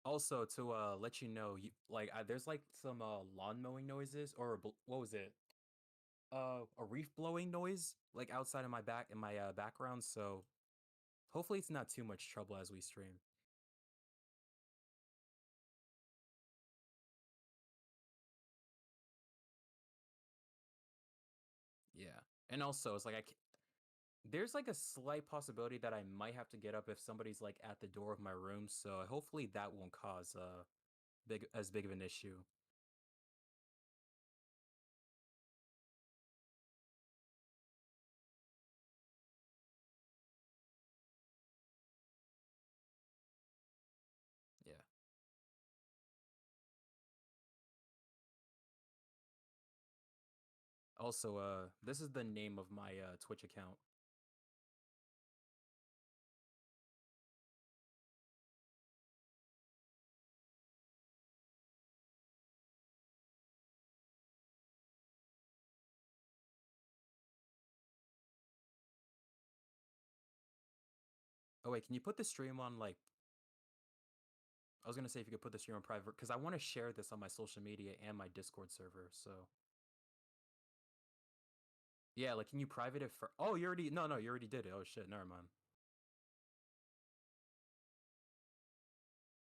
Also, to let you know, there's like some lawn mowing noises or what was it? A reef blowing noise like outside of my background. So hopefully it's not too much trouble as we stream. Yeah, and also it's like there's like a slight possibility that I might have to get up if somebody's like at the door of my room. So hopefully that won't cause big of an issue. Yeah. Also, this is the name of my Twitch account. Oh wait, can you put the stream on like I was gonna say if you could put the stream on private because I want to share this on my social media and my Discord server. So yeah, like can you private it for? Oh, you already no you already did it. Oh shit, never mind.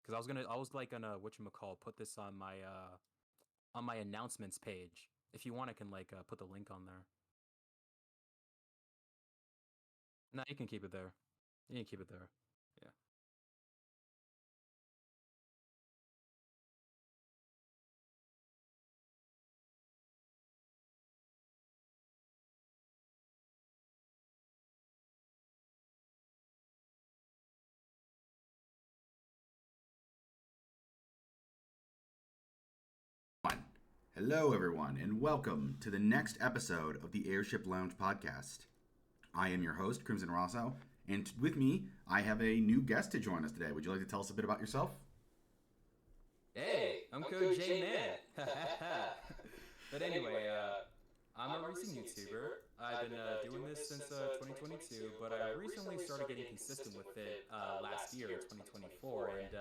Because I was like gonna whatchamacall put this on my announcements page. If you want, I can like put the link on there. No, you can keep it there. You can keep it there. Yeah. Hello, everyone, and welcome to the next episode of the Airship Lounge podcast. I am your host, Crimson Rosso, and with me, I have a new guest to join us today. Would you like to tell us a bit about yourself? Hey, I'm Code JMANN. But anyway, I'm a recent YouTuber. I've been doing this since 2022, but I recently started getting consistent with it last year in 2024. And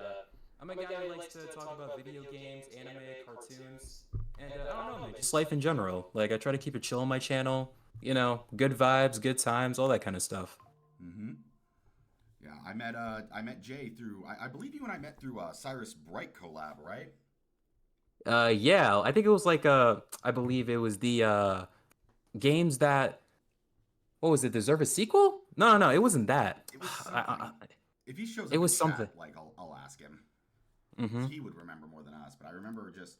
I'm a guy who likes to talk about video games, anime, cartoons, and I don't know, man, just life in general. Like, I try to keep it chill on my channel, good vibes, good times, all that kind of stuff. Mm-hmm. Yeah, I met Jay through I believe you and I met through Cyrus Bright collab, right? Yeah, I think it was like I believe it was the games that what was it? Deserve a sequel? No, it wasn't that. It was I, something. If he shows it up in was something. chat, like I'll ask him because Mm-hmm. he would remember more than us. But I remember just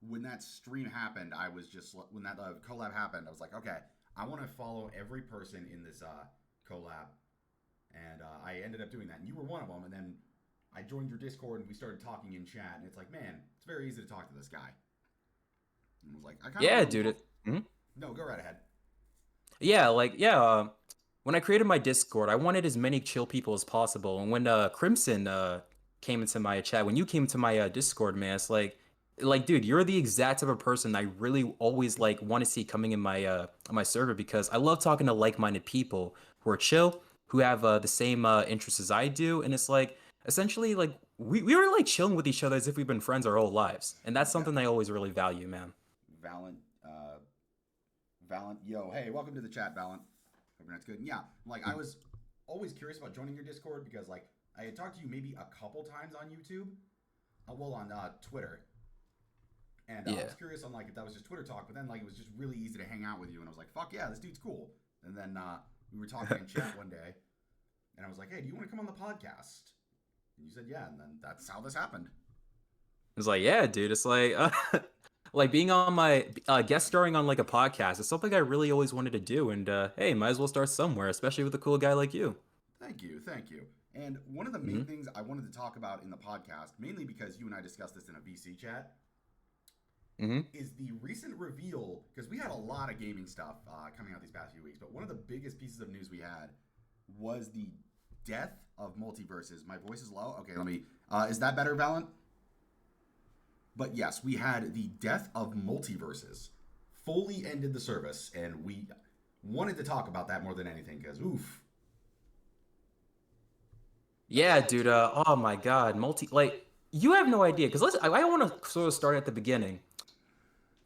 when that stream happened, I was just when that collab happened, I was like, okay, I want to follow every person in this collab, and I ended up doing that. And you were one of them. And then I joined your Discord and we started talking in chat. And it's like, man, it's very easy to talk to this guy. And I was like, I kind of Yeah, want to dude. Mhm. No, go right ahead. Yeah, like yeah. When I created my Discord, I wanted as many chill people as possible. And when Crimson came into my chat, when you came to my Discord, man, it's like, dude, you're the exact type of person I really always like want to see coming in my on my server because I love talking to like-minded people who are chill, who have the same interests as I do, and it's like essentially like we were like chilling with each other as if we've been friends our whole lives, and that's Yeah, something I always really value, man. Valent, Valent, yo, hey, welcome to the chat, Valent. Hope that's good. And yeah, like I was always curious about joining your Discord because like I had talked to you maybe a couple times on YouTube, well on Twitter, and I Yeah. was curious on like if that was just Twitter talk, but then like it was just really easy to hang out with you, and I was like, fuck yeah, this dude's cool. And then we were talking in chat one day, and I was like, hey, do you want to come on the podcast? And you said yeah, and then that's how this happened. It's like, yeah, dude. It's like, like being on my guest starring on like a podcast. It's something I really always wanted to do, and hey, might as well start somewhere, especially with a cool guy like you. Thank you, thank you. And one of the main Hmm. things I wanted to talk about in the podcast, mainly because you and I discussed this in a VC chat, Hmm. is the recent reveal because we had a lot of gaming stuff coming out these past few weeks, but one of the biggest pieces of news we had was the death of MULTIVERSUS. My voice is low. Okay, let me. Is that better, Valent? But yes, we had the death of MULTIVERSUS fully ended the service, and we wanted to talk about that more than anything because oof. Yeah, dude. Oh my God, multi like. you have no idea because I want to sort of start at the beginning.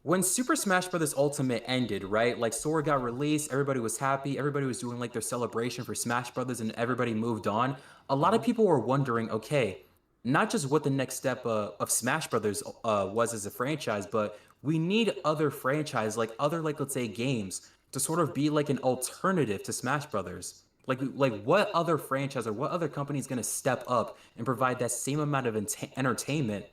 When Super Smash Bros. Ultimate ended, right? Like Sora got released, everybody was happy, everybody was doing like their celebration for Smash Brothers, and everybody moved on. A lot of Mm-hmm. people were wondering, okay, not just what the next step of Smash Brothers was as a franchise, but we need other franchise, like other like let's say games, to sort of be like an alternative to Smash Brothers. Like what other franchise or what other company is going to step up and provide that same amount of entertainment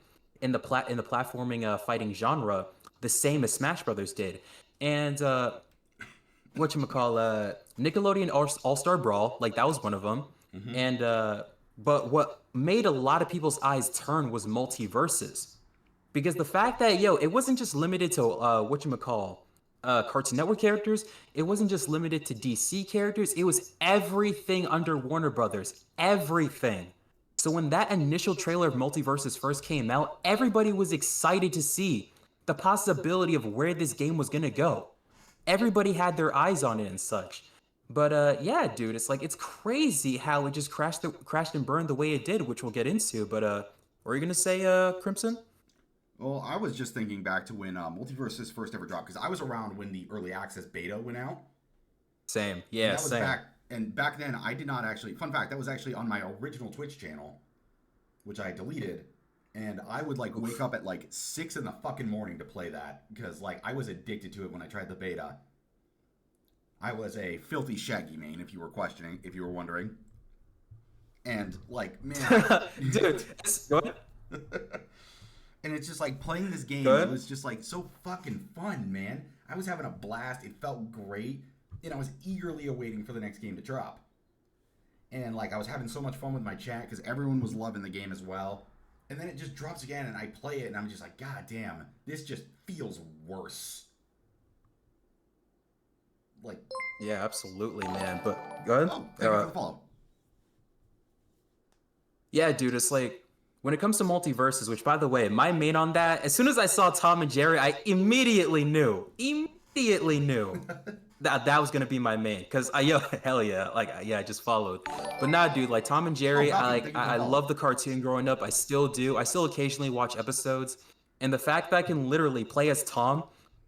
in the platforming fighting genre the same as Smash Brothers did. And Nickelodeon All Star Brawl, like that was one of them. Mm-hmm. And but what made a lot of people's eyes turn was multiverses, because the fact that it wasn't just limited to Cartoon Network characters. It wasn't just limited to DC characters. It was everything under Warner Brothers. Everything. So when that initial trailer of Multiverses first came out, everybody was excited to see the possibility of where this game was gonna go. Everybody had their eyes on it and such. But yeah, dude, it's like it's crazy how it just crashed and burned the way it did, which we'll get into. But what are you gonna say, Crimson? Well, I was just thinking back to when Multiversus first ever dropped because I was around when the early access beta went out, Same. and Yeah, that was same. back. And back then, I did not actually. Fun fact: that was actually on my original Twitch channel, which I deleted. And I would like wake Oof. up at like 6 in the fucking morning to play that because like I was addicted to it when I tried the beta. I was a filthy Shaggy main, if you were questioning, if you were wondering. And like, man, I Dude, good. and it's just like playing this game. It Good. was just like so fucking fun, man. I was having a blast. It felt great, and I was eagerly awaiting for the next game to drop. And like I was having so much fun with my chat because everyone was loving the game as well. And then it just drops again, and I play it, and I'm just like, God damn, this just feels worse. Like, Yeah, absolutely, man. But good. oh, thank you for the follow. Yeah, dude, it's like when it comes to multiverses, which by the way, my main on that, as soon as I saw Tom and Jerry, I immediately knew that that was gonna be my main. Cause hell yeah, like yeah, I just followed. But nah, dude, like Tom and Oh, Jerry, Falcon, thank you for the I follow. love the cartoon growing up. I still do. I still occasionally watch episodes. And the fact that I can literally play as Tom,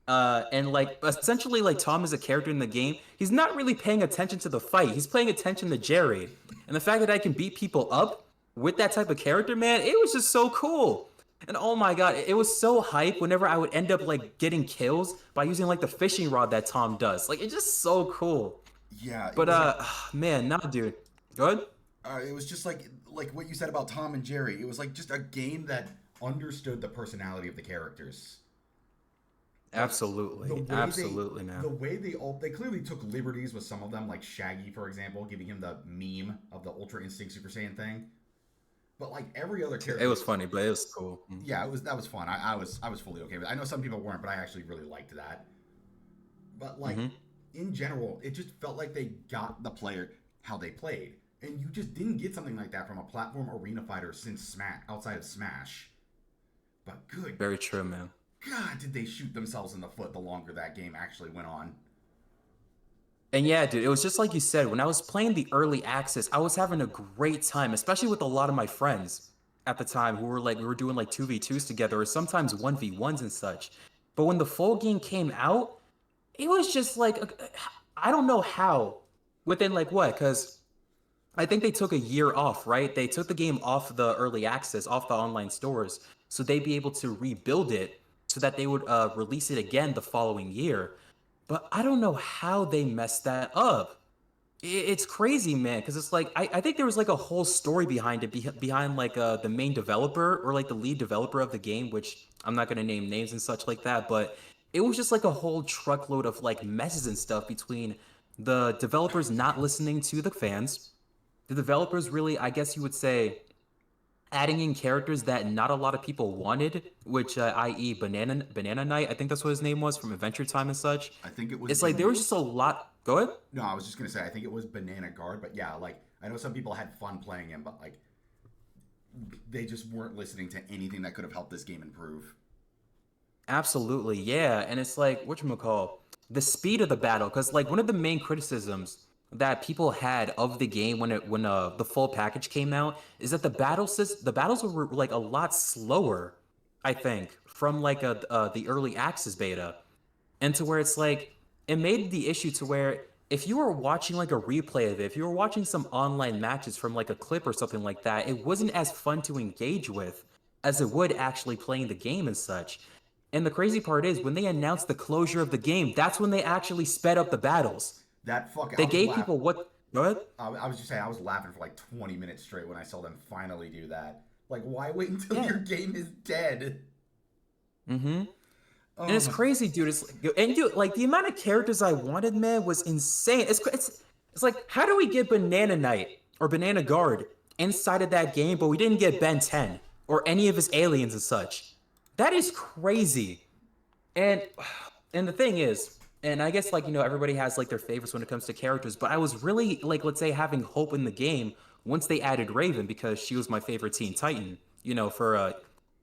and like essentially like Tom is a character in the game, he's not really paying attention to the fight. He's paying attention to Jerry. And the fact that I can beat people up with that type of character, man, it was just so cool. And oh my god, it was so hype whenever I would end up like getting kills by using like the fishing rod that Tom does. Like it's just so cool. Yeah, it But was like man, nah, dude. Good? it was just like what you said about Tom and Jerry. It was like just a game that understood the personality of the characters. Like the Absolutely. way they Absolutely, man. the way they clearly took liberties with some of them, like Shaggy, for example, giving him the meme of the Ultra Instinct Super Saiyan thing. But like every other It character, was funny, but it was cool. yeah, it was that was fun. I was fully okay with it. I know some people weren't, but I actually really liked that. But like Mm-hmm. in general, it just felt like they got the player how they played. And you just didn't get something like that from a platform arena fighter since Smash outside of Smash. But good Very true, man. God, did they shoot themselves in the foot the longer that game actually went on. And yeah, dude, it was just like you said. When I was playing the early access, I was having a great time, especially with a lot of my friends at the time who were like, we were doing like 2v2s together or sometimes 1v1s and such. But when the full game came out, it was just like, I don't know how. Within like what? Because I think they took a year off, right? They took the game off the early access, off the online stores, so they'd be able to rebuild it so that they would release it again the following year. But I don't know how they messed that up. It's crazy, man, because it's like I think there was like a whole story behind it, behind like the main developer or like the lead developer of the game, which I'm not gonna name names and such like that, but it was just like a whole truckload of like messes and stuff between the developers not listening to the fans, the developers really, I guess you would say, adding in characters that not a lot of people wanted, which i.e. Banana Knight, I think that's what his name was from Adventure Time and such. I think it was It's like there was just a lot. Go ahead. no, I was just gonna say I think it was Banana Guard, but yeah, like I know some people had fun playing him, but like they just weren't listening to anything that could have helped this game improve. Absolutely, yeah. And it's like, whatchamacall, the speed of the battle. Because, like, one of the main criticisms that people had of the game when the full package came out is that the battles were like a lot slower, I think, from like the early access beta, and to where it's like it made the issue to where if you were watching like a replay of it, if you were watching some online matches from like a clip or something like that, it wasn't as fun to engage with as it would actually playing the game and such. And the crazy part is when they announced the closure of the game, that's when they actually sped up the battles. That fucking, I They was gave laughing. people what? What? I was just saying, I was laughing for like 20 minutes straight when I saw them finally do that. Like, why wait until Yeah. your game is dead? Mm-hmm. And Oh it's my. crazy, dude. And dude, like the amount of characters I wanted, man, was insane. It's like, how do we get Banana Knight or Banana Guard inside of that game, but we didn't get Ben 10 or any of his aliens and such? That is crazy. And and the thing is, and I guess like everybody has like their favorites when it comes to characters, but I was really like let's say having hope in the game once they added Raven because she was my favorite Teen Titan, for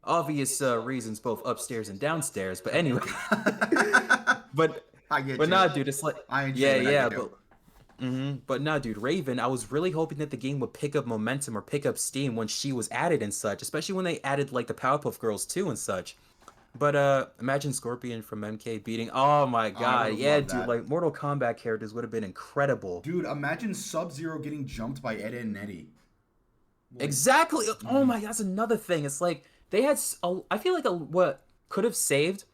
obvious reasons both upstairs and downstairs. But anyway, but I get but you. nah, dude, it's like I ain't yeah, shaving, I yeah, do. but nah, dude, Raven, I was really hoping that the game would pick up momentum or pick up steam when she was added and such, especially when they added like the Powerpuff Girls too and such. But imagine Scorpion from MK beating. Oh my I would God, have yeah, loved dude, that. like Mortal Kombat characters would have been incredible. Dude, imagine Sub-Zero getting jumped by Ed and Nettie. Like, Exactly. Oh my God, that's another thing. It's like they had. I feel like what could have saved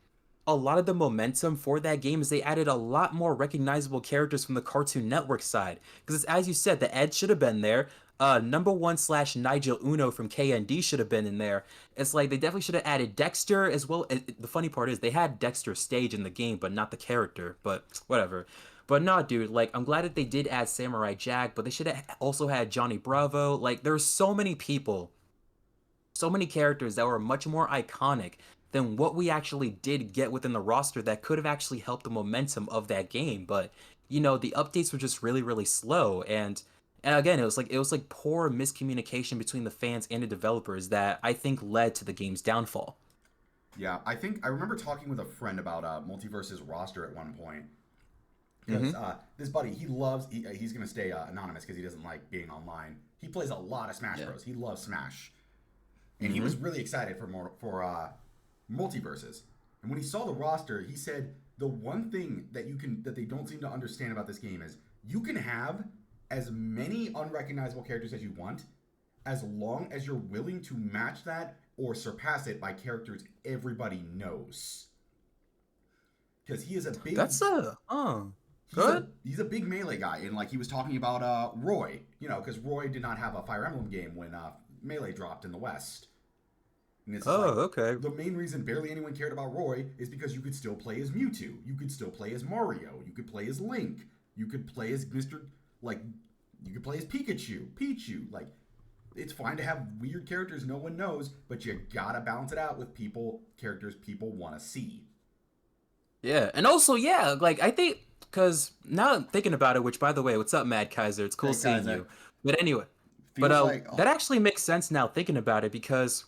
a lot of the momentum for that game is they added a lot more recognizable characters from the Cartoon Network side. Because as you said, the Ed should have been there. Number one slash Nigel Uno from KND should have been in there. It's like they definitely should have added Dexter as well. The funny part is they had Dexter stage in the game, but not the character. But whatever. But nah, dude. Like I'm glad that they did add Samurai Jack, but they should have also had Johnny Bravo. Like there's so many people, so many characters that were much more iconic than what we actually did get within the roster that could have actually helped the momentum of that game. But the updates were just really, really slow. And again, it was like poor miscommunication between the fans and the developers that I think led to the game's downfall. yeah, I think I remember talking with a friend about Multiverse's roster at one point. Because Mm-hmm. this buddy, he's going to stay anonymous because he doesn't like being online. He plays a lot of Smash Yeah. Bros. He loves Smash. And he Mm-hmm. was really excited for multiverses. And when he saw the roster, he said the one thing that they don't seem to understand about this game is you can have as many unrecognizable characters as you want, as long as you're willing to match that or surpass it by characters everybody knows. Because he is a big That's he's a good. he's a big melee guy, and like he was talking about Roy, because Roy did not have a Fire Emblem game when Melee dropped in the West. And it's just Oh, like okay. the main reason barely anyone cared about Roy is because you could still play as Mewtwo, you could still play as Mario, you could play as Link, you could play as like you could play as Pichu. Like it's fine to have weird characters no one knows, but you gotta balance it out with characters people want to see. Yeah, and also, yeah, like I think because now I'm thinking about it, which by the way, what's up, Mad Kaiser? It's cool Hey seeing Kaiser, you. But anyway, but feels like that actually makes sense now thinking about it because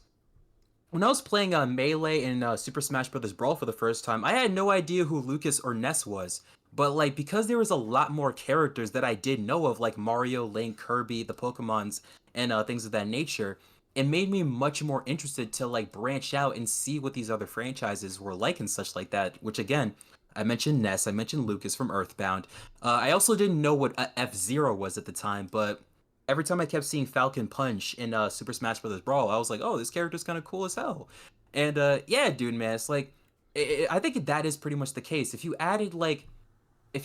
when I was playing Melee in Super Smash Bros. Brawl for the first time, I had no idea who Lucas or Ness was. But like because there was a lot more characters that I did know of, like Mario, Link, Kirby, the Pokemons, and things of that nature, it made me much more interested to like branch out and see what these other franchises were like and such like that. Which again, I mentioned Ness, I mentioned Lucas from Earthbound. I also didn't know what F-Zero was at the time, but every time I kept seeing Falcon Punch in Super Smash Bros. Brawl, I was like, oh, this character's kind of cool as hell. And yeah, dude, man, it's like I think that is pretty much the case. If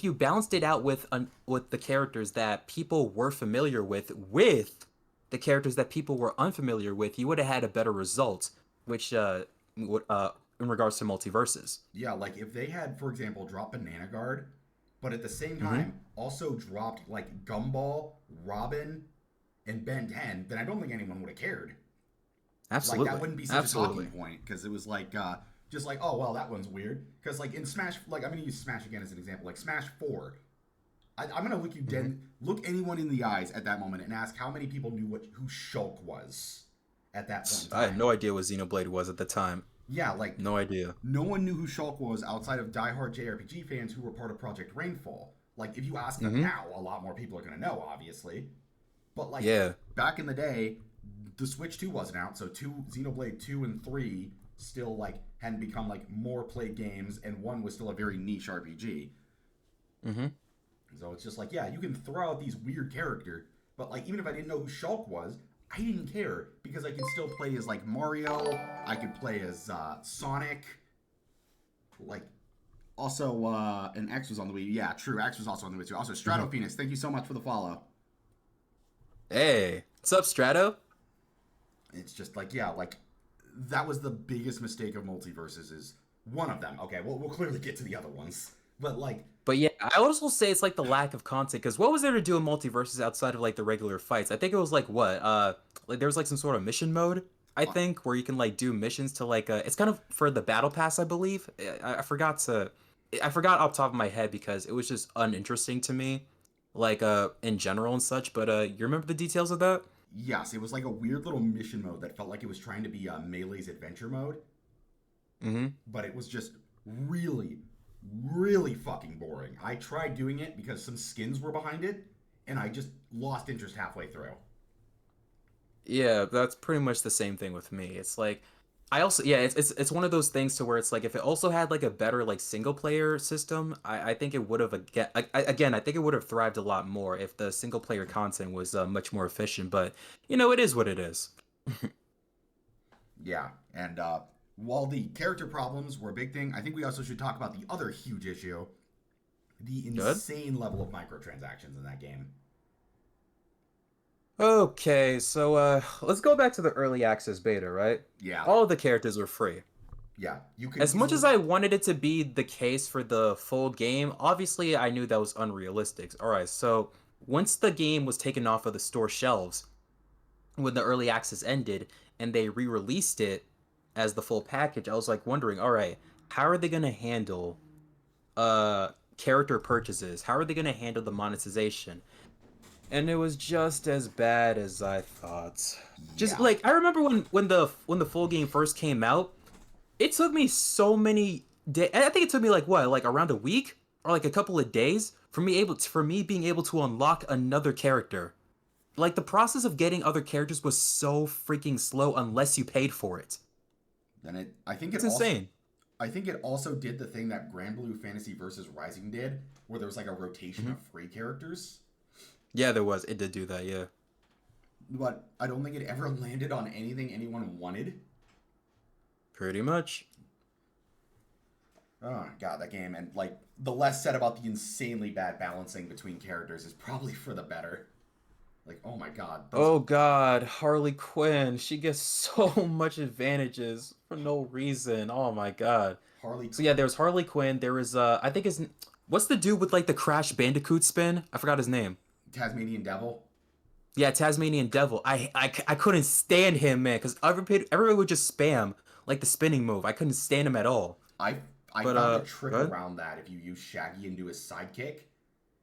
you balanced it out with the characters that people were familiar with the characters that people were unfamiliar with, you would have had a better result. Which would in regards to multiverses. yeah, like if they had, for example, dropped Banana Guard, but at the same Mm-hmm. time also dropped like Gumball, Robin, and Ben 10, then I don't think anyone would have cared. Like that Absolutely, wouldn't be such a talking absolutely. point because it was like just like, oh well, that one's weird. Because like in Smash, like I'm gonna use Smash again as an example. Like Smash 4, I'm gonna Mm-hmm. look anyone in the eyes at that moment and ask how many people knew who Shulk was at that point in I had time. no idea what Xenoblade was at the time. Yeah, like No idea. no one knew who Shulk was outside of diehard JRPG fans who were part of Project Rainfall. Like, if you ask them Mm-hmm. now, a lot more people are going to know, obviously. But, like, Yeah. back in the day, the Switch 2 wasn't out, so Xenoblade 2 and 3 still, like, hadn't become, like, more played games, and 1 was still a very niche RPG. Mm-hmm. So it's just like, yeah, you can throw out these weird character, but, like, even if I didn't know who Shulk was, I didn't care because I could still play as, like, Mario, I could play as Sonic, like, also, and X was on the Wii. Yeah, true. X was also on the Wii too. Also, Mm-hmm. Strato Phoenix, thank you so much for the follow. Hey, what's up, Strato? It's just like, yeah, like that was the biggest mistake of multiverses. Is one of them. Okay, we'll clearly get to the other ones, but like, But yeah, I also say it's like the lack of content. Because what was there to do in multiverses outside of like the regular fights? I think it was like what, like there was like some sort of mission mode. I uh, think where you can like do missions to like it's kind of for the battle pass, I believe. I forgot off the top of my head because it was just uninteresting to me, like in general and such. But you remember the details of that? yes, it was like a weird little mission mode that felt like it was trying to be Melee's adventure mode, Mm-hmm. but it was just really, really fucking boring. I tried doing it because some skins were behind it, and I just lost interest halfway through. Yeah, that's pretty much the same thing with me. It's like I also yeah, it's one of those things to where it's like if it also had like a better like single player system, I think it would have again I think it would have thrived a lot more if the single player content was much more efficient. But you know, it is what it is. Yeah, and while the character problems were a big thing, I think we also should talk about the other huge issue: the Good. insane level of microtransactions in that game. Okay, so let's go back to the early access beta, right? Yeah, All of the characters were free. yeah, you could As much easily. as I wanted it to be the case for the full game, obviously I knew that was unrealistic. All right, so once the game was taken off of the store shelves, when the early access ended and they re-released it as the full package, I was like wondering, all right, how are they going to handle character purchases? How are they going to handle the monetization? And it was just as bad as I thought. Just Yeah, like I remember when the full game first came out, it took me so many days. I think it took me like what, like around a week or like a couple of days for me being able to unlock another character. Like the process of getting other characters was so freaking slow unless you paid for it. then it. I think it It's also. insane. I think it also did the thing that Grand Blue Fantasy versus Rising did, where there was like a rotation Hmm. of free characters. Yeah, there was. It did do that. Yeah, But I don't think it ever landed on anything anyone wanted. pretty much. Oh god, that game, and like the less said about the insanely bad balancing between characters is probably for the better. Like, oh my god, those Oh God, Harley Quinn. She gets so much advantages for no reason. Oh my God. Harley So yeah, there was Harley Quinn. There was I think his what's the dude with like the Crash Bandicoot spin? I forgot his name. Tasmanian Devil. Yeah, Tasmanian Devil. I couldn't stand him, man, because everybody would just spam like the spinning move. I couldn't stand him at all. I I But found a trick good. around that if you use Shaggy into his sidekick.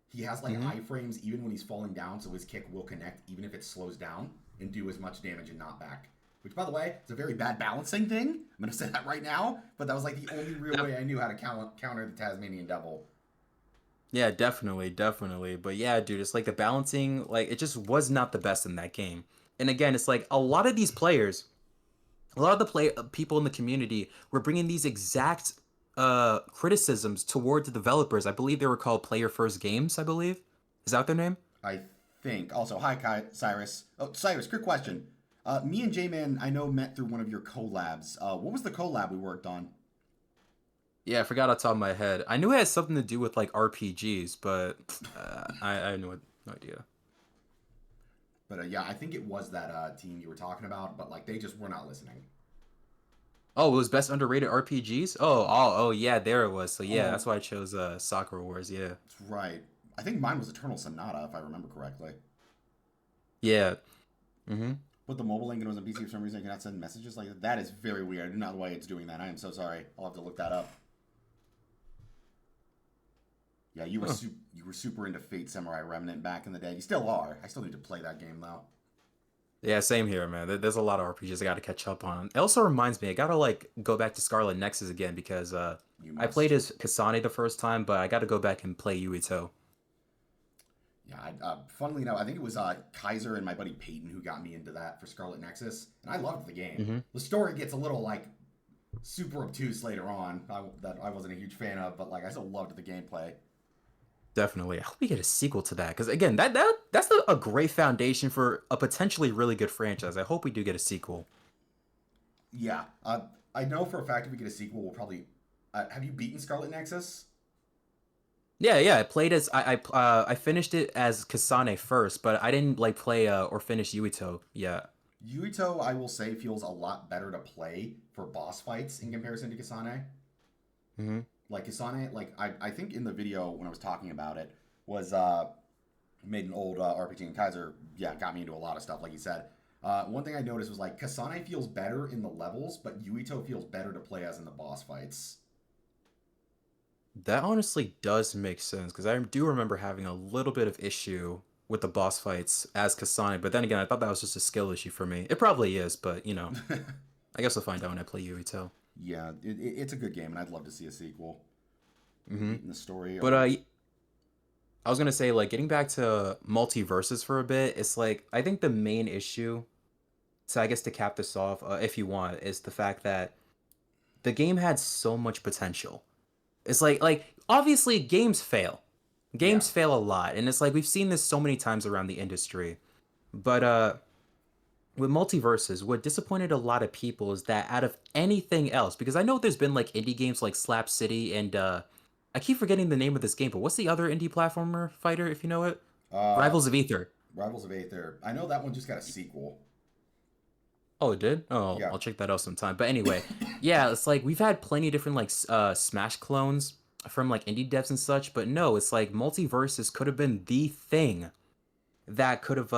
He has like Mm-hmm. iframes even when he's falling down, so his kick will connect even if it slows down and do as much damage and not back. Which, by the way, is a very bad balancing thing. I'm gonna say that right now, but that was like the only real way I knew how to counter the Tasmanian Devil. Yeah, definitely, definitely. But yeah, dude, it's like the balancing, like it just was not the best in that game. And again, it's like a lot of these players, a lot of the people in the community were bringing these exact criticisms towards the developers. I believe they were called Player First Games, I believe. Is that their name? I think. Also, hi, Cyrus. Oh, Cyrus, quick question. Me and JMAN, I know, met through one of your collabs. What was the collab we worked on? Yeah, I forgot off the top of my head. I knew it had something to do with like RPGs, but I had no idea. But yeah, I think it was that team you were talking about, but like they just were not listening. Oh, it was best underrated RPGs. Oh, yeah, there it was. So yeah, Oh, that's why I chose Sakura Wars. Yeah, that's right. I think mine was Eternal Sonata, if I remember correctly. yeah. Mm-hmm. Put the mobile link and it was on PC for some reason. I cannot send messages like that. That is very weird. I do not know why it's doing that. I am so sorry. I'll have to look that up. Yeah, Huh. you were super into Fate Samurai Remnant back in the day. You still are. I still need to play that game though. Yeah, same here, man. There's a lot of RPGs I got to catch up on. It also reminds me, I gotta like go back to Scarlet Nexus again because You I played must. as Kasane the first time, but I got to go back and play Yuito. Yeah, funnily enough, I think it was Kaiser and my buddy Peyton who got me into that for Scarlet Nexus, and I loved the game. Hmm. The story gets a little like super obtuse later on that I wasn't a huge fan of, but like I still loved the gameplay. Definitely. I hope we get a sequel to that because again, that's a great foundation for a potentially really good franchise. I hope we do get a sequel. Yeah, I know for a fact if we get a sequel, we'll probably. Have you beaten Scarlet Nexus? Yeah, yeah. I played as I finished it as Kasane first, but I didn't like play or finish Yuito. Yeah. Yuito, I will say, feels a lot better to play for boss fights in comparison to Kasane. Hmm. Like Kasane, like I think in the video when I was talking about it was made an old RPG and Kaiser, yeah, got me into a lot of stuff, like you said. One thing I noticed was like Kasane feels better in the levels, but Yuito feels better to play as in the boss fights. That honestly does make sense because I do remember having a little bit of issue with the boss fights as Kasane, but then again, I thought that was just a skill issue for me. It probably is, but I guess I'll find out when I play Yuito. Yeah, it's a good game, and I'd love to see a sequel. Hmm. Beating the story. But I was gonna say like getting back to multiverses for a bit. It's like I think the main issue, so I guess to cap this off, if you want, is the fact that the game had so much potential. It's like obviously Yeah, games fail a lot, and it's like we've seen this so many times around the industry. But with multiverses, what disappointed a lot of people is that out of anything else, because I know there's been like indie games like Slap City and I keep forgetting the name of this game, but what's the other indie platformer fighter if you know it? uh, Rivals of Ether. Rivals of Aether. I know that one just got a sequel. Oh, it did? Oh, Yeah, I'll check that out sometime. But anyway, yeah, it's like we've had plenty of different like Smash clones from like indie devs and such, but no, it's like multiverses could have been the thing that could have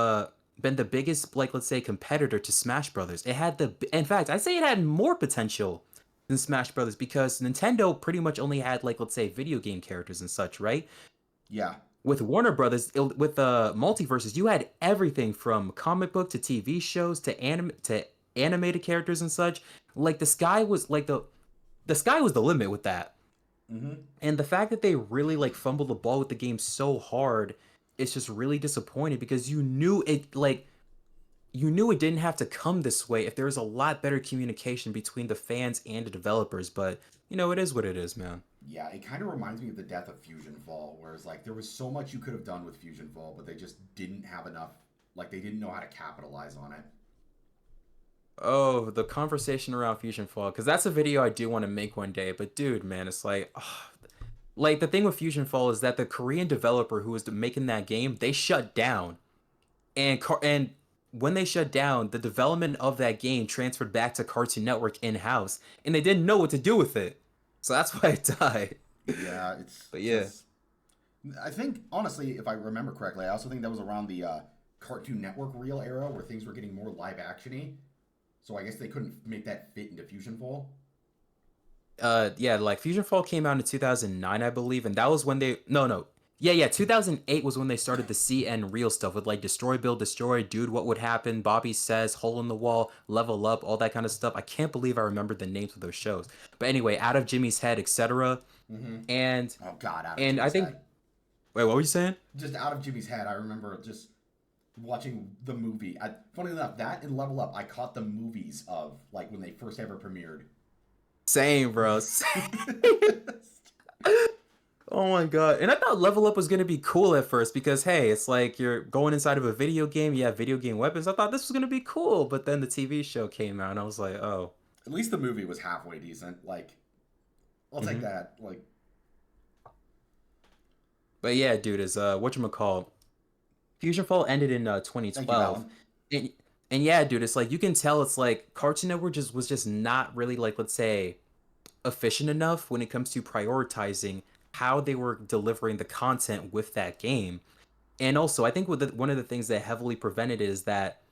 been the biggest like let's say competitor to Smash Brothers. It had the in fact, I'd say it had more potential than Smash Brothers because Nintendo pretty much only had like let's say video game characters and such, right? yeah. With Warner Brothers, with the multiverses, you had everything from comic book to TV shows to animated characters and such. Like the sky was like the sky was the limit with that. Mm-hmm. And the fact that they really like fumbled the ball with the game so hard, it's just really disappointing because you knew it didn't have to come this way if there was a lot better communication between the fans and the developers. But it is what it is, man. Yeah, it kind of reminds me of the death of Fusion Fall, whereas like there was so much you could have done with Fusion Fall, but they just didn't have enough. Like they didn't know how to capitalize on it. Oh, the conversation around Fusion Fall, because that's a video I do want to make one day. But dude, man, it's like the thing with Fusion Fall is that the Korean developer who was making that game, they shut down, and when they shut down, the development of that game transferred back to Cartoon Network in house, and they didn't know what to do with it, so that's why it died. Yeah, it's But yeah. just. I think honestly, if I remember correctly, I also think that was around the Cartoon Network reel era where things were getting more live actiony. So I guess they couldn't make that fit into Fusion Fall. Yeah, like Fusion Fall came out in 2009, I believe, and that was when they no. Yeah, 2008 was when they started the CN real stuff with like Destroy Build Destroy, Dude What Would Happen, Bobby Says, Hole in the Wall, Level Up, all that kind of stuff. I can't believe I remembered the names of those shows. But anyway, Out of Jimmy's Head, etc. Mm-hmm. And Oh God, out of and I Jimmy's think head. wait, what were you saying? Just out of Jimmy's head. I remember just watching the movie. Funny enough, that and Level Up, I caught the movies of like when they first ever premiered. Same, bro. Oh my god. And I thought Level Up was gonna be cool at first because hey, it's like you're going inside of a video game, you have video game weapons. I thought this was gonna be cool, but then the TV show came out and I was like, oh. At least the movie was halfway decent. Like, I'll take Hmm. that. Like, But yeah, dude, is whatchamacall. Fusion Fall ended in thank you, 2012. Alan. And and yeah, dude, it's like you can tell it's like Cartoon Network just was just not really like let's say efficient enough when it comes to prioritizing how they were delivering the content with that game. And also, I think one of the things that heavily prevented it is that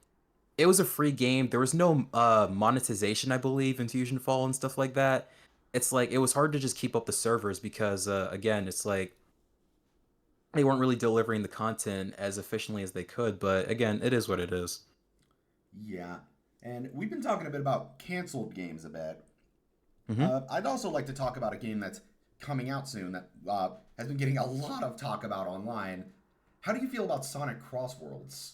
it was a free game. There was no monetization, I believe, in Fusion Fall and stuff like that. It's like it was hard to just keep up the servers because again, it's like they weren't really delivering the content as efficiently as they could. But again, it is what it is. Yeah. And we've been talking a bit about canceled games a bit. Hmm. I'd also like to talk about a game that's coming out soon that has been getting a lot of talk about online. How do you feel about Sonic Crossworlds?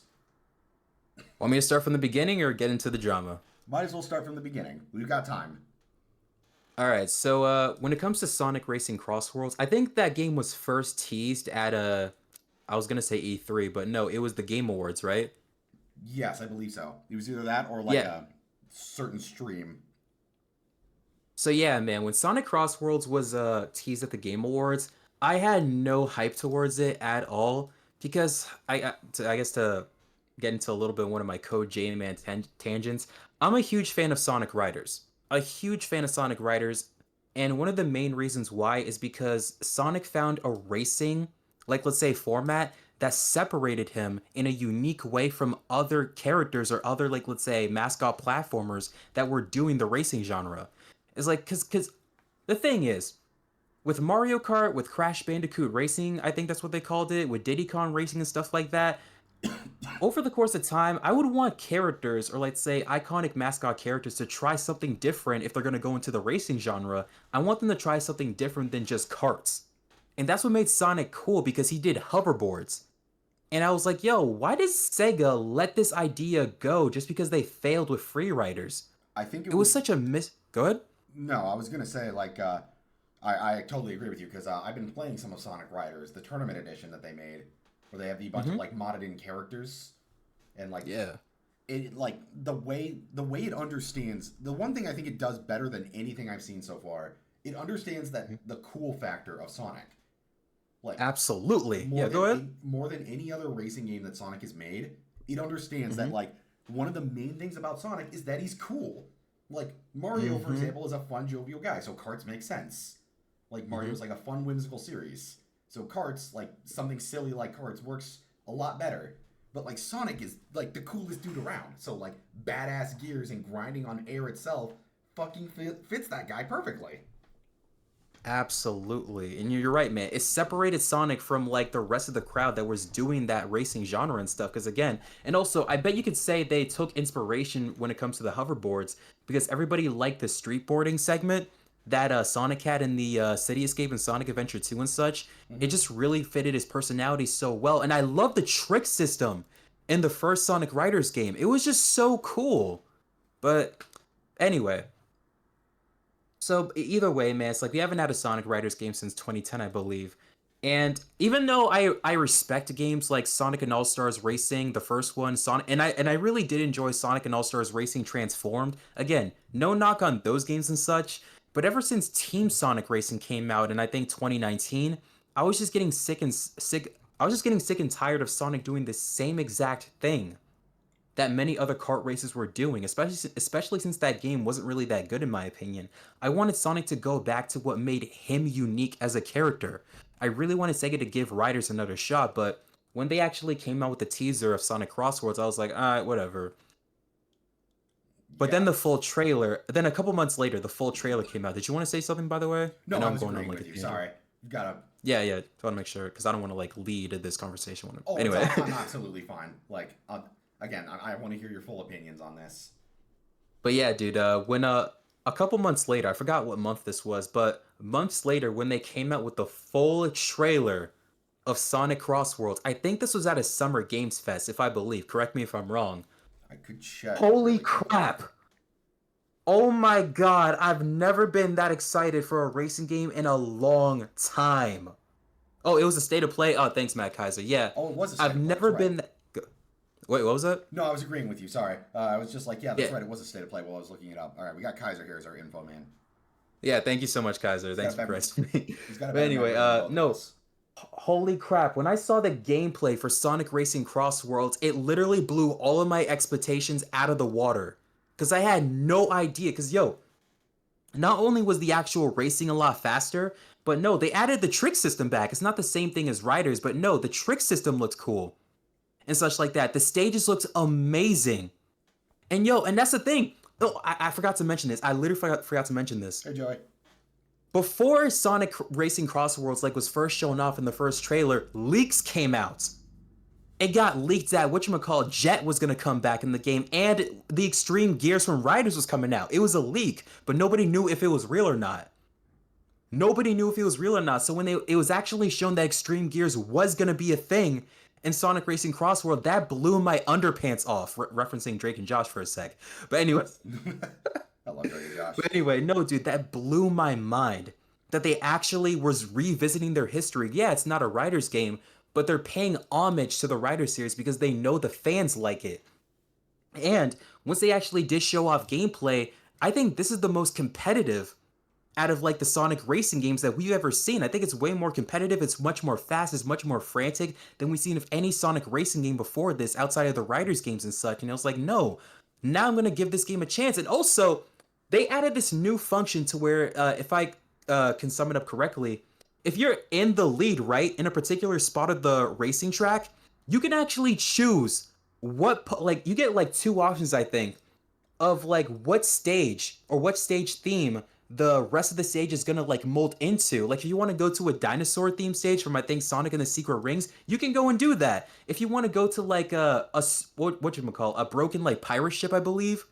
Want me to start from the beginning or get into the drama? Might as well start from the beginning. We've got time. All right, so when it comes to Sonic Racing Cross Worlds, I think that game was first teased at I was gonna say E3, but no, it was the Game Awards, right? Yes, I believe so. It was either that or like Yeah. a certain stream. So yeah, man, when Sonic Cross Worlds was teased at the Game Awards, I had no hype towards it at all because I guess to get into a little bit of one of my code JMANN tangents, I'm a huge fan of Sonic Riders. A huge fan of Sonic Riders, and one of the main reasons why is because Sonic found a racing, like let's say format that separated him in a unique way from other characters or other like let's say mascot platformers that were doing the racing genre. It's like cuz the thing is with Mario Kart, with Crash Bandicoot Racing, I think that's what they called it, with Diddy Kong Racing and stuff like that, over the course of time, I would want characters, or let's say iconic mascot characters, to try something different if they're going to go into the racing genre. I want them to try something different than just karts. And that's what made Sonic cool because he did hoverboards. And I was like, yo, why does Sega let this idea go just because they failed with free riders? I think it It was was such a miss. Go ahead. no. I was gonna say like I totally agree with you because I've been playing some of Sonic Riders, the tournament edition that they made, where they have the bunch of Hmm. like modded in characters and like Yeah. it like the way it understands the one thing I think it does better than anything I've seen so far. It understands that Mhm. the cool factor of Sonic, like Absolutely. Yeah, go ahead. more than any other racing game that Sonic has made. It understands that Hmm. like one of the main things about Sonic is that he's cool. Like Mario, for Hmm. example, is a fun, jovial guy, so karts make sense. Like Hmm. Mario's like a fun, whimsical series, so karts, like something silly like karts, works a lot better. But like Sonic is like the coolest dude around, so like badass gears and grinding on air itself fucking fits that guy perfectly. Absolutely. And you're right, man. It separated Sonic from like the rest of the crowd that was doing that racing genre and stuff. Because again, and also, I bet you could say they took inspiration when it comes to the hoverboards because everybody liked the streetboarding segment that Sonic had in the City Escape and Sonic Adventure 2 and such. It Hmm. just really fitted his personality so well. And I love the trick system in the first Sonic Riders game. It was just so cool. But anyway. So either way, man, it's like we haven't had a Sonic Riders game since 2010, I believe. And even though I respect games like Sonic and All Stars Racing, the first one, Sonic, and I really did enjoy Sonic and All Stars Racing Transformed. Again, no knock on those games and such, but ever since Team Sonic Racing came out in I think 2019, I was just getting sick. I was just getting sick and tired of Sonic doing the same exact thing that many other kart races were doing, especially since that game wasn't really that good in my opinion. I wanted Sonic to go back to what made him unique as a character. I really wanted Sega to give Riders another shot, but when they actually came out with the teaser of Sonic Crossworlds, I was like, alright, whatever. But then Yeah. the full trailer, then a couple months later, the full trailer came out. Did you want to say something, by the way? I No, know I I'm was going on agreeing like a with you. tangent. Sorry, you've got to. Yeah, I want to make sure because I don't want to like lead this conversation. Oh, it's Anyway. I'm absolutely fine. Like, again, I want to hear your full opinions on this. But yeah, dude, when a couple months later, I forgot what month this was, but months later when they came out with the full trailer of Sonic Crossworlds, I think this was at a Summer Games Fest, if I believe. Correct me if I'm wrong. I could check Holy really quickly. crap. Oh my god, I've never been that excited for a racing game in a long time. Oh, it was a state of play. Oh, thanks, Matt Kaiser. Yeah, Oh, it was a state I've of play. That's never right. been that. Wait, what was it? No, I was agreeing with you. Sorry. I was just like, yeah, that's Yeah, right. It was a state of play while I was looking it up. All right, we got Kaiser here as our info man. yeah. Thank you so much, Kaiser. He's got Thanks a for better, correcting me. he's got a But better anyway, memory than both of no. us. Holy crap, when I saw the gameplay for Sonic Racing Cross Worlds, it literally blew all of my expectations out of the water. Because I had no idea. Because, yo, not only was the actual racing a lot faster, but no, they added the trick system back. It's not the same thing as Riders, but no, the trick system looks cool and such like that. The stages looked amazing. And yo, and that's the thing. Oh, I forgot to mention this. I literally forgot to mention this. Hey, Joey. Before Sonic Racing Cross Worlds like was first shown off in the first trailer, leaks came out. It got leaked that whatchamacallit Jet was gonna come back in the game, and the Extreme Gears from Riders was coming out. It was a leak, but nobody knew if it was real or not. Nobody knew if it was real or not. So when it was actually shown that Extreme Gears was gonna be a thing, in Sonic Racing Cross World, that blew my underpants off. Referencing Drake and Josh for a sec. But anyway, I love Drake and Josh. but anyway, no, dude, that blew my mind. That they actually was revisiting their history. Yeah, it's not a writer's game, but they're paying homage to the writer series because they know the fans like it. And once they actually did show off gameplay, I think this is the most competitive out of like the Sonic racing games that we've ever seen. I think it's way more competitive. It's much more fast. It's much more frantic than we've seen of any Sonic racing game before this, outside of the Riders games and such. And I was like, no, now I'm gonna give this game a chance. And also, they added this new function to where, if I can sum it up correctly, if you're in the lead, right, in a particular spot of the racing track, you can actually choose like you get like two options, I think, of like what stage or what stage theme the rest of the stage is gonna like mold into. Like if you want to go to a dinosaur theme stage from I think Sonic and the Secret Rings, you can go and do that. If you want to go to like what you call a broken like pirate ship, I believe.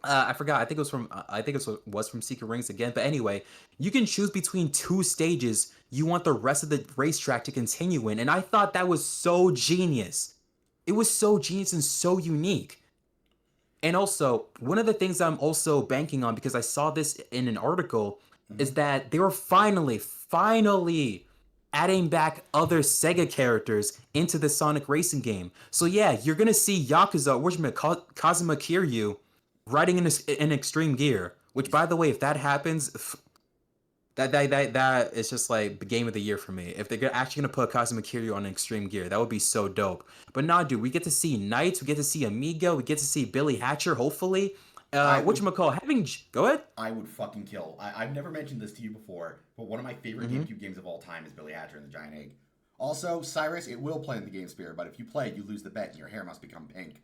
I forgot. I think it was from I think was from Secret Rings again. But anyway, you can choose between two stages you want the rest of the racetrack to continue in, and I thought that was so genius. It was so genius and so unique. And also, one of the things I'm also banking on because I saw this in an article Mm-hmm. is that they were finally adding back other Sega characters into the Sonic racing game. So yeah, you're gonna see Yakuza, Kazuma Kiryu, riding in Extreme Gear. Which, He's by the way, if that happens, that is just like the game of the year for me. If they're actually gonna put Kazuma Kiryu on Extreme Gear, that would be so dope. But nah, dude, we get to see Knights, we get to see Amigo, we get to see Billy Hatcher, hopefully. I would Whatchamacall, go ahead. I would fucking kill. I've never mentioned this to you before, but one of my favorite Mm-hmm. GameCube games of all time is Billy Hatcher and the Giant Egg. Also, Cyrus, it will play in the Game Sphere, but if you play, you lose the bet and your hair must become pink.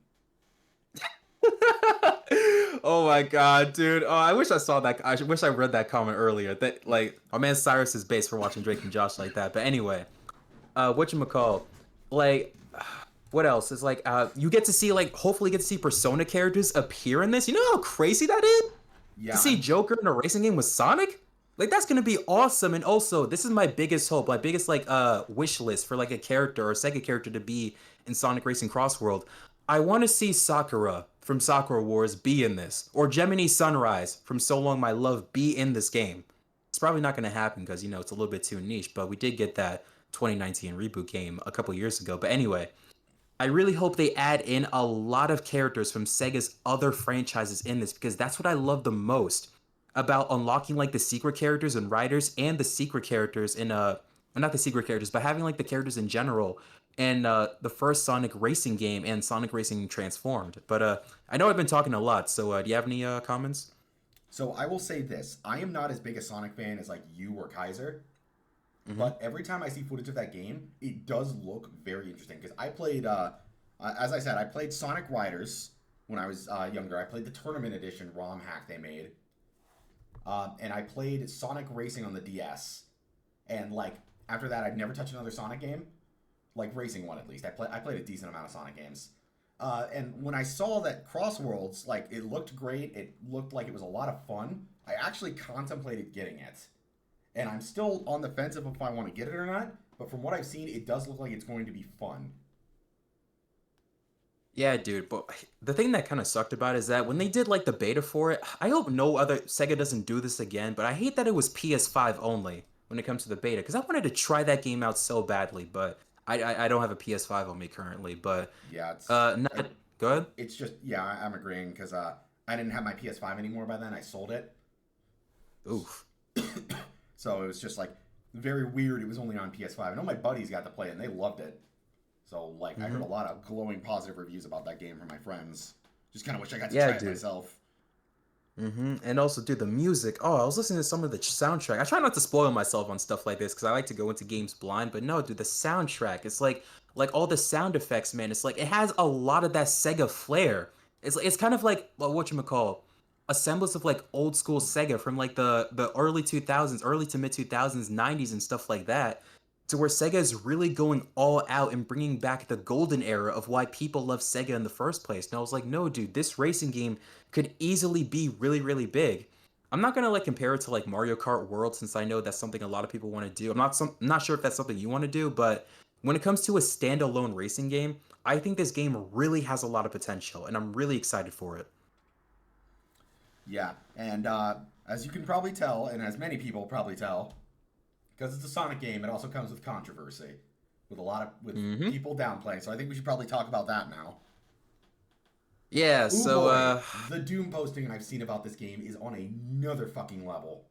Oh my god, dude. Oh, I wish I saw that. I wish I read that comment earlier. That like my man Cyrus is based for watching Drake and Josh like that. But anyway, whatchamacall, like what else is like you get to see like hopefully get to see Persona characters appear in this. You know how crazy that is to Yeah, see Joker in a racing game with Sonic. Like that's gonna be awesome. And also, this is my biggest hope, my biggest like wish list for like a character or a Sega character to be in Sonic Racing Cross World. I want to see Sakura from Sakura Wars be in this, or Gemini Sunrise from So Long My Love be in this game. It's probably not going to happen because, you know, it's a little bit too niche, but we did get that 2019 reboot game a couple years ago. But anyway, I really hope they add in a lot of characters from Sega's other franchises in this because that's what I love the most about unlocking like the secret characters and riders and the secret characters in not the secret characters, but having like the characters in general and the first Sonic Racing game and Sonic Racing Transformed. But I know I've been talking a lot, so do you have any comments? so I will say this: I am not as big a Sonic fan as like you or Kaiser, Mm-hmm. but every time I see footage of that game, it does look very interesting. Because I played, as I said, I played Sonic Riders when I was younger. I played the Tournament Edition ROM hack they made, and I played Sonic Racing on the DS. And like after that, I'd never touched another Sonic game, like racing one at least. I played a decent amount of Sonic games. And when I saw that Cross Worlds, like it looked great, it looked like it was a lot of fun. I actually contemplated getting it, and I'm still on the fence of if I want to get it or not. But from what I've seen, it does look like it's going to be fun. Yeah, dude, but the thing that kind of sucked about it is that when they did like the beta for it, I hope no other Sega doesn't do this again, but I hate that it was PS5 only when it comes to the beta because I wanted to try that game out so badly, but I don't have a PS5 on me currently, but Yeah, not go ahead. it's just yeah, I'm agreeing because I didn't have my PS5 anymore by then. I sold it, Oof. so it was just like very weird. It was only on PS5. I know my buddies got to play it and they loved it. So like I heard a Hmm. lot of glowing positive reviews about that game from my friends. Just kind of wish I got to Yeah, try it dude. myself. And also, dude, the music. Oh, I was listening to some of the soundtrack. I try not to spoil myself on stuff like this because I like to go into games blind. But no, dude, the soundtrack. It's like all the sound effects, man. It's like it has a lot of that Sega flair. It's kind of like what you call a semblance of like old school Sega from like the early 2000s, early to mid 2000s, 90s, and stuff like that. To where Sega is really going all out and bringing back the golden era of why people love Sega in the first place. And I was like, no, dude, this racing game could easily be really, really big. I'm not gonna like compare it to like Mario Kart World since I know that's something a lot of people want to do. I'm not sure if that's something you want to do, but when it comes to a standalone racing game, I think this game really has a lot of potential, and I'm really excited for it. Yeah, and as you can probably tell, and as many people probably tell, because it's a Sonic game, it also comes with controversy, with a lot of with Hmm. people downplaying. So I think we should probably talk about that now. Yeah, Ooh so boy, the Doom posting I've seen about this game is on another fucking level.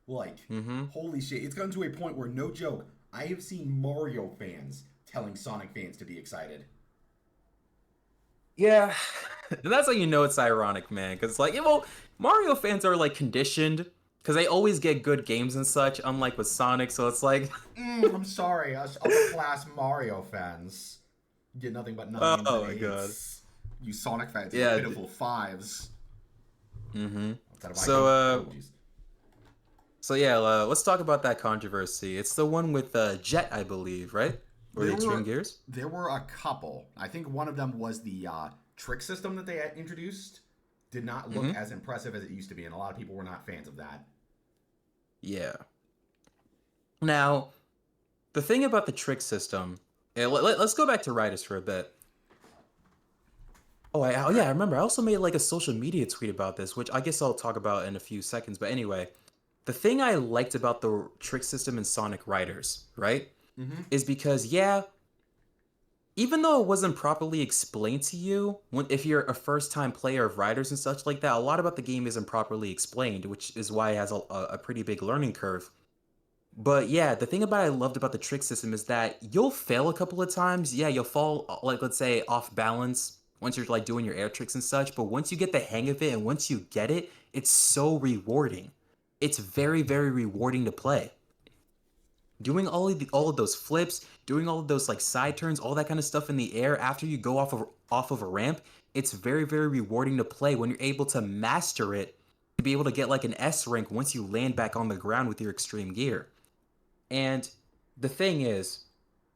Like, hmm holy shit, it's gotten to a point where no joke, I have seen Mario fans telling Sonic fans to be excited. yeah, that's how you know it's ironic, man. Because like, well, Mario fans are like conditioned because they always get good games and such, unlike with Sonic. So it's like, I'm sorry, us upper class Mario fans get nothing but nines and oh my god, eights. You Sonic fans get yeah. pitiful fives. Hmm. Instead of So oh jeez. so yeah, let's talk about that controversy. It's the one with Jet, I believe, right? Or the There Extreme were Gears. there were a couple. I think one of them was the trick system that they had introduced. Did not look Hmm. as impressive as it used to be, and a lot of people were not fans of that. Yeah. Now, the thing about the trick system, let's go back to Riders for a bit. Oh All right. yeah, I remember. I also made like a social media tweet about this, which I guess I'll talk about in a few seconds. But anyway, the thing I liked about the trick system in Sonic Riders, right, Mm-hmm. is because yeah, even though it wasn't properly explained to you, if you're a first-time player of Riders and such like that, a lot about the game isn't properly explained, which is why it has a pretty big learning curve. But yeah, the thing about I loved about the trick system is that you'll fail a couple of times. Yeah, you'll fall like let's say off balance once you're like doing your air tricks and such, but once you get the hang of it and once you get it, it's so rewarding. It's very, very rewarding to play. Doing all of those flips, doing all of those like side turns, all that kind of stuff in the air after you go off of a ramp, it's very, very rewarding to play when you're able to master it to be able to get like an S rank once you land back on the ground with your extreme gear. And the thing is,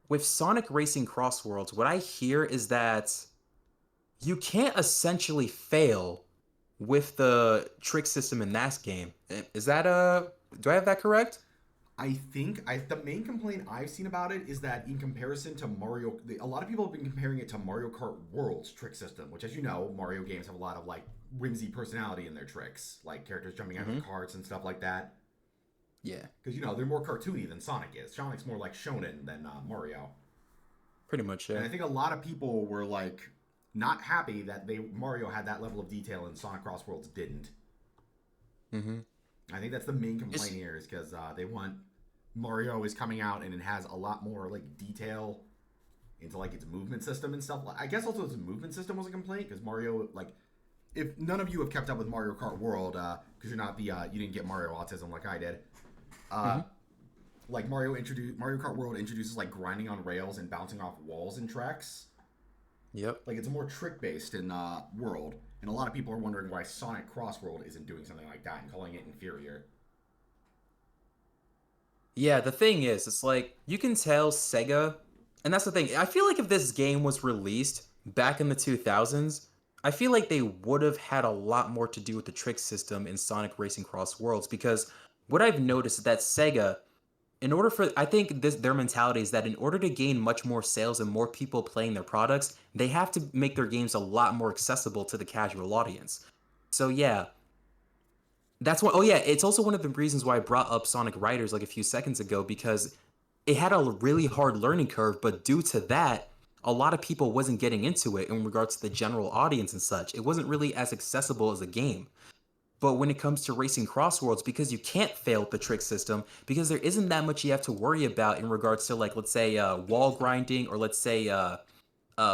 with Sonic Racing Cross Worlds, what I hear is that you can't essentially fail with the trick system in that game. Is that do I have that correct? I think the main complaint I've seen about it is that in comparison to Mario, a lot of people have been comparing it to Mario Kart World's trick system, which, as you know, Mario games have a lot of like whimsy personality in their tricks, like characters jumping out Hmm. of carts and stuff like that. Yeah, Because you know they're more cartoony than Sonic is. Sonic's more like shonen than Mario, pretty much, and yeah. I think a lot of people were like not happy that they Mario had that level of detail and Sonic Cross Worlds didn't. Hmm. I think that's the main complaint It's here is because they want Mario is coming out and it has a lot more like detail into like its movement system and stuff. I guess also its movement system was a complaint because Mario like if none of you have kept up with Mario Kart World because you're not the you didn't get Mario autism like I did. Uh, hmm like Mario Kart World introduces like grinding on rails and bouncing off walls and tracks. Yep. Like it's more trick based in World, and a lot of people are wondering why Sonic Cross World isn't doing something like that and calling it inferior. Yeah, the thing is, it's like you can tell Sega, and that's the thing. I feel like if this game was released back in the 2000s, I feel like they would have had a lot more to do with the trick system in Sonic Racing Cross Worlds because what I've noticed is that Sega, in order for I think this their mentality is that in order to gain much more sales and more people playing their products, they have to make their games a lot more accessible to the casual audience. So yeah, that's what. Oh yeah, it's also one of the reasons why I brought up Sonic Riders like a few seconds ago because it had a really hard learning curve, but due to that, a lot of people wasn't getting into it in regards to the general audience and such. It wasn't really as accessible as a game. But when it comes to racing crossworlds, because you can't fail with the trick system, because there isn't that much you have to worry about in regards to like let's say wall grinding or let's say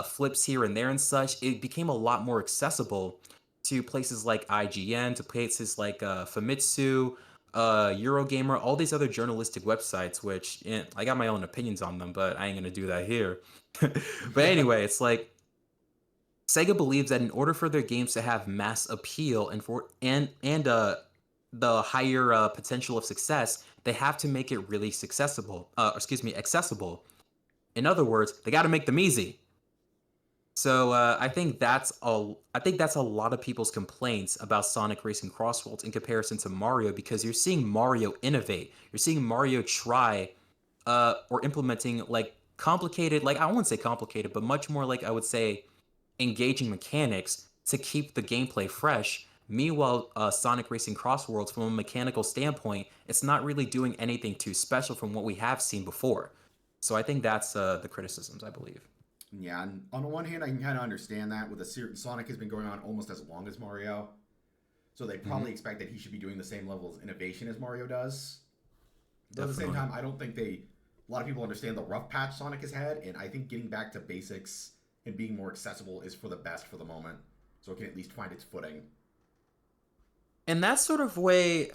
flips here and there and such, it became a lot more accessible to places like IGN, to places like Famitsu, Eurogamer, all these other journalistic websites, which I got my own opinions on them, but I ain't gonna do that here. But anyway, it's like Sega believes that in order for their games to have mass appeal and for and the higher potential of success, they have to make it really accessible. Excuse me, accessible. In other words, they got to make them easy. So I think that's a lot of people's complaints about Sonic Racing Crossworlds in comparison to Mario because you're seeing Mario innovate. You're seeing Mario try or implementing like complicated, like I wouldn't say complicated, but much more like I would say engaging mechanics to keep the gameplay fresh. Meanwhile, Sonic Racing Cross Worlds, from a mechanical standpoint, it's not really doing anything too special from what we have seen before. So I think that's the criticisms, I believe. Yeah, and on the one hand, I can kind of understand that with a certain Sonic has been going on almost as long as Mario, so they Hmm. probably expect that he should be doing the same level of innovation as Mario does. But at the same Definitely. time, I don't think they. A lot of people understand the rough patch Sonic has had, and I think getting back to basics and being more accessible is for the best for the moment, so it can at least find its footing. In that sort of way,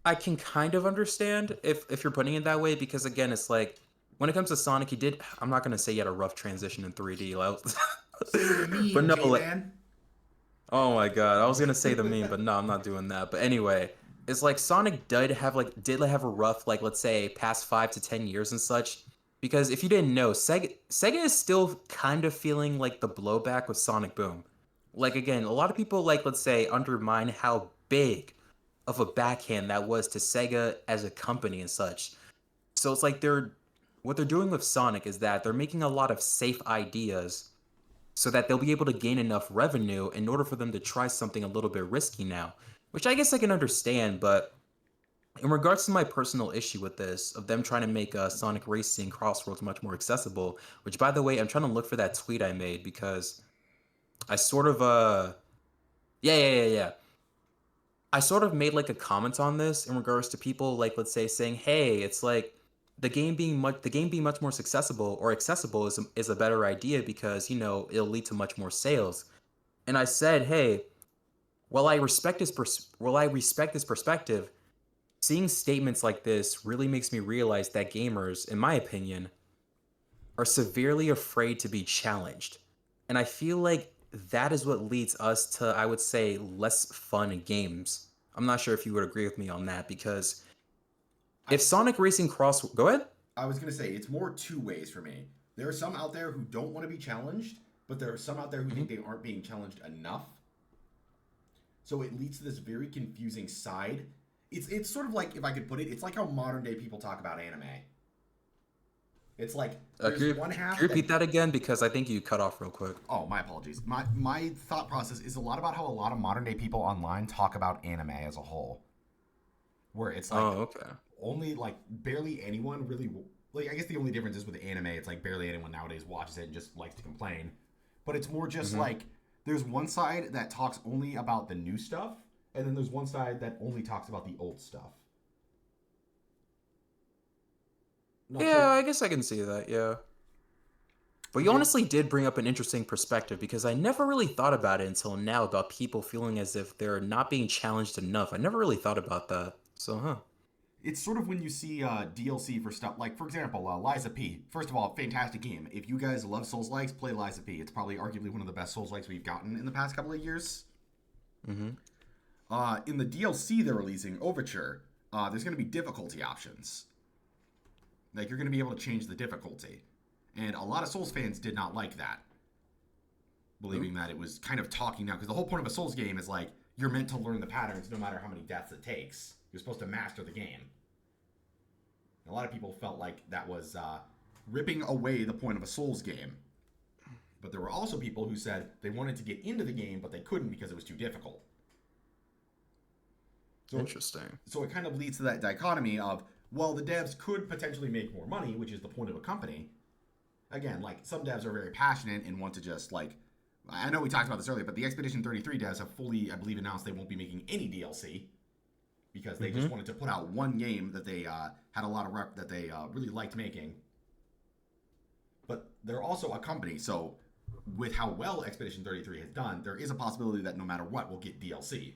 I can kind of understand if you're putting it that way, because again, it's like when it comes to Sonic, he did. I'm not gonna say he had a rough transition in 3D, like, Say the but meme, no, J like, Man. oh my god, I was gonna say the meme, but no, I'm not doing that. But anyway, it's like Sonic did have a rough, like, let's say past 5 to 10 years and such. Because if you didn't know, Sega is still kind of feeling like the blowback with Sonic Boom. Like again, a lot of people, like, let's say, undermine how big of a backhand that was to Sega as a company and such. So it's like what they're doing with Sonic is that they're making a lot of safe ideas so that they'll be able to gain enough revenue in order for them to try something a little bit risky now, which I guess I can understand. But in regards to my personal issue with this, of them trying to make Sonic Racing Crossroads much more accessible, which, by the way, I'm trying to look for that tweet I made because I sort of yeah, yeah, yeah, yeah. I sort of made like a comment on this in regards to people, like, let's say, saying, "Hey, it's like the game being much more accessible is a better idea because it'll lead to much more sales." And I said, "Hey, while I respect this perspective, seeing statements like this really makes me realize that gamers, in my opinion, are severely afraid to be challenged. And I feel like that is what leads us to, I would say, less fun in games. I'm not sure if you would agree with me on that because I if Sonic Racing Cross, go ahead. I was gonna say it's more two ways for me. There are some out there who don't want to be challenged, but there are some out there who Hmm. think they aren't being challenged enough. So it leads to this very confusing side. It's sort of like, if I could put it, it's like how modern day people talk about anime. It's like there's Can one you half that. repeat that again because I think you cut off real quick. Oh, my apologies. My thought process is a lot about how a lot of modern day people online talk about anime as a whole, where it's like Oh, okay. only like barely anyone really, like, I guess the only difference is with anime, it's like barely anyone nowadays watches it and just likes to complain. But it's more just Hmm. like there's one side that talks only about the new stuff, and then there's one side that only talks about the old stuff. Not Yeah, sure. I guess I can see that. Yeah. But you Yeah, honestly did bring up an interesting perspective because I never really thought about it until now about people feeling as if they're not being challenged enough. I never really thought about that. So, huh. it's sort of when you see DLC for stuff like, for example, Liza P. First of all, fantastic game. If you guys love Souls likes, play Liza P. It's probably arguably one of the best Souls likes we've gotten in the past couple of years. Hmm. In the DLC they're releasing, Overture, there's going to be difficulty options. Like, you're going to be able to change the difficulty. And a lot of Souls fans did not like that, believing that it was kind of talking now. Because the whole point of a Souls game is like, you're meant to learn the patterns no matter how many deaths it takes. You're supposed to master the game. And a lot of people felt like that was ripping away the point of a Souls game. But there were also people who said they wanted to get into the game, but they couldn't because it was too difficult. So, Interesting. so it kind of leads to that dichotomy of, well, the devs could potentially make more money, which is the point of a company. Again, like, some devs are very passionate and want to just, like, I know we talked about this earlier, but the Expedition 33 devs have fully, I believe, announced they won't be making any DLC because they just Hmm. wanted to put out one game that they had a lot of that they really liked making. But they're also a company, so with how well Expedition 33 has done, there is a possibility that no matter what, we'll get DLC.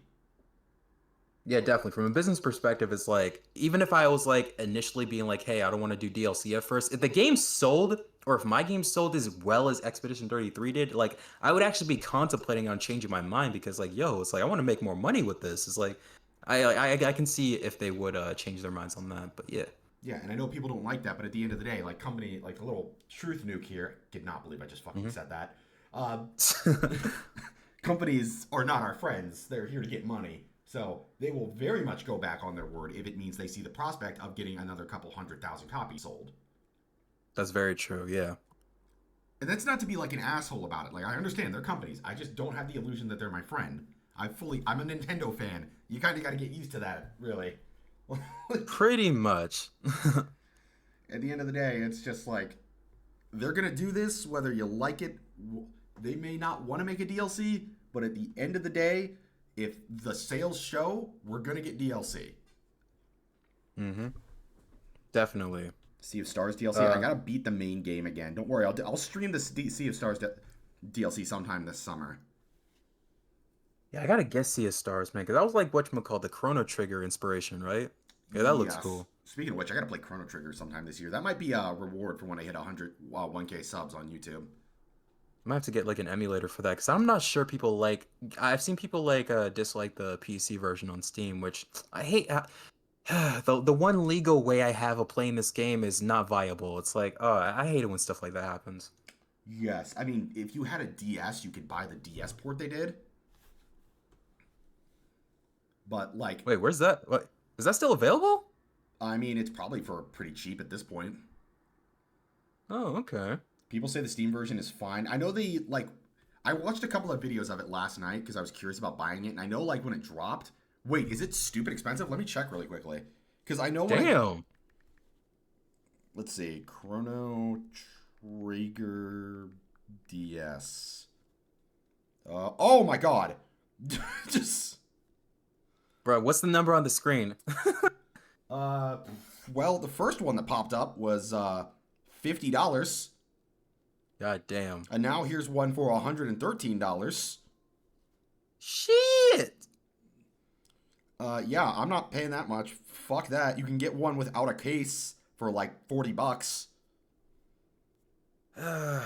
Yeah, definitely. From a business perspective, it's like, even if I was like initially being like, hey, I don't want to do DLC at first, if the game sold or if my game sold as well as Expedition 33 did, like, I would actually be contemplating on changing my mind because, like, yo, it's like, I want to make more money with this. It's like, I can see if they would change their minds on that. But yeah. Yeah, and I know people don't like that, but at the end of the day, like, company, like, a little truth nuke here. Did not believe I just fucking Hmm. said that. Uh, Companies are not our friends. They're here to get money. So they will very much go back on their word if it means they see the prospect of getting another couple 100,000 copies sold. That's very true. Yeah. And that's not to be like an asshole about it. Like I understand they're companies. I just don't have the illusion that they're my friend. I'm a Nintendo fan. You kind of got to get used to that, really. Like, Pretty much. at the end of the day, it's just like they're gonna do this whether you like it. They may not want to make a DLC, but at the end of the day, if the sales show, we're gonna get DLC. Mm-hmm. Definitely. Sea of Stars DLC. I Uh, gotta beat the main game again. Don't worry, I'll stream the Sea of Stars DLC sometime this summer. yeah, I gotta guess Sea of Stars, man, because that was like whatchamacallit, the Chrono Trigger inspiration, right? Yeah, that looks Yes. cool. Speaking of which, I gotta play Chrono Trigger sometime this year. That might be a reward for when I hit 100, 1K subs on YouTube. I might have to get like an emulator for that, because I'm not sure people like. I've seen people like dislike the PC version on Steam, which I hate. The one legal way I have of playing this game is not viable. It's like, oh, I hate it when stuff like that happens. Yes, I mean, if you had a DS, you could buy the DS port they did. But like, Wait, where's that? What is that still available? I mean, it's probably for pretty cheap at this point. Oh, okay. People say the Steam version is fine. I know they like. I watched a couple of videos of it last night because I was curious about buying it, and I know like when it dropped. Wait, is it stupid expensive? Let me check really quickly because I know when I. Damn. Let's see, Chrono Trigger DS. Oh my god, just Bro, what's the number on the screen? uh. Well, the first one that popped up was $50. God damn. And now here's one for $113. Shit. Yeah, I'm not paying that much. Fuck that. You can get one without a case for like $40. Well,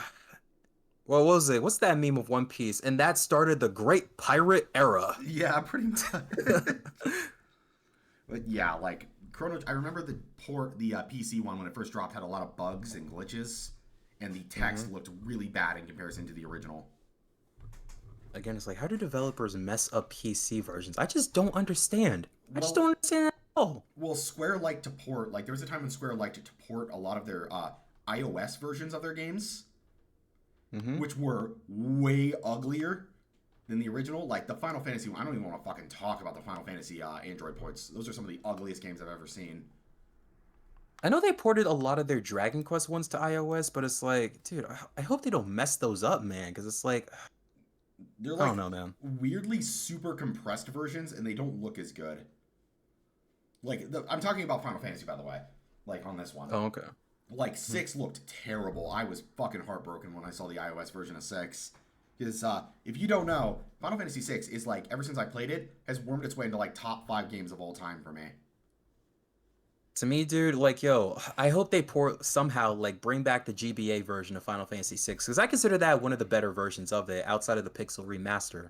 what was it? What's that meme of One Piece? And that started the Great Pirate Era. Yeah, pretty much. But yeah, like Chrono. I remember the PC one when it first dropped had a lot of bugs and glitches, and the text looked really bad in comparison to the original. Again, it's like, how do developers mess up PC versions? I just don't understand. I just Well, don't understand at all. well, Square liked to port. Like there was a time when Square liked to port a lot of their iOS versions of their games, Mm-hmm. which were way uglier than the original. Like the Final Fantasy one, I don't even want to fucking talk about the Final Fantasy Android ports. Those are some of the ugliest games I've ever seen. I know they ported a lot of their Dragon Quest ones to iOS, but it's like, dude, I hope they don't mess those up, man, because it's like, They're I like don't know, man. weirdly super compressed versions, and they don't look as good. Like I'm talking about Final Fantasy, by the way. Like on this one, Oh, okay. like 6 looked terrible. I was fucking heartbroken when I saw the iOS version of 6. Because if you don't know, Final Fantasy 6 is like ever since I played it has wormed its way into like top 5 games of all time for me. To me, dude, like, yo, I hope they port somehow, like, bring back the GBA version of Final Fantasy VI, because I consider that one of the better versions of it outside of the Pixel remaster.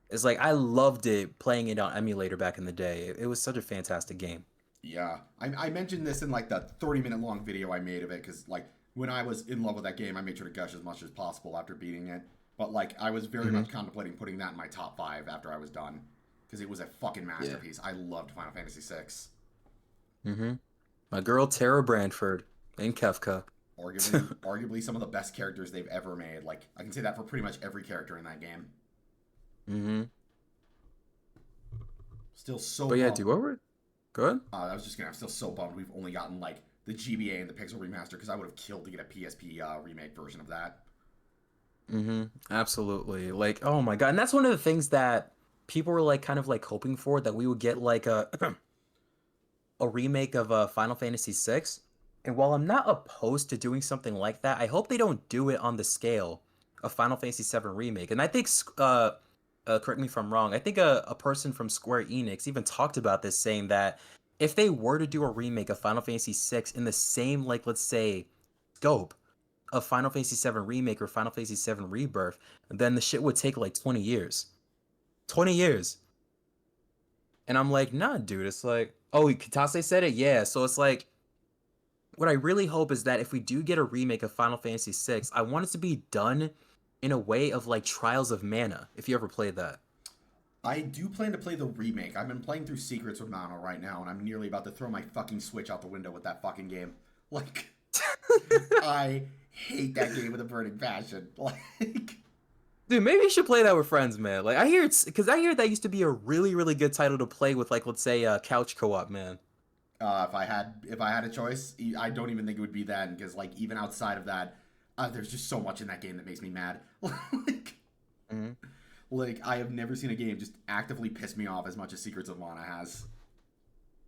It's like, I loved it playing it on emulator back in the day. It was such a fantastic game. Yeah, I mentioned this in like the 30-minute long video I made of it because like when I was in love with that game, I made sure to gush as much as possible after beating it. But like I was very Mm-hmm. much contemplating putting that in my top 5 after I was done because it was a fucking Yeah. masterpiece. I loved Final Fantasy 6. Mm-hmm. My girl Tara Brandford in Kefka. Arguably some of the best characters they've ever made. Like I can say that for pretty much every character in that game. Mm-hmm. Still so But yeah, bummed. dude, what were good? I'm still so bummed we've only gotten like the GBA and the Pixel remaster because I would have killed to get a PSP remake version of that. Mm-hmm. Absolutely. Like, oh my God. And that's one of the things that people were like kind of like hoping for, that we would get like a remake of Final Fantasy VI. And while I'm not opposed to doing something like that, I hope they don't do it on the scale of Final Fantasy VII Remake. And I think, correct me if I'm wrong, I think a person from Square Enix even talked about this, saying that if they were to do a remake of Final Fantasy VI in the same, like, let's say, scope of Final Fantasy VII Remake or Final Fantasy VII Rebirth, then the shit would take like 20 years. 20 years. And I'm like, nah, dude. It's like, oh, Kitase said it? Yeah. So it's like, what I really hope is that if we do get a remake of Final Fantasy VI, I want it to be done in a way of like Trials of Mana, if you ever played that. I do plan to play the remake. I've been playing through Secrets of Mana right now, and I'm nearly about to throw my fucking Switch out the window with that fucking game. Like, I hate that game with a burning passion. Like, Dude, maybe you should play that with friends, man. Like I hear it's because I hear that used to be a really, really good title to play with, like let's say couch co-op, man. if I had a choice, I don't even think it would be then because like even outside of that, there's just so much in that game that makes me mad. like, Mhm. like I have never seen a game just actively piss me off as much as Secrets of Mana has.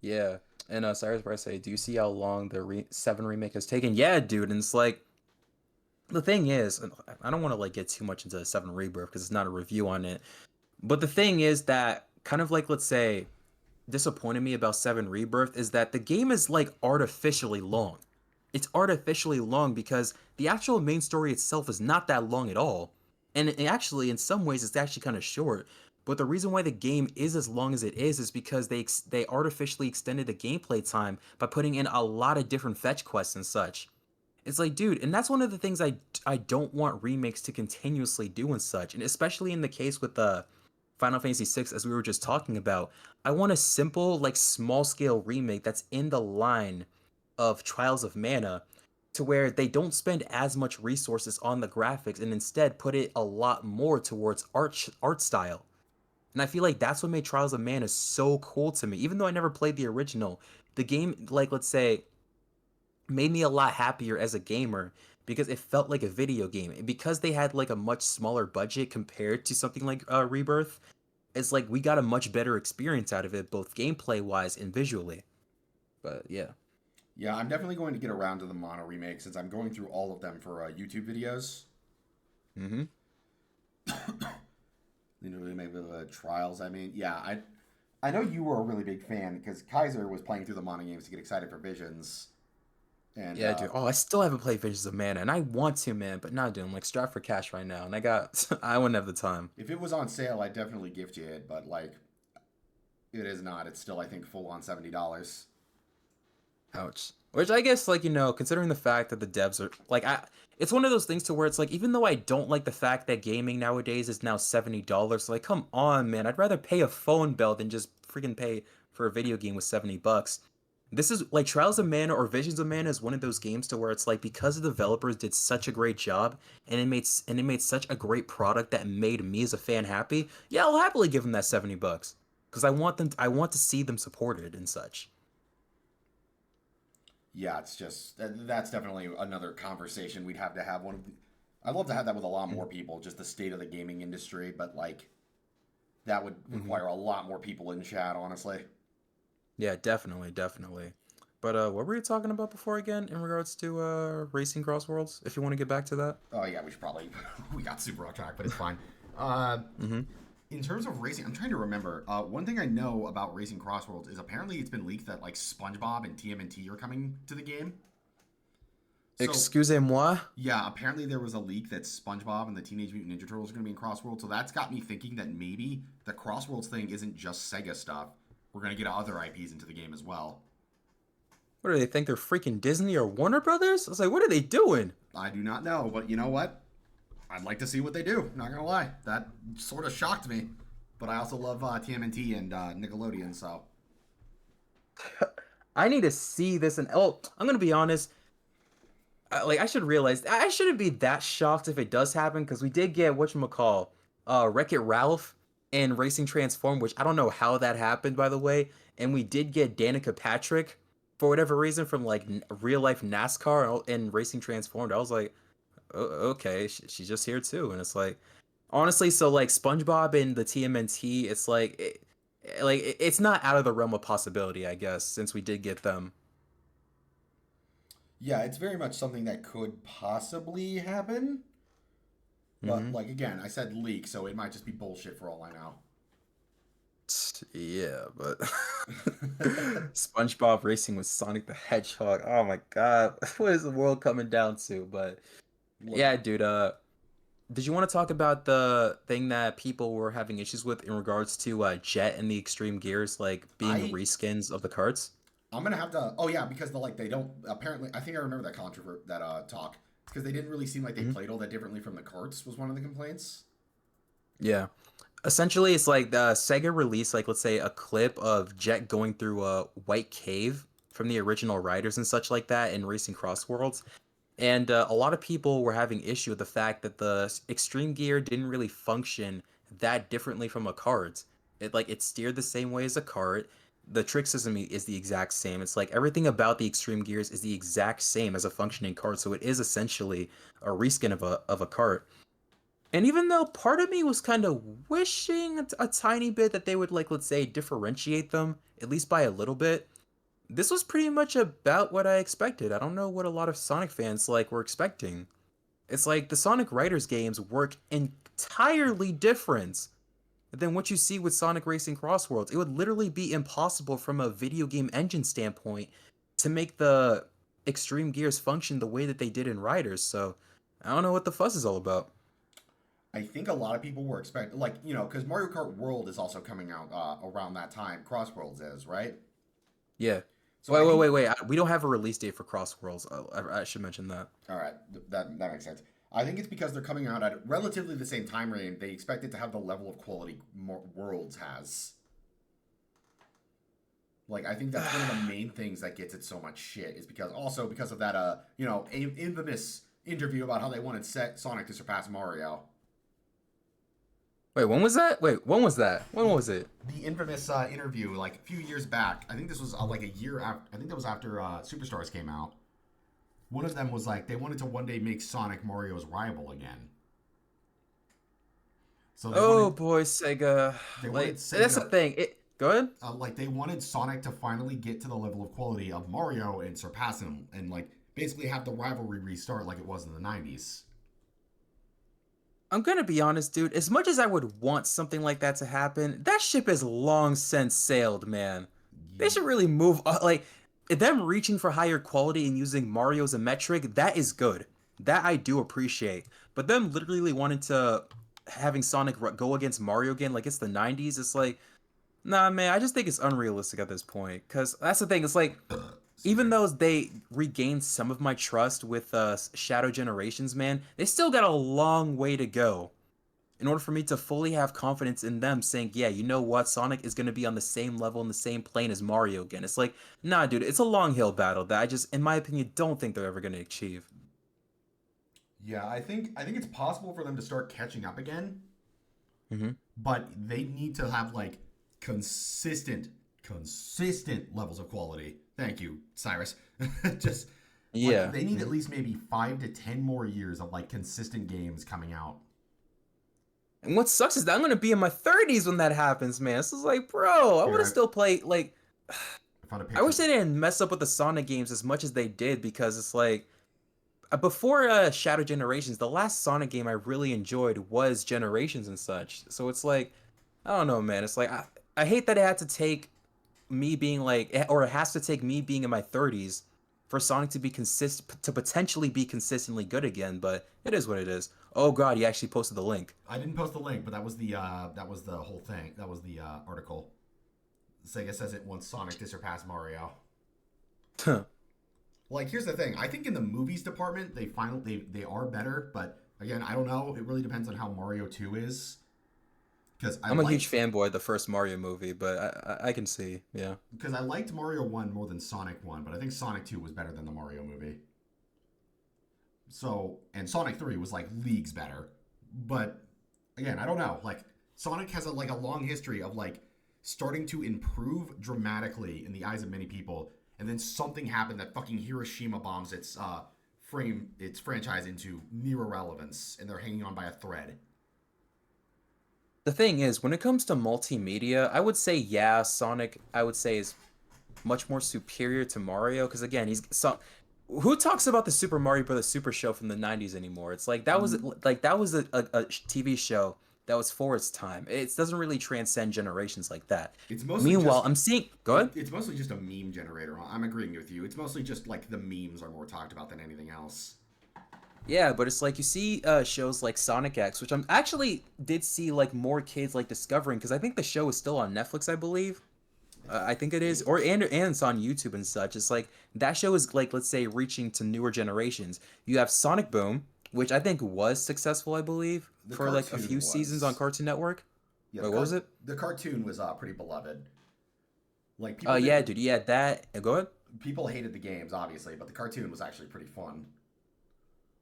Yeah. And Cyrus Bryce say, do you see how long the 7 remake has taken? Yeah, dude. And it's like the thing is, and I don't want to like get too much into 7 Rebirth because it's not a review on it. But the thing is that kind of like let's say disappointed me about 7 Rebirth is that the game is like artificially long. It's artificially long because the actual main story itself is not that long at all. And actually, in some ways, it's actually kind of short. But the reason why the game is as long as it is because they artificially extended the gameplay time by putting in a lot of different fetch quests and such. It's like, dude, and that's one of the things I don't want remakes to continuously do and such, and especially in the case with the Final Fantasy VI, as we were just talking about. I want a simple, like small scale remake that's in the line of Trials of Mana, to where they don't spend as much resources on the graphics and instead put it a lot more towards art style. And I feel like that's what made Trials of Mana so cool to me. Even though I never played the original, the game, like let's say, made me a lot happier as a gamer because it felt like a video game. And because they had like a much smaller budget compared to something like Rebirth, it's like we got a much better experience out of it, both gameplay wise and visually. But yeah. Yeah, I'm definitely going to get around to the Mono remake since I'm going through all of them for YouTube videos. Mm-hmm. You know, maybe the trials. I mean, yeah, I know you were a really big fan because Kaiser was playing through the Mono games to get excited for Visions, and Yeah, dude. Oh, I still haven't played Visions of Mana, and I want to, man, but not doing like strapped for cash right now, and I wouldn't have the time. if it was on sale, I'd definitely gift you it. But like, it is not. It's still, I think, full on $70. Ouch. Which I guess, like, considering the fact that the devs are like, it's one of those things to where it's like, even though I don't like the fact that gaming nowadays is now $70, like, come on, man, I'd rather pay a phone bill than just freaking pay for a video game with $70. This is like Trials of Mana or Visions of Mana is one of those games to where it's like because the developers did such a great job and it made such a great product that made me as a fan happy. Yeah, I'll happily give them that $70 because I want to see them supported and such. Yeah, it's just that's definitely another conversation we'd have to have. I'd love to have that with a lot more people, just the state of the gaming industry, but like that would Mm-hmm. require a lot more people in chat, honestly. Yeah, definitely, definitely. But what were you talking about before again in regards to racing cross worlds? If you want to get back to that. Oh yeah, we should probably we got super off track, but it's fine. Uh, Mm-hmm. in terms of racing, I'm trying to remember. One thing I know about Racing Crossworlds is apparently it's been leaked that like SpongeBob and TMNT are coming to the game. So Excusez-moi. yeah, apparently there was a leak that SpongeBob and the Teenage Mutant Ninja Turtles are going to be in Crossworlds. So that's got me thinking that maybe the Crossworlds thing isn't just Sega stuff. We're going to get other IPs into the game as well. What do they think they're freaking Disney or Warner Brothers? I was like, what are they doing? I do not know, but you know what? I'd like to see what they do. Not gonna lie, that sort of shocked me. But I also love TMNT and Nickelodeon, so I need to see this and oh, I'm gonna be honest. Like I should realize I shouldn't be that shocked if it does happen because we did get whatchamacall, Wreck-It Ralph and Racing Transform, which I don't know how that happened by the way, and we did get Danica Patrick for whatever reason from like real life NASCAR and Racing Transformed. I was like, okay, she's just here too, and it's like honestly, so like SpongeBob and the TMNT, it's like it's not out of the realm of possibility, I guess, since we did get them. yeah, it's very much something that could possibly happen. But Mm-hmm. like again, I said leak, so it might just be bullshit for all I Yeah, but know. SpongeBob racing with Sonic the Hedgehog. Oh my God, what is the world coming down to? But Look, yeah, dude. Did you want to talk about the thing that people were having issues with in regards to Jet and the Extreme Gears, like being I reskins of the carts? I'm gonna have to. Oh yeah, because they don't apparently. I think I remember that that talk because they didn't really seem like they Hmm. played all that differently from the carts was one of the complaints. Yeah. Essentially, it's like the Sega released, like, let's say, a clip of Jet going through a white cave from the original Riders and such like that in Racing Cross Worlds. And a lot of people were having issue with the fact that the extreme gear didn't really function that differently from a cart. It steered the same way as a cart. The trick system is the exact same. It's like everything about the extreme gears is the exact same as a functioning cart, so it is essentially a reskin of a cart. And even though part of me was kind of wishing a tiny bit that they would, like, let's say, differentiate them, at least by a little bit, this was pretty much about what I expected. I don't know what a lot of Sonic fans like were expecting. It's like the Sonic Riders games work entirely different than what you see with Sonic Racing Crossworlds. It would literally be impossible from a video game engine standpoint to make the extreme gears function the way that they did in Riders. So I don't know what the fuss is all about. I think a lot of people were expecting, like, because Mario Kart World is also coming out around that time. Crossworlds is, right? Yeah. So I think, Wait. We don't have a release date for Crossworlds. I should mention that. all right, that makes sense. I think it's because they're coming out at relatively the same time frame. They expect it to have the level of quality Worlds has. Like, I think that's one of the main things that gets it so much shit is because of that, infamous interview about how they wanted Sonic to surpass Mario. Wait, when was that? Wait, when was that? When was it? The infamous interview, like a few years back. I think this was like a year after. I think that was after Superstars came out. One of them was like they wanted to one day make Sonic Mario's rival again. So Oh boy, Sega. they wanted Like that's the Sega thing. It go ahead. like they wanted Sonic to finally get to the level of quality of Mario and surpass him, and like basically have the rivalry restart like it was in the '90s. I'm gonna be honest, dude. As much as I would want something like that to happen, that ship has long since sailed, man. They should really move on. Like them reaching for higher quality and using Mario as a metric. That is good. That I do appreciate. But them literally wanting to having Sonic go against Mario again, like it's the '90s. It's like, nah, man. I just think it's unrealistic at this point. Cause that's the thing. It's like Excuse even me. though they regained some of my trust with Shadow Generations, man, they still got a long way to go in order for me to fully have confidence in them saying, yeah, you know what, Sonic is going to be on the same level in the same plane as Mario again. It's like, nah, dude, it's a long hill battle that I just, in my opinion, don't think they're ever going to achieve. Yeah, I think it's possible for them to start catching up again, Hmm. but they need to have like consistent, consistent levels of quality. Thank you, Cyrus. Just like Yeah. they need at Mhm. least maybe 5 to 10 more years of like consistent games coming out. And what sucks is that I'm going to be in my 30s when that happens, man. This is like, bro, I want to Here, still play, like, I found a I picture. wish they didn't mess up with the Sonic games as much as they did because it's like, before Shadow Generations, the last Sonic game I really enjoyed was Generations and such. So it's like, I don't know, man. It's like I hate that it had to take me being like, or it has to take me being in my 30s for Sonic to be to potentially be consistently good again. But it is what it is. Oh God, you actually posted the link. I didn't post the link, but that was the whole thing. That was the article. Sega says it wants Sonic to surpass Mario. Like, here's the thing. I think in the movies department, they are better, but again, I don't know. It really depends on how Mario 2 is. I'm a huge fanboy of the first Mario movie, but I can see, yeah. Because I liked Mario 1 more than Sonic 1, but I think Sonic 2 was better than the Mario movie. So, and Sonic 3 was like leagues better. But again, I don't know. Like, Sonic has a long history of like starting to improve dramatically in the eyes of many people, and then something happened that fucking Hiroshima bombs its franchise into near irrelevance, and they're hanging on by a thread. The thing is, when it comes to multimedia, I would say yeah, Sonic, I would say is much more superior to Mario because again, he's so who talks about the Super Mario Brothers Super Show from the '90s anymore? It's like that was a TV show that was for its time. It doesn't really transcend generations like that. It's mostly Meanwhile, just I'm seeing go ahead. it's mostly just a meme generator. I'm agreeing with you. It's mostly just like the memes are more talked about than anything else. Yeah, but it's like you see shows like Sonic X, which I'm actually did see like more kids like discovering because I think the show is still on Netflix, I believe. I think it is, or Think and it's on YouTube and such. It's like that show is like let's say reaching to newer generations. You have Sonic Boom, which I think was successful, I believe, the for like a cartoon few seasons on was Cartoon Network. yeah Wait, what was it? the cartoon was pretty beloved. Like people Yeah, didn't dude, yeah, that. Go ahead. people hated the games obviously, but the cartoon was actually pretty fun.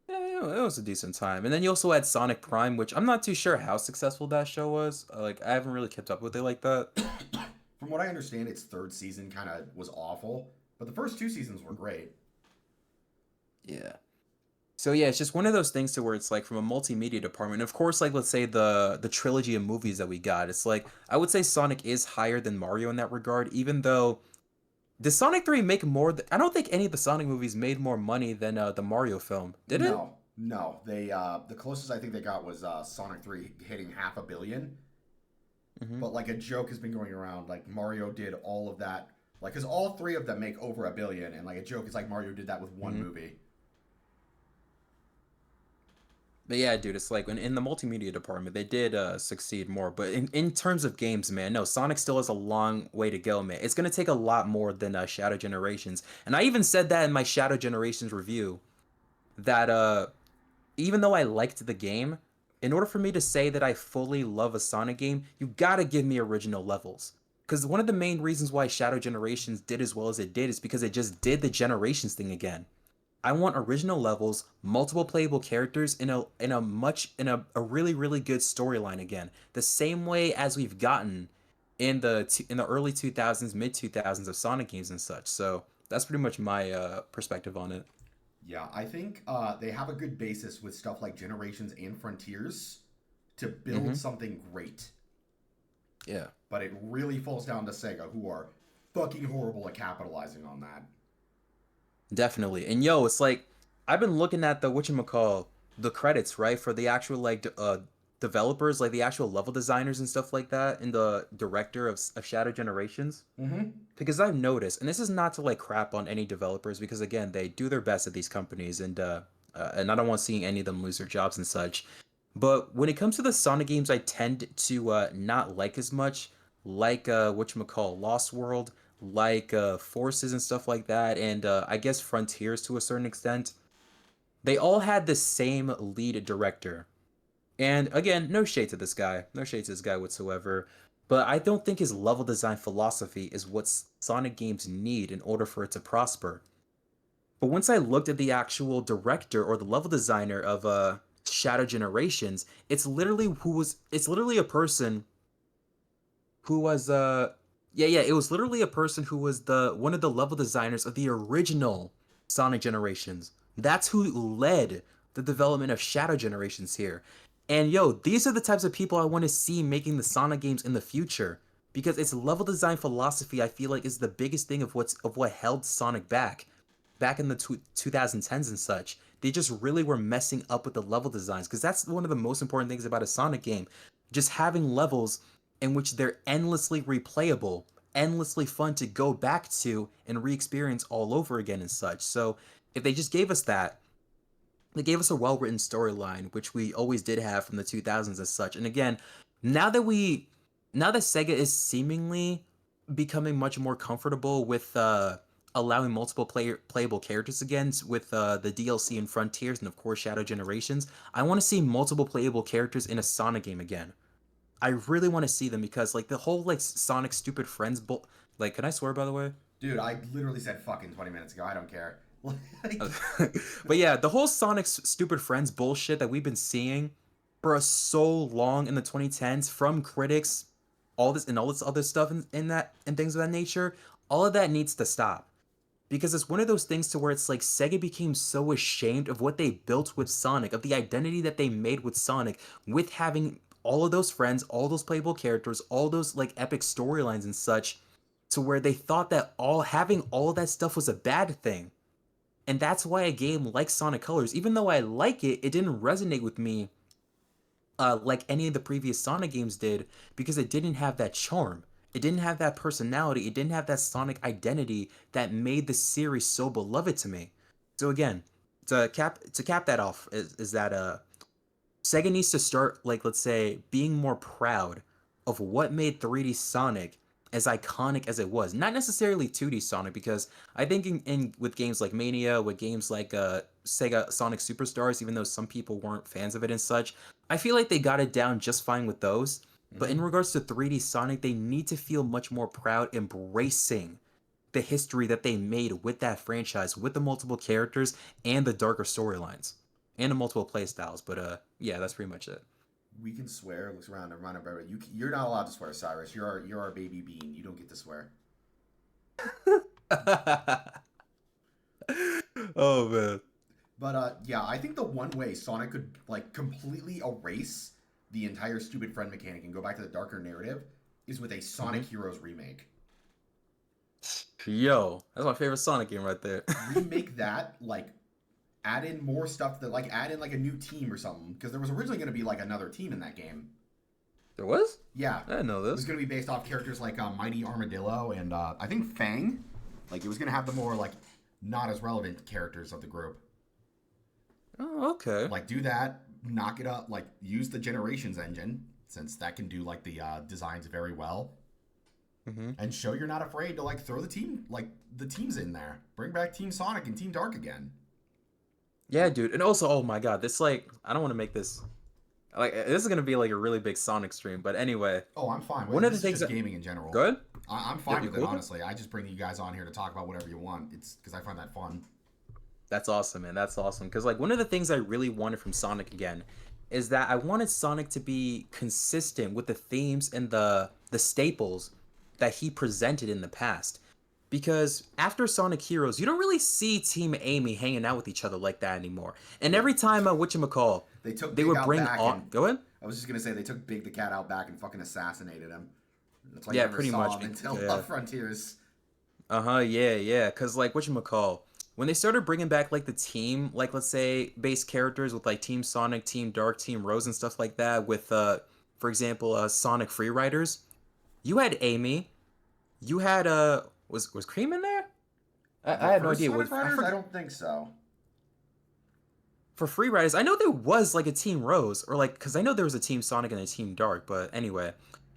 Yeah, it was a decent time. And then you also had Sonic Prime, which I'm not too sure how successful that show was. Like, I haven't really kept up with it like that. From what I understand, its third season kind of was awful, but the first two seasons were great. Yeah. So yeah, it's just one of those things to where it's like from a multimedia department. Of course, like let's say the trilogy of movies that we got, it's like I would say Sonic is higher than Mario in that regard, even though did Sonic 3 make more I don't think any of the Sonic movies made more money than the Mario film. Did it? No, no, they the closest I think they got was Sonic 3 hitting half a billion. Hmm. But like a joke has been going around, like Mario did all of that, like because all three of them make over a billion, and like a joke is like Mario did that with one Hmm. movie. But yeah, dude, it's like in the multimedia department, they did succeed more. But in terms of games, man, no, Sonic still has a long way to go, man. It's gonna take a lot more than Shadow Generations. And I even said that in my Shadow Generations review that even though I liked the game, in order for me to say that I fully love a Sonic game, you gotta give me original levels. Because one of the main reasons why Shadow Generations did as well as it did is because it just did the Generations thing again. I want original levels, multiple playable characters in a really really good storyline again. The same way as we've gotten in the early 2000s, mid 2000s of Sonic games and such. So that's pretty much my perspective on it. Yeah, I think they have a good basis with stuff like Generations and Frontiers to build Hmm. something great. Yeah. But it really falls down to Sega, who are fucking horrible at capitalizing on that. Definitely. And yo, it's like I've been looking at the whatchamacall, the credits, right, for the actual developers, like the actual level designers and stuff like that, and the director of Shadow Generations. Mm-hmm. Because I've noticed, and this is not to like crap on any developers, because again, they do their best at these companies, and I don't want seeing any of them lose their jobs and such. But when it comes to the Sonic games, I tend to not like as much, like whatchamacall, Lost World, like Forces and stuff like that, and I guess Frontiers to a certain extent. They all had the same lead director. And again, no shade to this guy, no shade to this guy whatsoever. But I don't think his level design philosophy is what Sonic games need in order for it to prosper. But once I looked at the actual director or the level designer of Shadow Generations, it's literally a person who was yeah, it was literally a person who was the one of the level designers of the original Sonic Generations. That's who led the development of Shadow Generations here. And yo, these are the types of people I want to see making the Sonic games in the future, because its level design philosophy I feel like is the biggest thing of what held Sonic back in the 2010s and such. They just really were messing up with the level designs, because that's one of the most important things about a Sonic game. Just having levels in which they're endlessly replayable, endlessly fun to go back to and re-experience all over again and such. So if they just gave us that, they gave us a well-written storyline, which we always did have from the 2000s as such. And again, now that we now that Sega is seemingly becoming much more comfortable with allowing multiple playable characters again with the DLC and Frontiers and of course Shadow Generations, I want to see multiple playable characters in a Sonic game again. I really want to see them because like the whole like Sonic stupid friends like can I swear by the way? Dude, I literally said fucking 20 minutes ago. I don't care. Like, But yeah, the whole Sonic stupid friends bullshit that we've been seeing for so long in the 2010s from critics, all this other stuff in that and things of that nature, all of that needs to stop. Because it's one of those things to where it's like Sega became so ashamed of what they built with Sonic, of the identity that they made with Sonic, with having all of those friends, all those playable characters, all those like epic storylines and such, to where they thought that all having all that stuff was a bad thing. And that's why a game like Sonic Colors, even though I like it, it didn't resonate with me like any of the previous Sonic games did, because it didn't have that charm. It didn't have that personality. It didn't have that Sonic identity that made the series so beloved to me. So again, to cap that off is that Sega needs to start, like, let's say, being more proud of what made 3D Sonic as iconic as it was. Not necessarily 2D Sonic, because I think in with games like Mania, with games like Sega Sonic Superstars, even though some people weren't fans of it and such, I feel like they got it down just fine with those. But in mhm. regards to 3D Sonic, they need to feel much more proud embracing the history that they made with that franchise, with the multiple characters and the darker storylines. and the multiple play styles. But yeah, that's pretty much it. We can swear. Looks around and remind everybody. You're not allowed to swear, Cyrus. You're our baby bean. You don't get to swear. Oh man. But yeah, I think the one way Sonic could like completely erase the entire stupid friend mechanic and go back to the darker narrative is with a Sonic Heroes remake. Yo, that's my favorite Sonic game right there. Remake that, like add in more stuff that like add in like a new team or something because there was originally going to be like another team in that game. There was? Yeah, I didn't know it was this. going to be based off characters like Mighty Armadillo and I think Fang. Like it was going to have the more like not as relevant characters of the group. Oh, okay. Like do that, knock it up, like use the Generations engine since that can do like the designs very well. And show you're not afraid to like throw the teams in there. Bring back Team Sonic and Team Dark again. Yeah, dude. And also, oh my God, this like I don't want to make this like this is gonna be like a really big Sonic stream, but anyway. Oh, I'm fine with One it. of the This is things just gaming in general. good? I'm fine You with it, cool? honestly. I just bring you guys on here to talk about whatever you want. It's because I find that fun. That's awesome, man. That's awesome. Because like one of the things I really wanted from Sonic again is that I wanted Sonic to be consistent with the themes and the staples that he presented in the past. Because after Sonic Heroes, you don't really see Team Amy hanging out with each other like that anymore. And every time whatchamacall, They took they Big would out bring back on and go ahead. I was just gonna say they took Big the cat out back and fucking assassinated him. That's why Yeah, you never pretty saw much. him until Yeah. Frontiers. Uh-huh, yeah. Cause like whatchamacall, when they started bringing back like the team, like let's say base characters with like Team Sonic, Team Dark, Team Rose and stuff like that with for example, Sonic Free Riders, you had Amy, you had was Cream in there? The I had no first idea. Sonic I Riders? I forgot. don't think so. For Free Riders, I know there was like a Team Rose or like because I know there was a Team Sonic and a Team Dark, but anyway,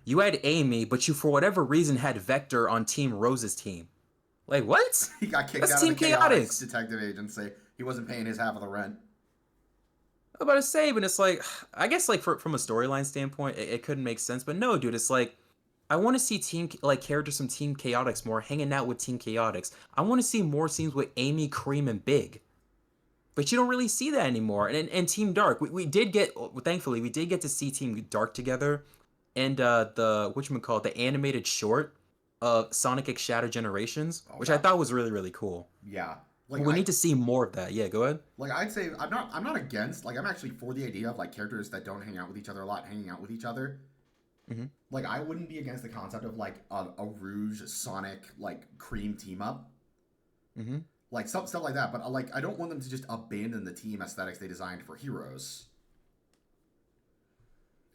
you had Amy, but you for whatever reason had Vector on Team Rose's team. Like what? He got kicked That's out of the Team Chaotix Chaotix. detective agency. He wasn't paying his half of the rent. I'm about to say, but it's like, I guess like from a storyline standpoint, it couldn't make sense. But no, dude, it's like, I want to see team like characters from Team Chaotix more hanging out with Team Chaotix. I want to see more scenes with Amy, Cream, and Big. But you don't really see that anymore. And Team Dark, we did get, thankfully, we did get to see Team Dark together, and the whatchamacallit, the animated short of Sonic X Shadow Generations, Oh, which I that, thought was really cool. yeah. But Like we need to see more of that. Yeah, go ahead. I'd say I'm not against, like I'm actually for the idea of like characters that don't hang out with each other a lot hanging out with each other. Hmm. Like I wouldn't be against the concept of like a Rouge Sonic like Cream team up. Hmm. Like stuff like that, but like I don't want them to just abandon the team aesthetics they designed for Heroes.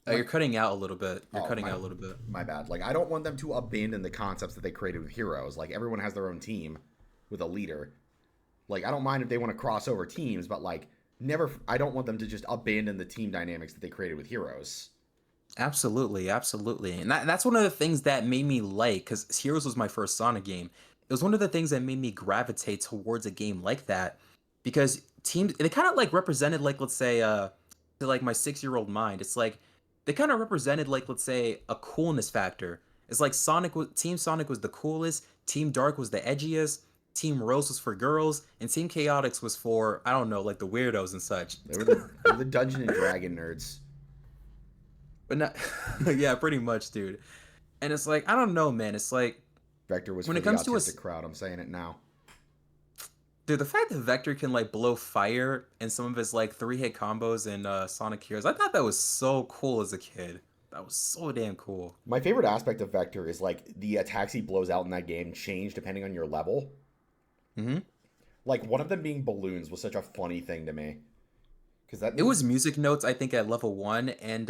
You're Like, cutting out a little bit. You're oh cutting out a little bit. my bad. Like I don't want them to abandon the concepts that they created with Heroes. Like everyone has their own team with a leader. Like I don't mind if they want to cross over teams, but like never. I don't want them to just abandon the team dynamics that they created with Heroes. Absolutely, absolutely. And that's one of the things that made me like, because Heroes was my first Sonic game. It was one of the things that made me gravitate towards a game like that. Because teams, they kind of like represented, like, let's say, to like my 6-year-old mind, it's like they kind of represented, like, let's say, a coolness factor. It's like Team Sonic was the coolest, Team Dark was the edgiest, Team Rose was for girls, and Team Chaotix was for, I don't know, like the weirdos and such. They were the Dungeon and Dragon nerds. But not, yeah, pretty much, dude. And it's like, I don't know, man. It's like, Vector was when for it the comes to autistic crowd. I'm saying it now. dude, the fact that Vector can like blow fire in some of his like 3-hit combos in Sonic Heroes, I thought that was so cool as a kid. That was so damn cool. My favorite aspect of Vector is like the attacks he blows out in that game change depending on your level. Hmm. Like one of them being balloons was such a funny thing to me. Because that It means was music notes, I think, at level 1, and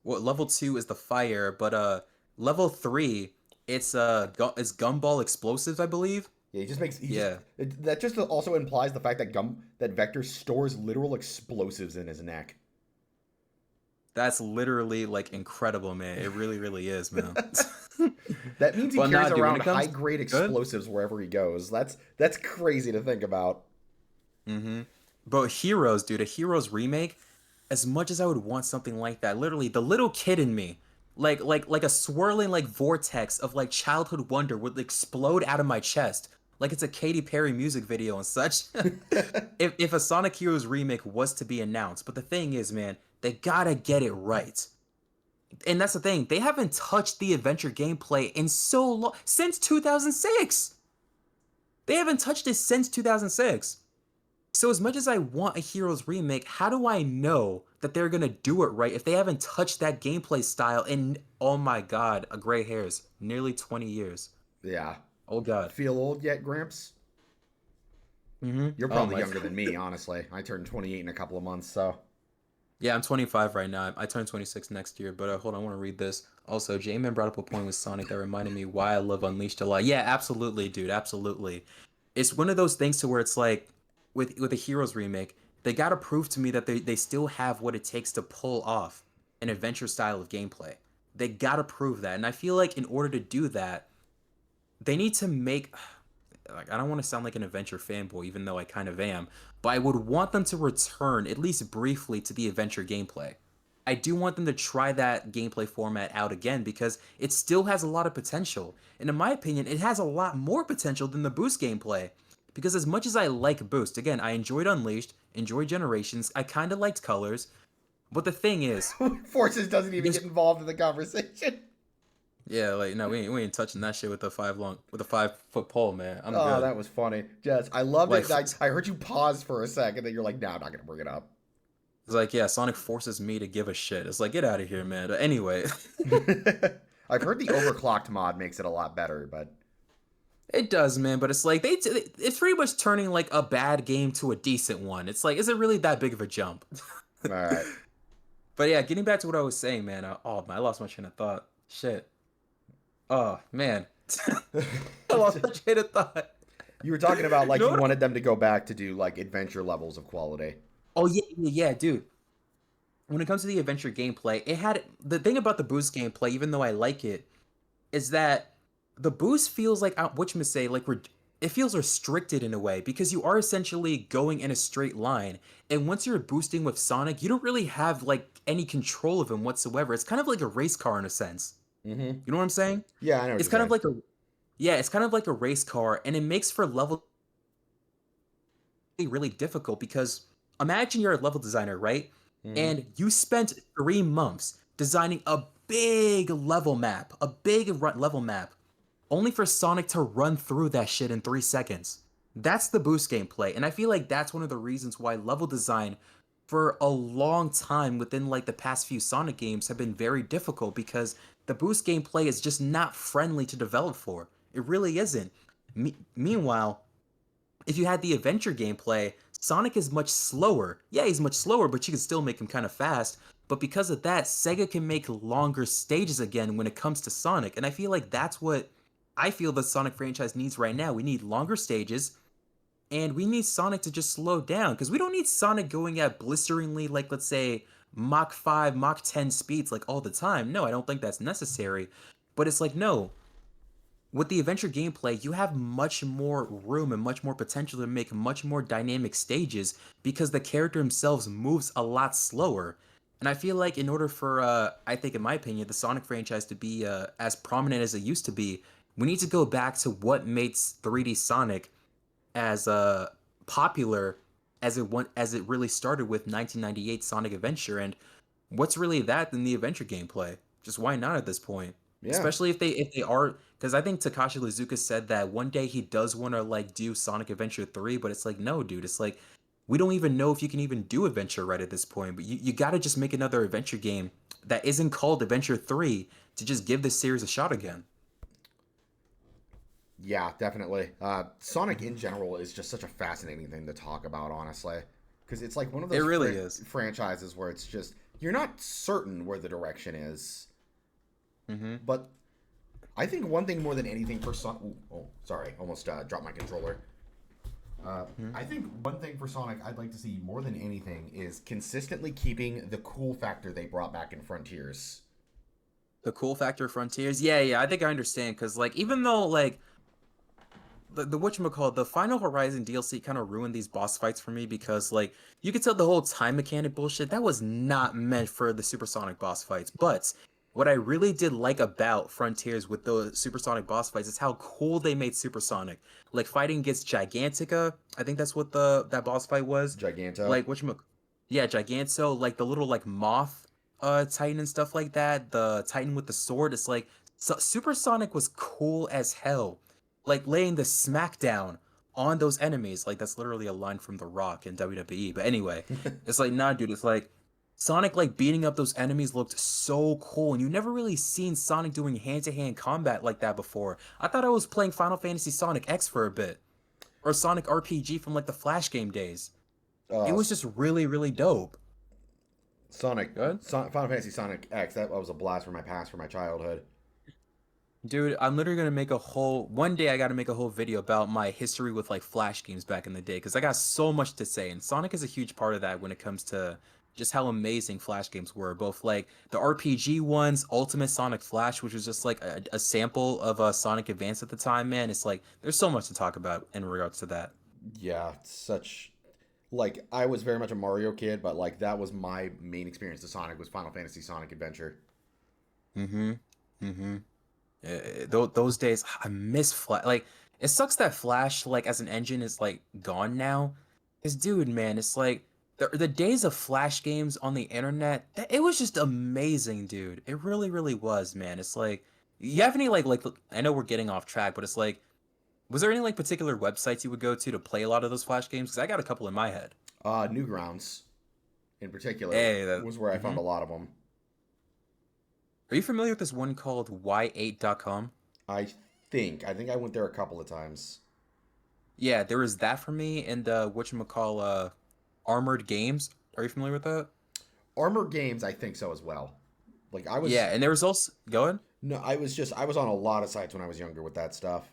level 2 is the fire, but level 3, it's gumball explosives, I believe. yeah, he just makes Yeah. that just also implies the fact that Vector stores literal explosives in his neck. That's literally like incredible, man. It really, really is, man. That means he But nah, carries dude, when around it comes high grade good. explosives wherever he goes. That's crazy to think about. Mm-hmm. But Heroes, dude, a Heroes remake, as much as I would want something like that, literally the little kid in me, like a swirling like vortex of like childhood wonder would explode out of my chest like it's a Katy Perry music video and such. If a Sonic Heroes remake was to be announced, but the thing is, man, they gotta get it right. And that's the thing, they haven't touched the adventure gameplay in so long, since 2006. They haven't touched it since 2006. So as much as I want a Heroes remake, how do I know that they're gonna do it right if they haven't touched that gameplay style in, oh my god, a gray hairs, nearly 20 years. Yeah. Oh god. Feel old yet, Gramps? You're Oh probably my younger than me, honestly. I turned 28 in a couple of months, so. Yeah, I'm 25 right now. I turn 26 next year, but hold on, I want to read this. Also, JMANN brought up a point with Sonic that reminded me why I love Unleashed a lot. Yeah, absolutely, dude, absolutely. It's one of those things to where it's like with a Heroes remake, they gotta prove to me that they still have what it takes to pull off an adventure style of gameplay. They gotta prove that, and I feel like in order to do that, they need to make, like, I don't want to sound like an adventure fanboy, even though I kind of am, but I would want them to return at least briefly to the adventure gameplay. I do want them to try that gameplay format out again because it still has a lot of potential. And in my opinion, it has a lot more potential than the Boost gameplay. Because as much as I like Boost, again, I enjoyed Unleashed, enjoyed Generations, I kind of liked Colors, but the thing is, Forces doesn't even there's get involved in the conversation. yeah, like no, we ain't touching that shit with a 5-foot pole, man. I'm Oh, good. that was funny. Jess, I loved Like it. I heard you pause for a second, then you're like, no, I'm not going to bring it up. it's like, yeah, Sonic forces me to give a shit. It's like, get out of here, man. But anyway, I've heard the overclocked mod makes it a lot better, but it does, man. But it's like it's pretty much turning like a bad game to a decent one. It's like, is it really that big of a jump? all right. But yeah, getting back to what I was saying, man. Oh man, I lost my train of thought. Shit. Oh man, I lost my train of thought. You were talking about You like know you what? wanted them to go back to do like adventure levels of quality. Oh yeah, yeah, dude. When it comes to the adventure gameplay, it had the thing about the boost gameplay, even though I like it, is that the boost feels like say like it feels restricted in a way because you are essentially going in a straight line, and once you're boosting with Sonic, you don't really have like any control of him whatsoever. It's kind of like a race car in a sense. Mm-hmm. You know what I'm saying? Yeah, I know what It's you're kind of saying. like a yeah, it's kind of like a race car, and it makes for level really difficult because imagine you're a level designer, right? Mm-hmm. And you spent 3 months designing a big level map, level map, only for Sonic to run through that shit in 3 seconds. That's the boost gameplay, and I feel like that's one of the reasons why level design for a long time within like the past few Sonic games have been very difficult because the boost gameplay is just not friendly to develop for. It really isn't. Meanwhile, if you had the adventure gameplay, Sonic is much slower. Yeah, he's much slower, but you can still make him kind of fast. But because of that, Sega can make longer stages again when it comes to Sonic. And I feel like that's what I feel the Sonic franchise needs right now. We need longer stages, and we need Sonic to just slow down. Because we don't need Sonic going at blisteringly, like, let's say, Mach 5, Mach 10 speeds, like, all the time. No, I don't think that's necessary. But it's like, no, with the adventure gameplay, you have much more room and much more potential to make much more dynamic stages because the character himself moves a lot slower. And I feel like in order for, I think in my opinion, the Sonic franchise to be as prominent as it used to be, we need to go back to what makes 3D Sonic as popular as it really started with 1998 Sonic Adventure. And what's really that than the adventure gameplay? Just why not at this point? Yeah. Especially if they are, because I think Takashi Iizuka said that one day he does want to like do Sonic Adventure 3, but it's like no, dude, it's like we don't even know if you can even do Adventure right at this point. But you got to just make another adventure game that isn't called Adventure 3 to just give this series a shot again. Yeah, definitely. Sonic in general is just such a fascinating thing to talk about, honestly, because it's like one of It those really is. franchises where it's just you're not certain where the direction is, Hmm. but I think one thing more than anything for Sonic. Oh, sorry, almost dropped my controller. I think one thing for Sonic I'd like to see more than anything is consistently keeping the cool factor they brought back in Frontiers. The cool factor Frontiers, yeah, yeah, I think I understand because like even though like the whatchamacallit, the Final Horizon DLC kind of ruined these boss fights for me because like you could tell the whole time mechanic bullshit that was not meant for the Supersonic boss fights. But what I really did like about Frontiers with the supersonic boss fights is how cool they made supersonic. Like fighting against Gigantica, I think that's what the that boss fight was. Giganto. Like yeah, Giganto, like the little like moth Titan and stuff like that. The Titan with the sword, it's like supersonic was cool as hell. Like laying the smackdown on those enemies. Like that's literally a line from The Rock in WWE. But anyway, it's like nah, dude, it's like Sonic like beating up those enemies looked so cool, and you never really seen Sonic doing hand-to-hand combat like that before. I thought I was playing Final Fantasy Sonic X for a bit, or Sonic RPG from like the Flash game days. It Uh, was just really, really dope. Good. Final Fantasy Sonic X. That was a blast from my past, from my childhood. Dude, I'm literally gonna make a whole one day I gotta make a whole video about my history with like Flash games back in the day because I got so much to say, and Sonic is a huge part of that when it comes to just how amazing Flash games were. Both like the RPG ones, Ultimate Sonic Flash, which was just like a sample of Sonic Advance at the time, man. It's like there's so much to talk about in regards to that. Yeah, such like I was very much a Mario kid, but like that was my main experience to Sonic was Final Fantasy Sonic Adventure. Mm-hmm. Mm-hmm. Those days, I miss Flash. Like, it sucks that Flash, like, as an engine is like gone now. Cause, dude, man, it's like the days of Flash games on the internet. It was just amazing, dude. It really, really was, man. It's like, you have any like I know we're getting off track, but it's like, was there any like particular websites you would go to play a lot of those Flash games? Because I got a couple in my head. Newgrounds in particular Hey, that. was where I found Mhm. a lot of them. Are you familiar with this one called y8.com? I think I went there a couple of times. Yeah, there was that for me and whatchamacall Armored Games. Are you familiar with that? Armor Games, I think so as well. Like I was Yeah, and there was also go ahead. no, I was on a lot of sites when I was younger with that stuff.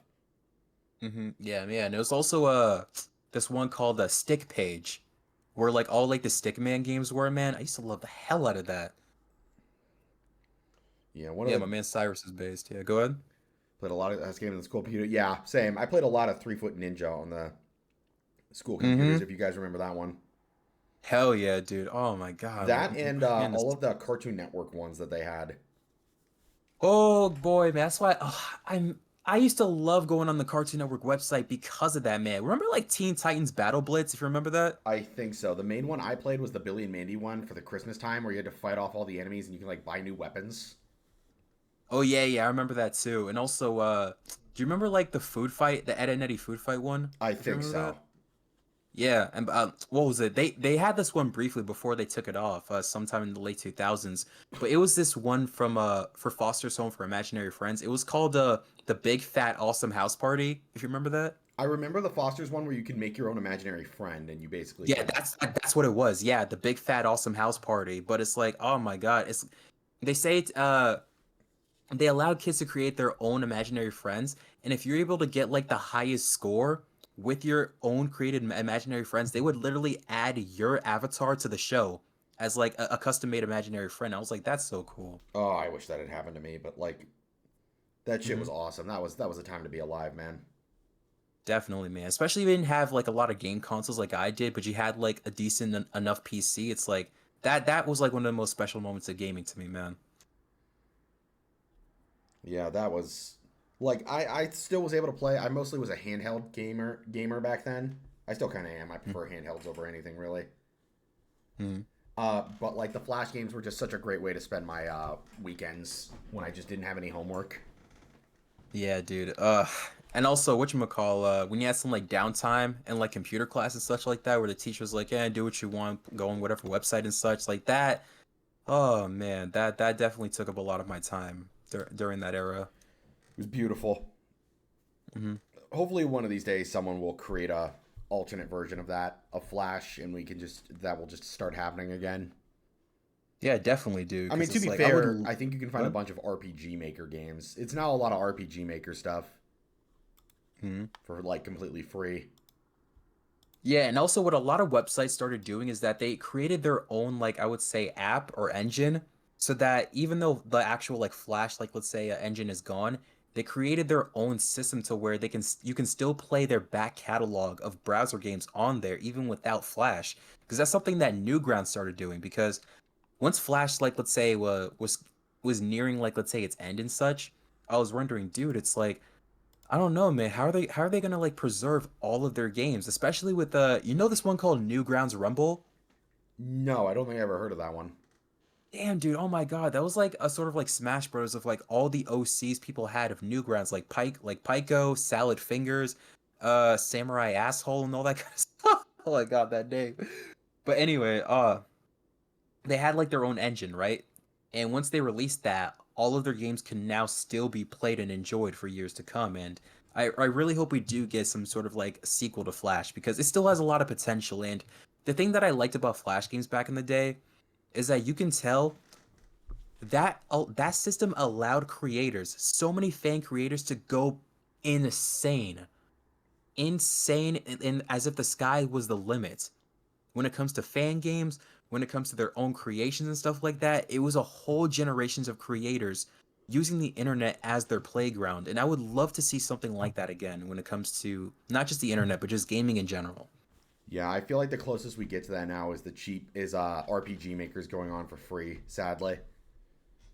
Yeah, yeah, and it was also this one called the Stick Page, where like all like the Stickman games were, man. I used to love the hell out of that. Yeah, one of Yeah, the my man Cyrus is based. Yeah, go ahead. played a lot of that game on the school computer. Yeah, same. I played a lot of 3 Foot Ninja on the school computers. Mm-hmm. If you guys remember that one, Hell yeah, dude. Oh my God. that and Man, all of the Cartoon Network ones that they had. oh boy, man. That's why I used to love going on the Cartoon Network website because of that, man. Remember like Teen Titans Battle Blitz, if you remember that? I think so. The main one I played was the Billy and Mandy one for the Christmas time, where you had to fight off all the enemies and you can like buy new weapons. Oh yeah, yeah, I remember that too. And also, do you remember like the food fight, the Ed and Eddie food fight one? I If you think remember so. that? Yeah, and what was it? They had this one briefly before they took it off, sometime in the late 2000s. But it was this one from for Foster's Home for Imaginary Friends. It was called the Big Fat Awesome House Party. If you remember that? I remember the Foster's one where you can make your own imaginary friend and you basically Yeah, could. that's what it was. Yeah, the Big Fat Awesome House Party. But it's like, oh my God, it's they say it, they allowed kids to create their own imaginary friends, and if you're able to get like the highest score with your own created imaginary friends, they would literally add your avatar to the show as like a custom made imaginary friend. I was like, that's so cool. Oh, I wish that had happened to me, but like that shit Hmm. was awesome. That was a time to be alive, man. Definitely, man. Especially if you didn't have like a lot of game consoles like I did, but you had like a decent enough PC. It's like that was like one of the most special moments of gaming to me, man. Yeah, that was like I still was able to play. I mostly was a handheld gamer back then. I still kind of am. I prefer handhelds over anything really. Mm-hmm. But like the flash games were just such a great way to spend my weekends when I just didn't have any homework. Yeah, dude. And also, whatchamacall, when you had some like downtime and like computer class and such like that, where the teacher's like, yeah, do what you want, go on whatever website and such like that. Oh man, that definitely took up a lot of my time during that era. It was beautiful. Hmm. Hopefully, one of these days, someone will create a alternate version of that, a Flash, and we can just that will just start happening again. Yeah, definitely, dude. I mean, Because to it's be like I would. fair, I think you can find a What? bunch of RPG Maker games. It's now a lot of RPG Maker stuff Mhm. for like completely free. Yeah, and also what a lot of websites started doing is that they created their own, like I would say, app or engine, so that even though the actual like Flash, like let's say, engine is gone, they created their own system to where you can still play their back catalog of browser games on there even without Flash, because that's something that Newgrounds started doing. Because once Flash, like let's say, was was nearing like let's say its end and such, I was wondering, dude, it's like I don't know, man. How are they gonna like preserve all of their games, especially with this one called Newgrounds Rumble? No, I don't think I ever heard of that one. Damn, dude. Oh my God. That was like a sort of like Smash Bros. Of like all the OCs people had of Newgrounds, like Pyko, Salad Fingers, Samurai Asshole, and all that kind of stuff. Oh my God, that name. But anyway, they had like their own engine, right? And once they released that, all of their games can now still be played and enjoyed for years to come. And I really hope we do get some sort of like sequel to Flash because it still has a lot of potential. And the thing that I liked about Flash games back in the day is that you can tell that system allowed creators, so many fan creators, to go insane, and as if the sky was the limit. When it comes to fan games, when it comes to their own creations and stuff like that, it was a whole generations of creators using the internet as their playground. And I would love to see something like that again when it comes to not just the internet, but just gaming in general. Yeah, I feel like the closest we get to that now is the cheap is RPG makers going on for free, sadly.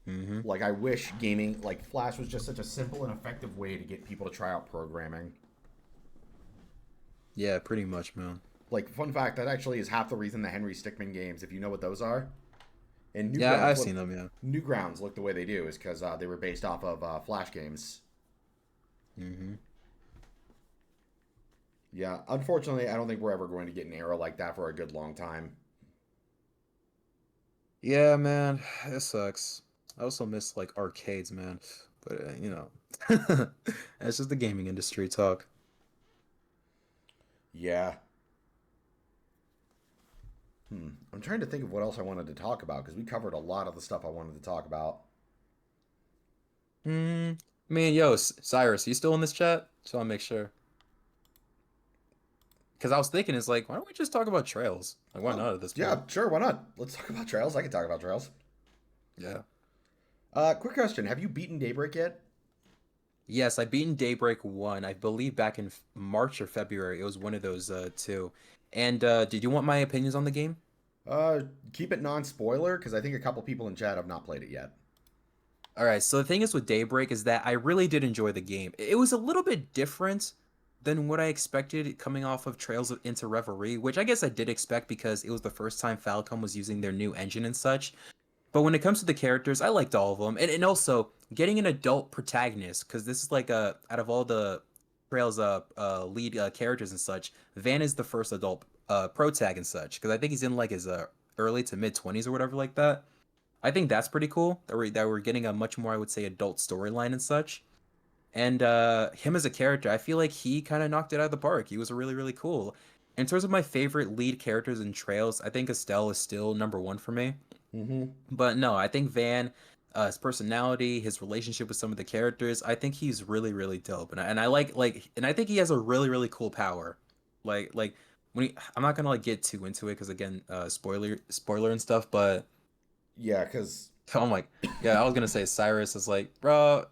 Mm-hmm. Like I wish gaming like Flash was just such a simple and effective way to get people to try out programming. Yeah, pretty much, man. Like fun fact, that actually is half the reason the Henry Stickmin games, if you know what those are. And Yeah, Newgrounds I've look seen them, yeah. Newgrounds look the way they do is because they were based off of Flash games. Mm-hmm. Yeah, unfortunately, I don't think we're ever going to get an era like that for a good long time. Yeah, man, it sucks. I also miss like arcades, man. But it's just the gaming industry talk. Yeah. I'm trying to think of what else I wanted to talk about because we covered a lot of the stuff I wanted to talk about. Man, yo, Cyrus, you still in this chat? Just want to make sure. Because I was thinking, it's like, why don't we just talk about trails? Like, why Oh, not at this yeah, point? sure, why not? Let's talk about Trails. I can talk about Trails. Yeah. Quick question: have you beaten Daybreak yet? Yes, I beaten Daybreak 1, I believe back in March or February. It was one of those two. And did you want my opinions on the game? Uh, Keep it non-spoiler because I think a couple people in chat have not played it yet. All right, so the thing is with Daybreak is that I really did enjoy the game. It was a little bit different than what I expected coming off of into Reverie, which I guess I did expect because it was the first time Falcom was using their new engine and such. But when it comes to the characters, I liked all of them. And also getting an adult protagonist, because this is like out of all the Trails lead characters and such, Van is the first adult protag and such. Because I think he's in like his early to mid 20s or whatever like that. I think that's pretty cool that we're getting a much more, I would say, adult storyline and such. And him as a character, I feel like he kind of knocked it out of the park. He was really, really cool. In terms of my favorite lead characters in Trails, I think Estelle is still number one for me. Mm-hmm. But no, I think Van, his personality, his relationship with some of the characters, I think he's really, really dope. And I and I think he has a really, really cool power. Like when I'm not gonna like get too into it because again, spoiler and stuff. But Yeah, because oh my, yeah, I was gonna say Cyrus is like, bro,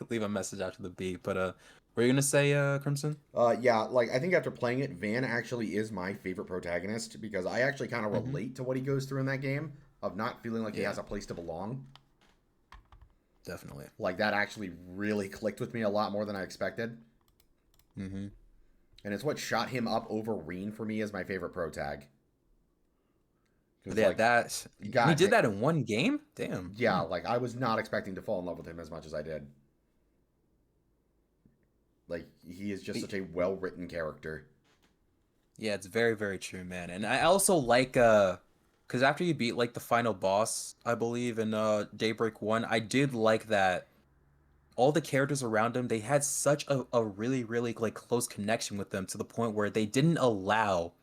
leave a message after the beep. But were you gonna say Crimson? yeah, like I think after playing it, Van actually is my favorite protagonist because I actually kind of Mm-hmm. relate to what he goes through in that game of not feeling like he Yeah, has a place to belong. definitely. Like that actually really clicked with me a lot more than I expected. Mm-hmm. And it's what shot him up over Reen for me as my favorite pro tag. Because Yeah, like, that and he God, did that in one game. Damn. yeah, like I was not expecting to fall in love with him as much as I did. Like he is just such a well written character. Yeah, it's very, very true, man. And I also like because after you beat like the final boss, I believe in Daybreak 1, I did like that all the characters around him, they had such a really, really like close connection with them to the point where they didn't allow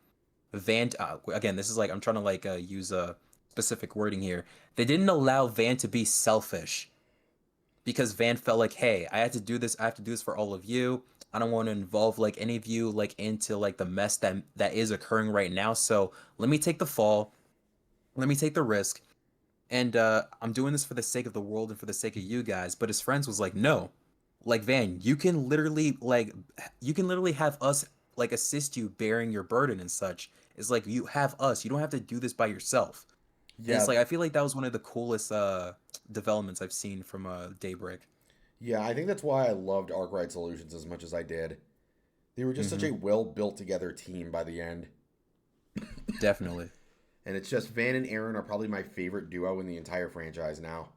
Van again, this is like I'm trying to like use a specific wording here. They didn't allow Van to be selfish because Van felt like, hey, I had to do this. I have to do this for all of you. I don't want to involve like any of you like into like the mess that is occurring right now. So let me take the fall. Let me take the risk. And I'm doing this for the sake of the world and for the sake of you guys. But his friends was like, no, like Van, you can literally have us like assist you bearing your burden and such. It's like you have us. You don't have to do this by yourself. And it's Yeah, like I feel like that was one of the coolest developments I've seen from Daybreak. yeah, I think that's why I loved Arkwright Solutions as much as I did. They were just such Mm-hmm. a well built together team by the end. Definitely. And it's just Van and Aaron are probably my favorite duo in the entire franchise now.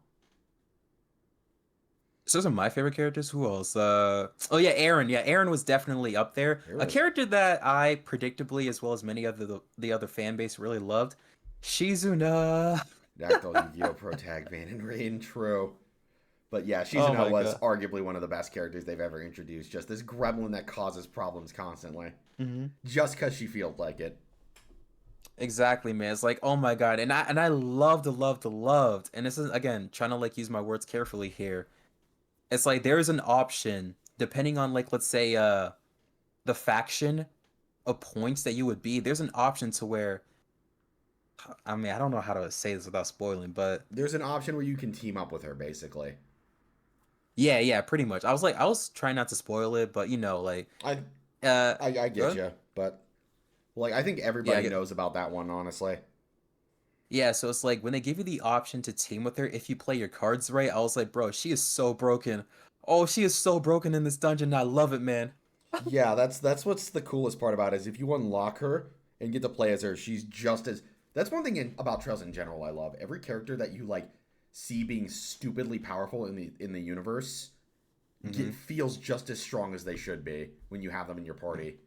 So those are my favorite characters. Who else? Oh yeah, Aaron. Yeah, Aaron was definitely up there. A Aaron's character that I predictably, as well as many of the other fan base, really loved. Shizuna. Dactyl Yu-Gi-Oh! Pro Tag Van and Rain, true. But yeah, Oh Shizuna my was god. arguably one of the best characters they've ever introduced. Just this gremlin that causes problems constantly. Hmm. Just because she feels like it. Exactly, man. It's like, oh my god, and I loved, and this is again trying to like use my words carefully here. It's like there is an option depending on like let's say the faction of points that you would be. There's an option to where I mean I don't know how to say this without spoiling, but There's an option where you can team up with her, basically. yeah, yeah, pretty much. I was trying not to spoil it, but you know, like, I uh, I get good. you, but like I think Yeah, everybody knows about that one, honestly. yeah. So it's like when they give you the option to team with her, if you play your cards right, I was like, bro, she is so broken. Oh, she is so broken in this dungeon. I love it, man. Yeah, that's what's the coolest part about it is if you unlock her and get to play as her, she's just as. That's one thing about Trails in general. I love every character that you like see being stupidly powerful in the universe. Hmm. Feels just as strong as they should be when you have them in your party.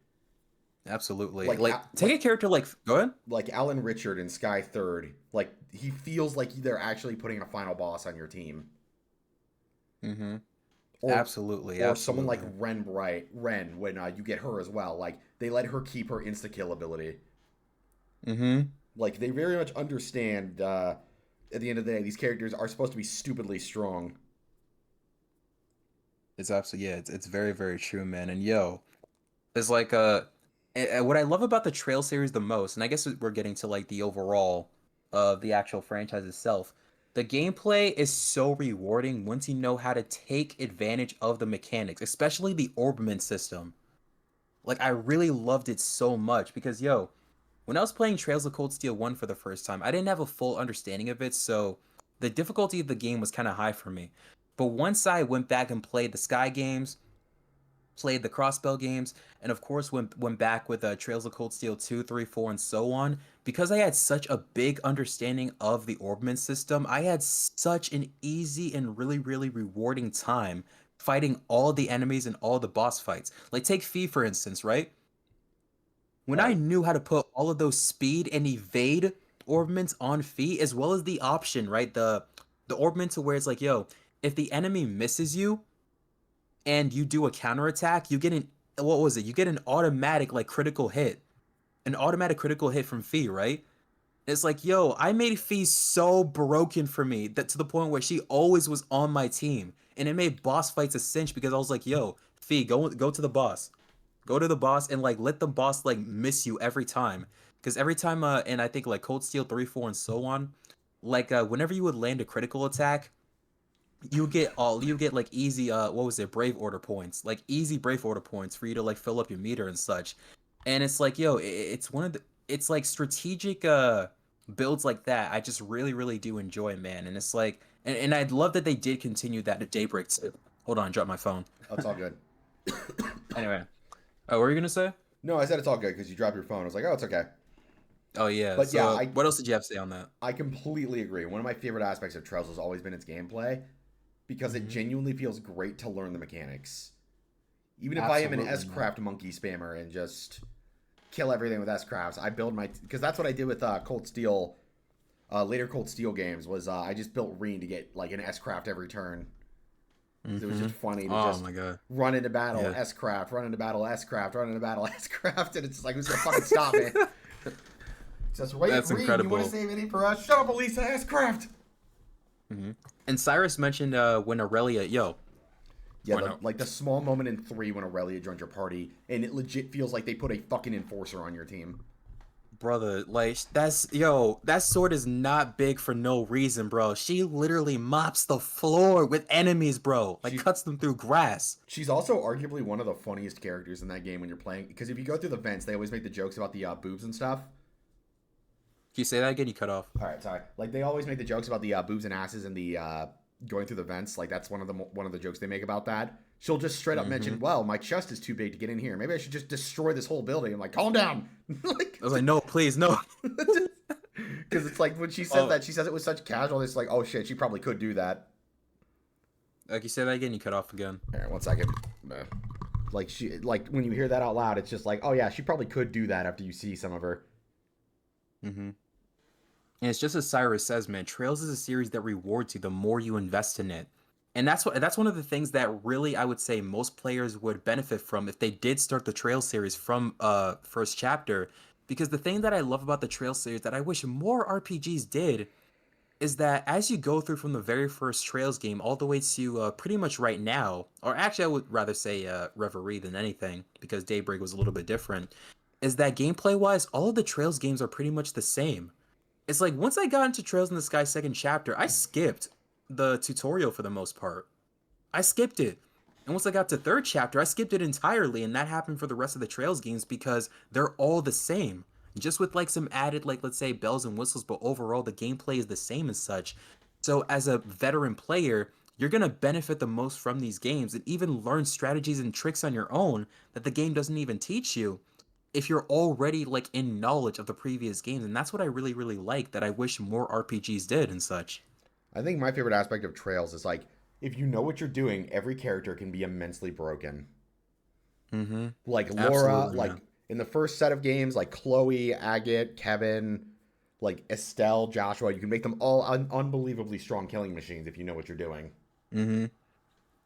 Absolutely. Like Like, take a character like, go ahead. like Alan Richard in Sky Third. Like he feels like they're actually putting a final boss on your team. Hmm. Or Absolutely, or someone like absolutely. Ren when you get her as well. Like they let her keep her insta kill ability. Hmm. Like they very much understand. At the end of the day, these characters are supposed to be stupidly strong. It's absolutely, yeah. It's very, very true, man. And yo, there's like what I love about the Trail series the most, and I guess we're getting to like the overall of the actual franchise itself. The gameplay is so rewarding once you know how to take advantage of the mechanics, especially the orbment system. Like I really loved it so much because yo, when I was playing Trails of Cold Steel 1 for the first time, I didn't have a full understanding of it, so the difficulty of the game was kind of high for me. But once I went back and played the Sky games, played the Crossbell games, and of course went back with Trails of Cold Steel 2, 3, 4, and so on. Because I had such a big understanding of the orbment system, I had such an easy and really, really rewarding time fighting all the enemies and all the boss fights. Like take Fee for instance, right? When I Right. knew how to put all of those speed and evade orbments on Fee, as well as the option, right? The orbment to where it's like, yo, if the enemy misses you, and you do a counterattack, you get an what was it? You get an automatic like critical hit. An automatic critical hit from Fee, right? It's like, yo, I made Fee so broken for me that to the point where she always was on my team. And it made boss fights a cinch because I was like, yo, Fee, go to the boss. Go to the boss and like let the boss like miss you every time. Because every time and I think like Cold Steel 3, 4, and so on, like whenever you would land a critical attack, you get like easy what was it, brave order points, like easy brave order points for you to like fill up your meter and such. And it's like yo, it's one of the it's like strategic builds like that I just really really do enjoy, man. And it's like and I'd love that they did continue that at Daybreak too. Hold on, drop my phone. Oh, it's all good. Anyway, what were you gonna say? No, I said it's all good because you dropped your phone. I was like, oh, it's okay. Oh yeah, But yeah, so what else did you have to say on that? I completely agree. One of my favorite aspects of Trails has always been its gameplay because it Hmm. genuinely feels great to learn the mechanics. Even if I am an Absolutely, S man. craft monkey spammer and just kill everything with S crafts, I build my because that's what I did with Cold Steel. Later Cold Steel games was I just built Reen to get like an S craft every turn. It was Hmm. just funny to Oh just my god. run into battle Yeah. S craft, run into battle S craft, run into battle S craft, and it's just like who's gonna fucking stop me? Just wait, That's Reen, you want to incredible. save any for us? Shut up, Elisa S craft. Hmm. And Cyrus mentioned when Aurelia, yo, Yeah, or no, like the small moment in 3 when Aurelia joins your party, and it legit feels like they put a fucking enforcer on your team. brother, like that's yo, that sword is not big for no reason, bro. She literally mops the floor with enemies, bro. Like She's cuts them through grass. she's also arguably one of the funniest characters in that game when you're playing, because if you go through the vents, they always make the jokes about the boobs and stuff. you say that again? You cut off. All right, sorry. Like they always make the jokes about the boobs and asses and the going through the vents. Like that's one of the jokes they make about that. She'll just straight up Mm-hmm. mention, "Well, my chest is too big to get in here. Maybe I should just destroy this whole building." I'm like, "Calm down," like I was like, no, please, no. because it's like when she says Oh, that, she says it with such casual. It's like, "Oh shit, she probably could do that." like you say that again? You cut off again. All right, one second. Like like when you hear that out loud, it's just like, "Oh yeah, she probably could do that." After you see some of her. Mm-hmm. And it's just as Cyrus says, man, Trails is a series that rewards you the more you invest in it. And that's one of the things that really I would say most players would benefit from if they did start the Trails series from first chapter. Because the thing that I love about the Trails series that I wish more RPGs did is that as you go through from the very first Trails game all the way to pretty much right now, or actually I would rather say Reverie than anything, because Daybreak was a little bit different, is that gameplay wise, all of the Trails games are pretty much the same. It's like once I got into Trails in the Sky second chapter, I skipped the tutorial for the most part. I skipped it. And once I got to third chapter, I skipped it entirely, and that happened for the rest of the Trails games because they're all the same. Just with like some added, like let's say bells and whistles, but overall the gameplay is the same as such. So as a veteran player, you're gonna benefit the most from these games and even learn strategies and tricks on your own that the game doesn't even teach you if you're already like in knowledge of the previous games. And that's what I really, really like that I wish more RPGs did and such. I think my favorite aspect of Trails is like if you know what you're doing, every character can be immensely broken. Mm-hmm. Like Laura, Absolutely, like man. in the first set of games, like Chloe, Agate, Kevin, like Estelle, Joshua, you can make them all unbelievably strong killing machines if you know what you're doing. Mm-hmm.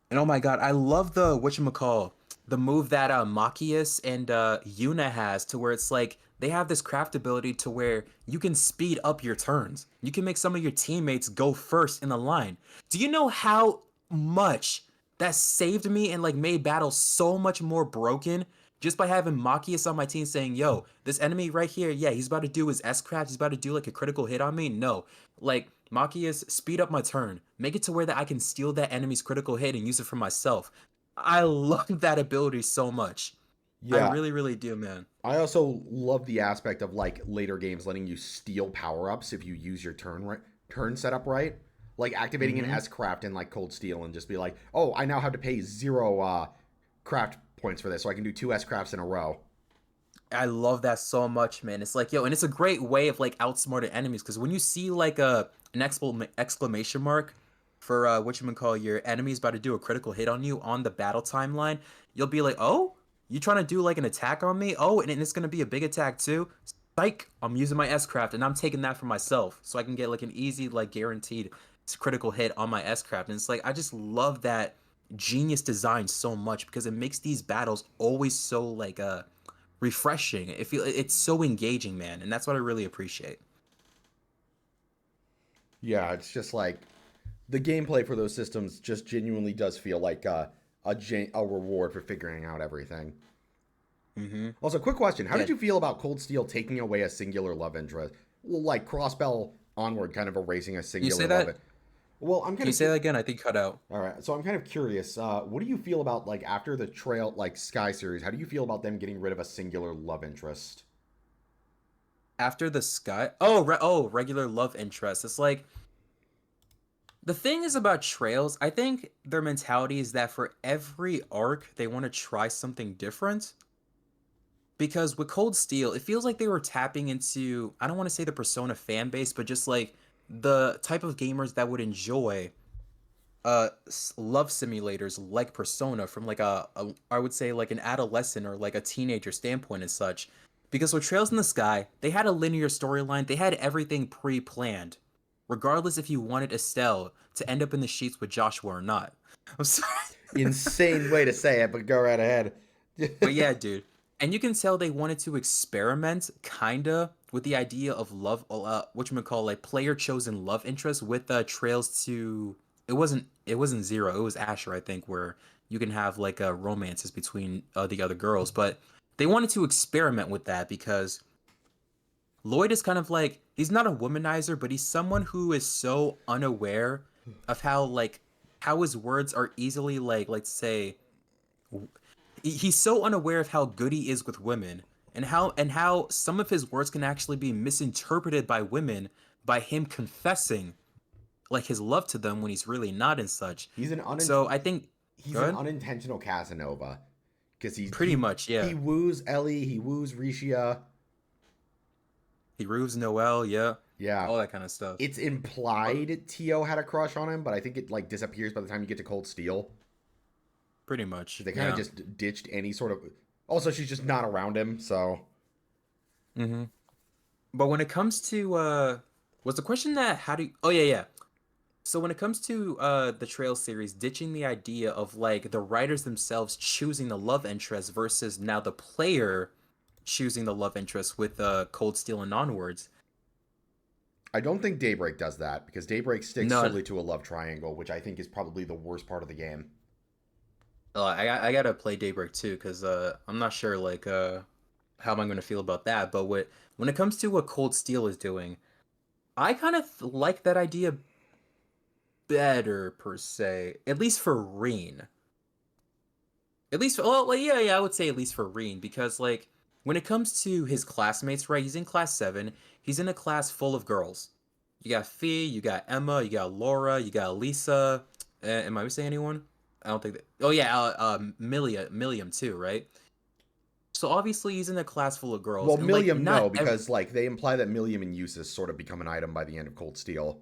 And oh my god, I love the whatchamacall, the move that Machias and Yuna has to where it's like they have this craft ability to where you can speed up your turns. You can make some of your teammates go first in the line. Do you know how much that saved me and like made battles so much more broken just by having Machias on my team saying, yo, this enemy right here, yeah, he's about to do his S-craft, he's about to do like a critical hit on me. No. Like, Machias, speed up my turn. Make it to where that I can steal that enemy's critical hit and use it for myself. I love that ability so much. I Yeah, really, really do, man. I also love the aspect of like later games letting you steal power ups if you use your turn setup right. Like activating an Mm-hmm. S craft in like Cold Steel and just be like, oh, I now have to pay 0 craft points for this, so I can do 2 S crafts in a row. I love that so much, man. It's like, yo, and it's a great way of like outsmarting enemies because when you see like an exclamation mark for call your enemy's about to do a critical hit on you on the battle timeline, you'll be like, oh, you trying to do like an attack on me? Oh, and it's gonna be a big attack too. Psych! I'm using my S craft and I'm taking that for myself so I can get like an easy, like guaranteed critical hit on my S craft. And it's like I just love that genius design so much because it makes these battles always so like refreshing. It's so engaging, man, and that's what I really appreciate. Yeah, it's just like the gameplay for those systems just genuinely does feel like a reward for figuring out everything. Mm-hmm. Also, quick question: how Yeah. did you feel about Cold Steel taking away a singular love interest? Well, like Crossbell onward, kind of erasing a Can you say singular love. that? Well, I'm Can kind you of say that again? I think cut out. all right. So I'm kind of curious. What do you feel about like after the Trail like Sky series? How do you feel about them getting rid of a singular love interest? After the sky. Oh, regular love interest. It's like the thing is about Trails. I think their mentality is that for every arc, they want to try something different. Because with Cold Steel, it feels like they were tapping into, I don't want to say the Persona fan base, but just like the type of gamers that would enjoy love simulators like Persona from like a I would say like an adolescent or like a teenager standpoint and such. Because with Trails in the Sky, they had a linear storyline, they had everything pre-planned, regardless if you wanted Estelle to end up in the sheets with Joshua or not. I'm sorry. Insane way to say it, but go right ahead. But yeah, dude. And you can tell they wanted to experiment kinda with the idea of love call like player chosen love interest with Trails to it wasn't Zero, it was Asher, I think, where you can have like romances between the other girls, but they wanted to experiment with that because Lloyd is kind of like he's not a womanizer, but he's someone who is so unaware of how his words are easily like let's say he's so unaware of how good he is with women and how some of his words can actually be misinterpreted by women by him confessing like his love to them when he's really not and such. He's So I think he's go an ahead. unintentional Casanova because Pretty much, he yeah. woos Ellie, he woos Rishia. He roofs Noel, yeah. Yeah, All that kind of stuff. it's Uh, implied Tio had a crush on him, but I think it like disappears by the time you get to Cold Steel Pretty because much, they kind of yeah. just ditched any sort of. Also, she's just not around him, so hmm But when it comes to was the question that how do you, oh yeah, yeah. So when it comes to the Trail series ditching the idea of like the writers themselves choosing the love interest versus now the player choosing the love interest with Cold Steel and onwards. I don't think Daybreak does that because Daybreak sticks No, solely to a love triangle, which I think is probably the worst part of the game. I gotta play Daybreak too because I'm not sure like how am I gonna feel about that. But when it comes to what Cold Steel is doing, I kind of like that idea better per se, at least for Reen. At least, well, like, yeah, yeah, I would say at least for Reen because like when it comes to his classmates, right? He's in class 7. He's in a class full of girls. You got Fee, you got Emma, you got Laura, you got Lisa. Am I missing anyone? I don't think that. Oh yeah, Milliam too, right? So obviously he's in a class full of girls, Well, and like Milliam, no, not every. because like they imply that Milliam and Eustace sort of become an item by the end of Cold Steel.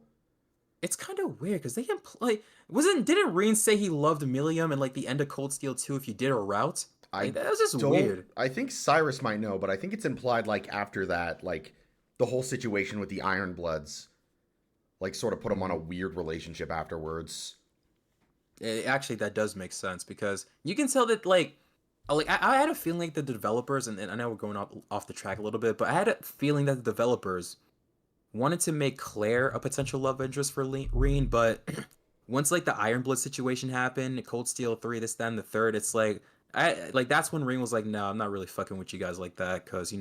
It's kind of weird because they like wasn't didn't Reen say he loved Milliam and like the end of Cold Steel 2 if you did a route? I Like that was just don't. weird. I think Cyrus might know, but I think it's implied like after that, like the whole situation with the Iron Bloods, like sort of put them on a Mm. weird relationship afterwards. Actually, that does make sense because you can tell that I had a feeling like the developers and I know we're going off the track a little bit, but I had a feeling that the developers wanted to make Claire a potential love interest for Reen, but once like the Iron Blood situation happened, Cold Steel 3, this, that, and the third, it's like I like that's when Reen was like, no, I'm not really fucking with you guys like that because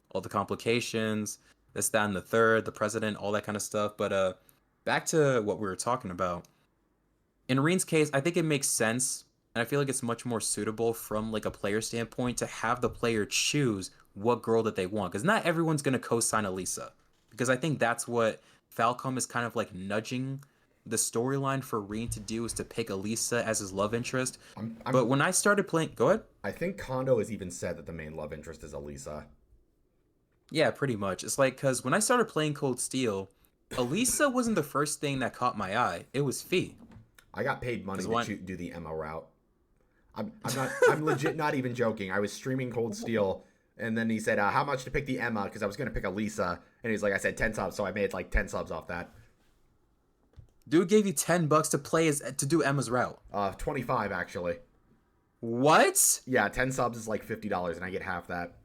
all the complications, this, that, and the third, the president, all that kind of stuff. But back to what we were talking about. In Reen's case, I think it makes sense, and I feel like it's much more suitable from like a player standpoint to have the player choose what girl that they want, because not everyone's gonna co-sign Elisa, because I think that's what Falcom is kind of like nudging the storyline for Reen to do is to pick Elisa as his love interest. But I'm. when I started playing, go ahead. I think Kondo has even said that the main love interest is Elisa. Yeah, pretty much. It's like because when I started playing Cold Steel, Elisa wasn't the first thing that caught my eye. It was Fee. I got paid money Because to when do the Emma route. I'm not. I'm legit not even joking. I was streaming Cold Steel, and then he said, "How much to pick the Emma?" Because I was gonna pick Elisa, and he's like, "I said 10 subs," so I made like 10 subs off that. dude gave you $10 to play as to do Emma's route. 25 actually. What? Yeah, 10 subs is like $50, and I get half that.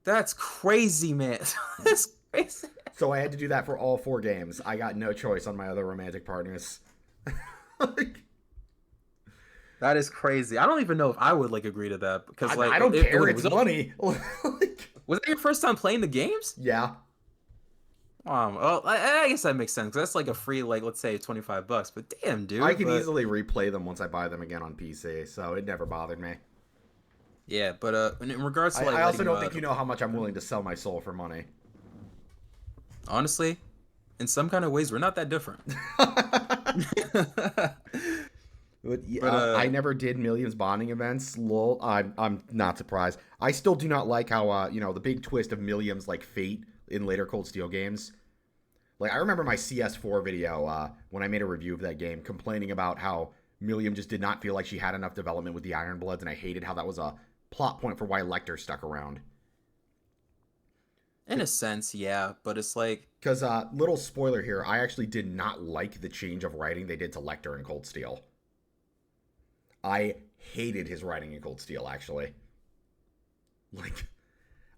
That's crazy, man. That's crazy. So I had to do that for all 4 games. I got no choice on my other romantic partners. Like, That is crazy. I don't even know if I would like agree to that because I don't care. wait, It's money. Like, was that your first time playing the games? yeah, Well, I guess that makes sense. 'Cause that's like a free, like, let's say $25. But damn, I dude. can But easily replay them once I buy them again on PC, so it never bothered me. yeah, but in regards to like I also letting don't think you know how much I'm willing to sell my soul for money. honestly, in some kind of ways, we're not that different. But, yeah, But I never did Millions bonding events. Lol. I'm not surprised. I still do not like how the big twist of Millions like Fate in later Cold Steel games. Like I remember my CS4 video when I made a review of that game, complaining about how Milliam just did not feel like she had enough development with the Iron Bloods, and I hated how that was a plot point for why Lecter stuck around. in a sense, yeah. But it's like Because little spoiler here, I actually did not like the change of writing they did to Lecter in Cold Steel. I hated his writing in Cold Steel, actually. Like,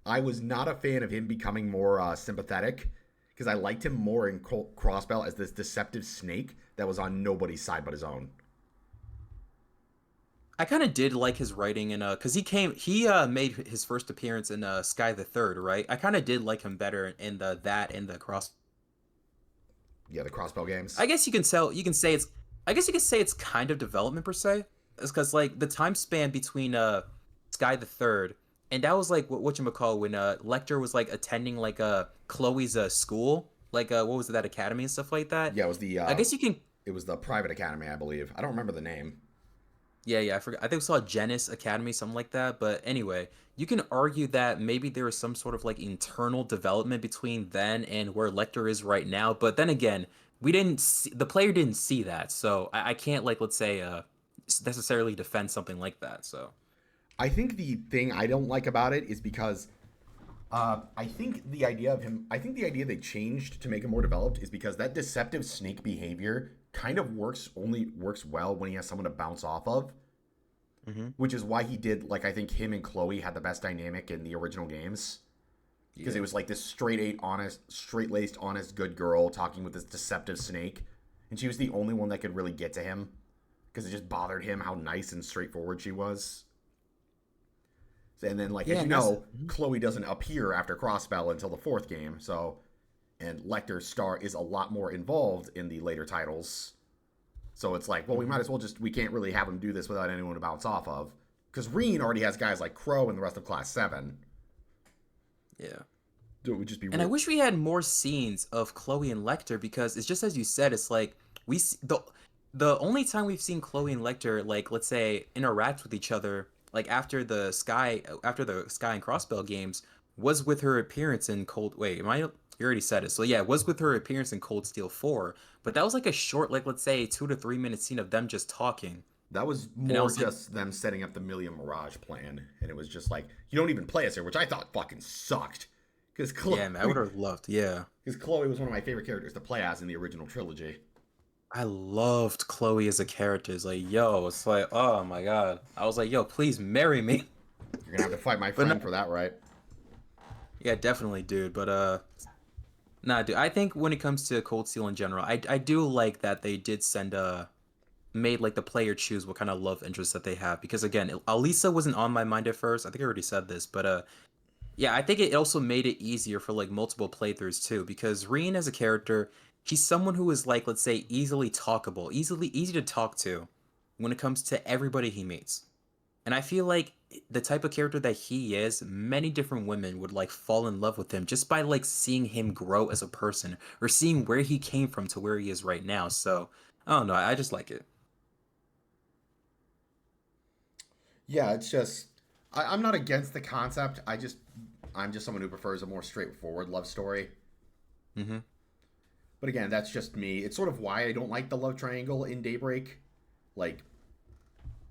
I was not a fan of him becoming more sympathetic because I liked him more in Crossbell as this deceptive snake that was on nobody's side but his own. I kind of did like his writing in because he made his first appearance in Sky the Third, right? I kind of did like him better in the cross. Yeah, the Crossbell games. I guess you can say it's kind of development per se. It's because like the time span between Sky the Third and that was like whatchamacall when Lecter was like attending like Chloe's school, like what was it, that academy and stuff like that. Yeah, it was the I guess you can. private academy, I believe. I don't remember the name. Yeah, yeah, I forgot. I think we saw Genis Academy, something like that. But anyway, you can argue that maybe there was some sort of like internal development between then and where Lecter is right now. But then again, we didn't see, the player didn't see that, so I can't like let's say necessarily defend something like that. So I think the thing I don't like about it is because I think the idea of him, I think the idea they changed to make him more developed is because that deceptive snake behavior kind of only works well when he has someone to bounce off of, hmm which is why he did, like, I think him and Chloe had the best dynamic in the original games. Because it yeah, was like this straight laced, honest, good girl talking with this deceptive snake. And she was the only one that could really get to him because it just bothered him how nice and straightforward she was. And then, like, as yeah, you and that's know, Chloe doesn't appear after Crossbell until the fourth game. So, and Lecter's star is a lot more involved in the later titles. So it's like, well, we might mhm. as well we can't really have him do this without anyone to bounce off of. Because Reen already has guys like Crow and the rest of Class 7. Yeah. So it would just be And I real. wish we had more scenes of Chloe and Lecter because it's just as you said, it's like the only time we've seen Chloe and Lecter like let's say interact with each other like after the Sky and Crossbell games was with her appearance in Cold wait, am I you already said it. So yeah, it was with her appearance in Cold Steel 4, but that was like a short like let's say 2 to 3 minute scene of them just talking. That was And I more was like, just them setting up the Million Mirage plan. And it was just like, you don't even play us here, which I thought fucking sucked. Because yeah, man, I would Chloe, have loved, yeah. because Chloe was one of my favorite characters to play as in the original trilogy. I loved Chloe as a character. It's like, yo, it's like, oh my God. I was like, yo, please marry me. You're gonna have to fight my But no, friend for that, right? yeah, definitely, dude. But nah, dude. I think when it comes to Cold Steel in general, I do like that they did send made like the player choose what kind of love interest that they have because again, Alisa wasn't on my mind at first. I think I already said this, but yeah, I think it also made it easier for like multiple playthroughs too because Reen as a character, he's someone who is like let's say easily talkable, easy to talk to when it comes to everybody he meets. And I feel like the type of character that he is, many different women would like fall in love with him just by like seeing him grow as a person or seeing where he came from to where he is right now. So, I don't know, I just like it. Yeah, it's just I'm not against the concept. I'm just someone who prefers a more straightforward love story. hmm But again, that's just me. It's sort of why I don't like the love triangle in Daybreak. Like,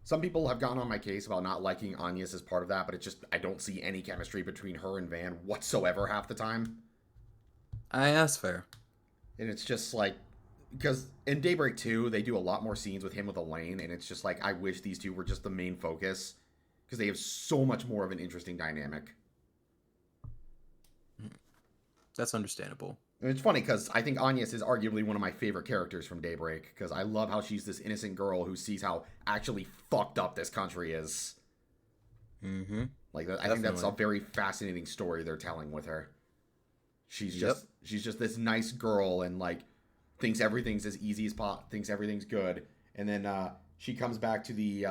some people have gotten on my case about not liking Agnes as part of that, but it's just I don't see any chemistry between her and Van whatsoever half the time. that's fair. And it's just like because in Daybreak 2, they do a lot more scenes with him with Elaine, and it's just like I wish these two were just the main focus because they have so much more of an interesting dynamic. Mhm. That's understandable. And it's funny because I think Agnes is arguably one of my favorite characters from Daybreak because I love how she's this innocent girl who sees how actually fucked up this country is. hmm Like I think that's a Definitely. very fascinating story they're telling with her. Yep. She's just this nice girl and like thinks everything's as easy as pot, thinks everything's good, and then she comes back to the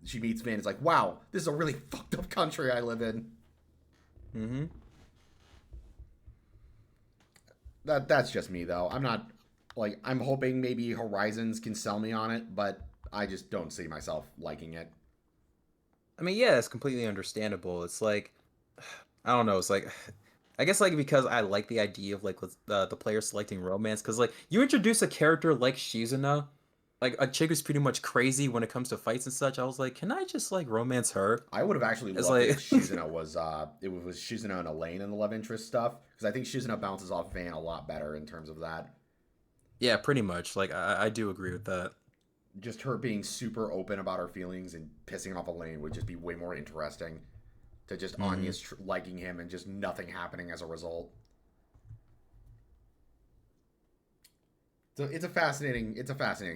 she meets Van. It's like, wow, this is a really fucked up country I live in. hmm That's just me though. I'm not like I'm hoping maybe Horizons can sell me on it, but I just don't see myself liking it. I mean, yeah, it's completely understandable. It's like, I don't know. It's like, I guess like because I like the idea of like the player selecting romance because like you introduce a character like Shizuna, like a chick who's pretty much crazy when it comes to fights and such. I was like, can I just like romance her? I would have actually It's loved it if like, Shizuna was Shizuna and Elaine in the love interest stuff because I think Shizuna bounces off Van a lot better in terms of that. yeah, pretty much. Like I do agree with that. Just her being super open about her feelings and pissing off Elaine would just be way more interesting to just hmm Anya's liking him and just nothing happening as a result. So it's a fascinating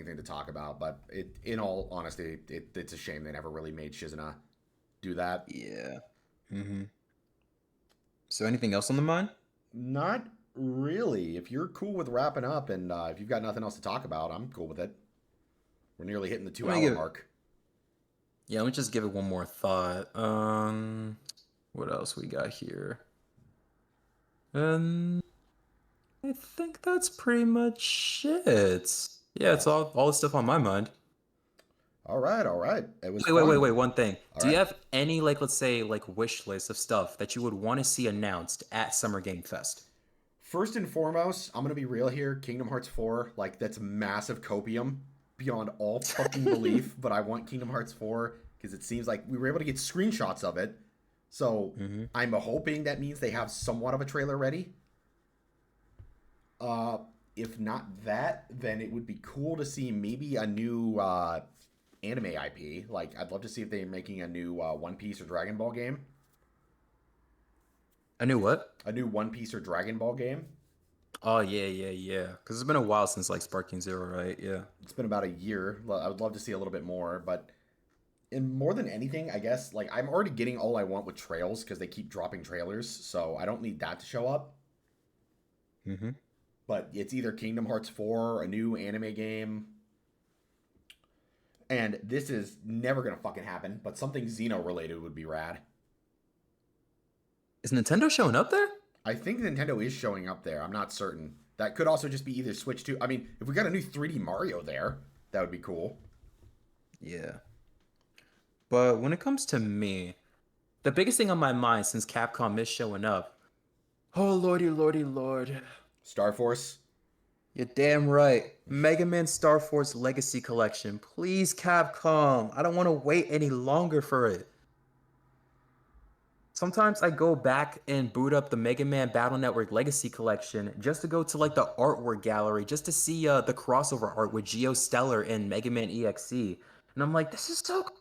thing to talk about, but in all honesty, it's a shame they never really made Shizuna do that. Yeah. hmm So anything else on the mind? Not really. If you're cool with wrapping up and if you've got nothing else to talk about, I'm cool with it. We're nearly hitting the two Let me hour give. mark. Yeah, let me just give it one more thought. What else we got here? And I think that's pretty much it. Yeah, it's Awesome. all the stuff on my mind. All right, all right. It was Wait, fun. one thing. All Do you right. have any, like, let's say, like, wish list of stuff that you would want to see announced at Summer Game Fest? First and foremost, I'm gonna be real here. Kingdom Hearts 4, like that's massive copium beyond all fucking belief. But I want Kingdom Hearts 4 because it seems like we were able to get screenshots of it. So Hmm. I'm hoping that means they have somewhat of a trailer ready. Uh, if not that, then it would be cool to see maybe a new anime IP. Like I'd love to see if they're making a new One Piece or Dragon Ball game. I knew what? A new One Piece or Dragon Ball game. Oh yeah. Because it's been a while since like Sparking Zero, right? Yeah. It's been about a year. I would love to see a little bit more, but and more than anything, I guess, like I'm already getting all I want with trails because they keep dropping trailers, so I don't need that to show up. Hmm. But it's either Kingdom Hearts 4, a new anime game, and this is never gonna fucking happen. But something Xeno related would be rad. Is Nintendo showing up there? I think Nintendo is showing up there. I'm not certain. That could also just be either Switch 2. I mean, if we got a new 3D Mario there, that would be cool. Yeah. But when it comes to me, the biggest thing on my mind since Capcom is showing up, oh lord. Star Force. You're damn right. Mega Man Star Force Legacy Collection. Please, Capcom. I don't want to wait any longer for it. Sometimes I go back and boot up the Mega Man Battle Network Legacy Collection just to go to like the artwork gallery, just to see the crossover art with Geo Stellar and Mega Man EXE. And I'm like, this is so cool.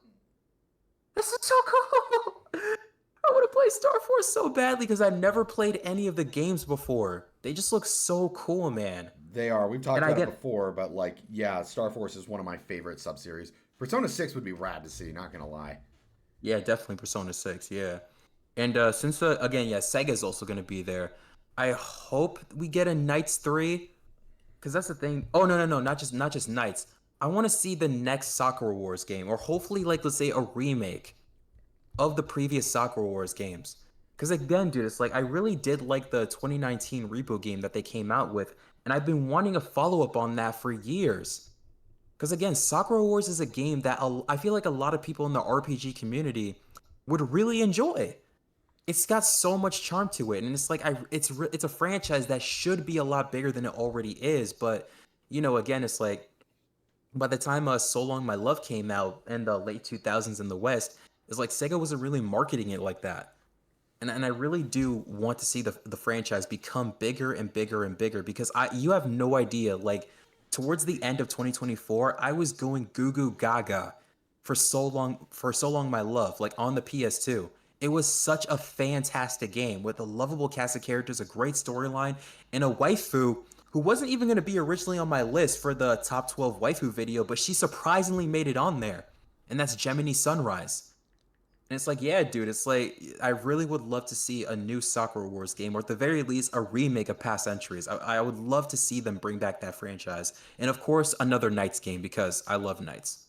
I want to play Star Force so badly because I never played any of the games before. They just look so cool, man. They are. We've And talked I about it get, before, but like, yeah, Star Force is one of my favorite subseries. Persona 6 would be rad to see, not gonna lie. yeah, definitely Persona 6, yeah. And since again, yeah, Sega's also gonna be there. I hope we get a Knights 3, because that's the thing. Oh no, not just Knights. I want to see the next Sakura Wars game, or hopefully like let's say a remake of the previous Sakura Wars games. Because again, dude, it's like I really did like the 2019 Repo game that they came out with, and I've been wanting a follow-up on that for years. Because again, Sakura Wars is a game that I feel like a lot of people in the RPG community would really enjoy. It's got so much charm to it, and it's like it's a franchise that should be a lot bigger than it already is. But again, it's like by the time So Long My Love came out in the late 2000s in the West, it's like Sega wasn't really marketing it like that. And I really do want to see the franchise become bigger and bigger and bigger because you have no idea, like towards the end of 2024 I was going goo goo gaga for so long my love, like on the PS2. It was such a fantastic game with a lovable cast of characters, a great storyline, and a waifu who wasn't even going to be originally on my list for the top 12 waifu video, but she surprisingly made it on there, and that's Gemini Sunrise. And it's like, yeah, dude, it's like I really would love to see a new Sakura Wars game, or at the very least, a remake of past entries. I would love to see them bring back that franchise, and of course, another Knights game because I love Knights.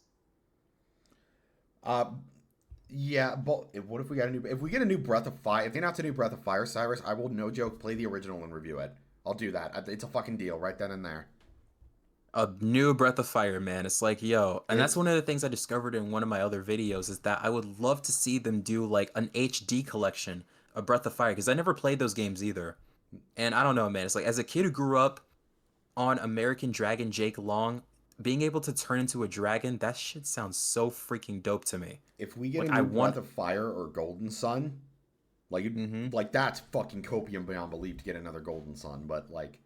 Uh, yeah, but what if we got a new? If we get a new Breath of Fire, if they announce a new Breath of Fire, Cyrus, I will no joke play the original and review it. I'll do that. It's a fucking deal, right then and there. A new Breath of Fire, man. It's like, yo, and that's It one of the things I discovered in one of my other videos is that I would love to see them do like an HD collection of Breath of Fire because I never played those games either. And I don't know, man. It's like as a kid who grew up on American Dragon Jake Long, being able to turn into a dragon, that shit sounds so freaking dope to me. if we get a Like I new Breath want. of Fire or Golden Sun, like Mm-hmm. like that's fucking copium beyond belief to get another Golden Sun. But like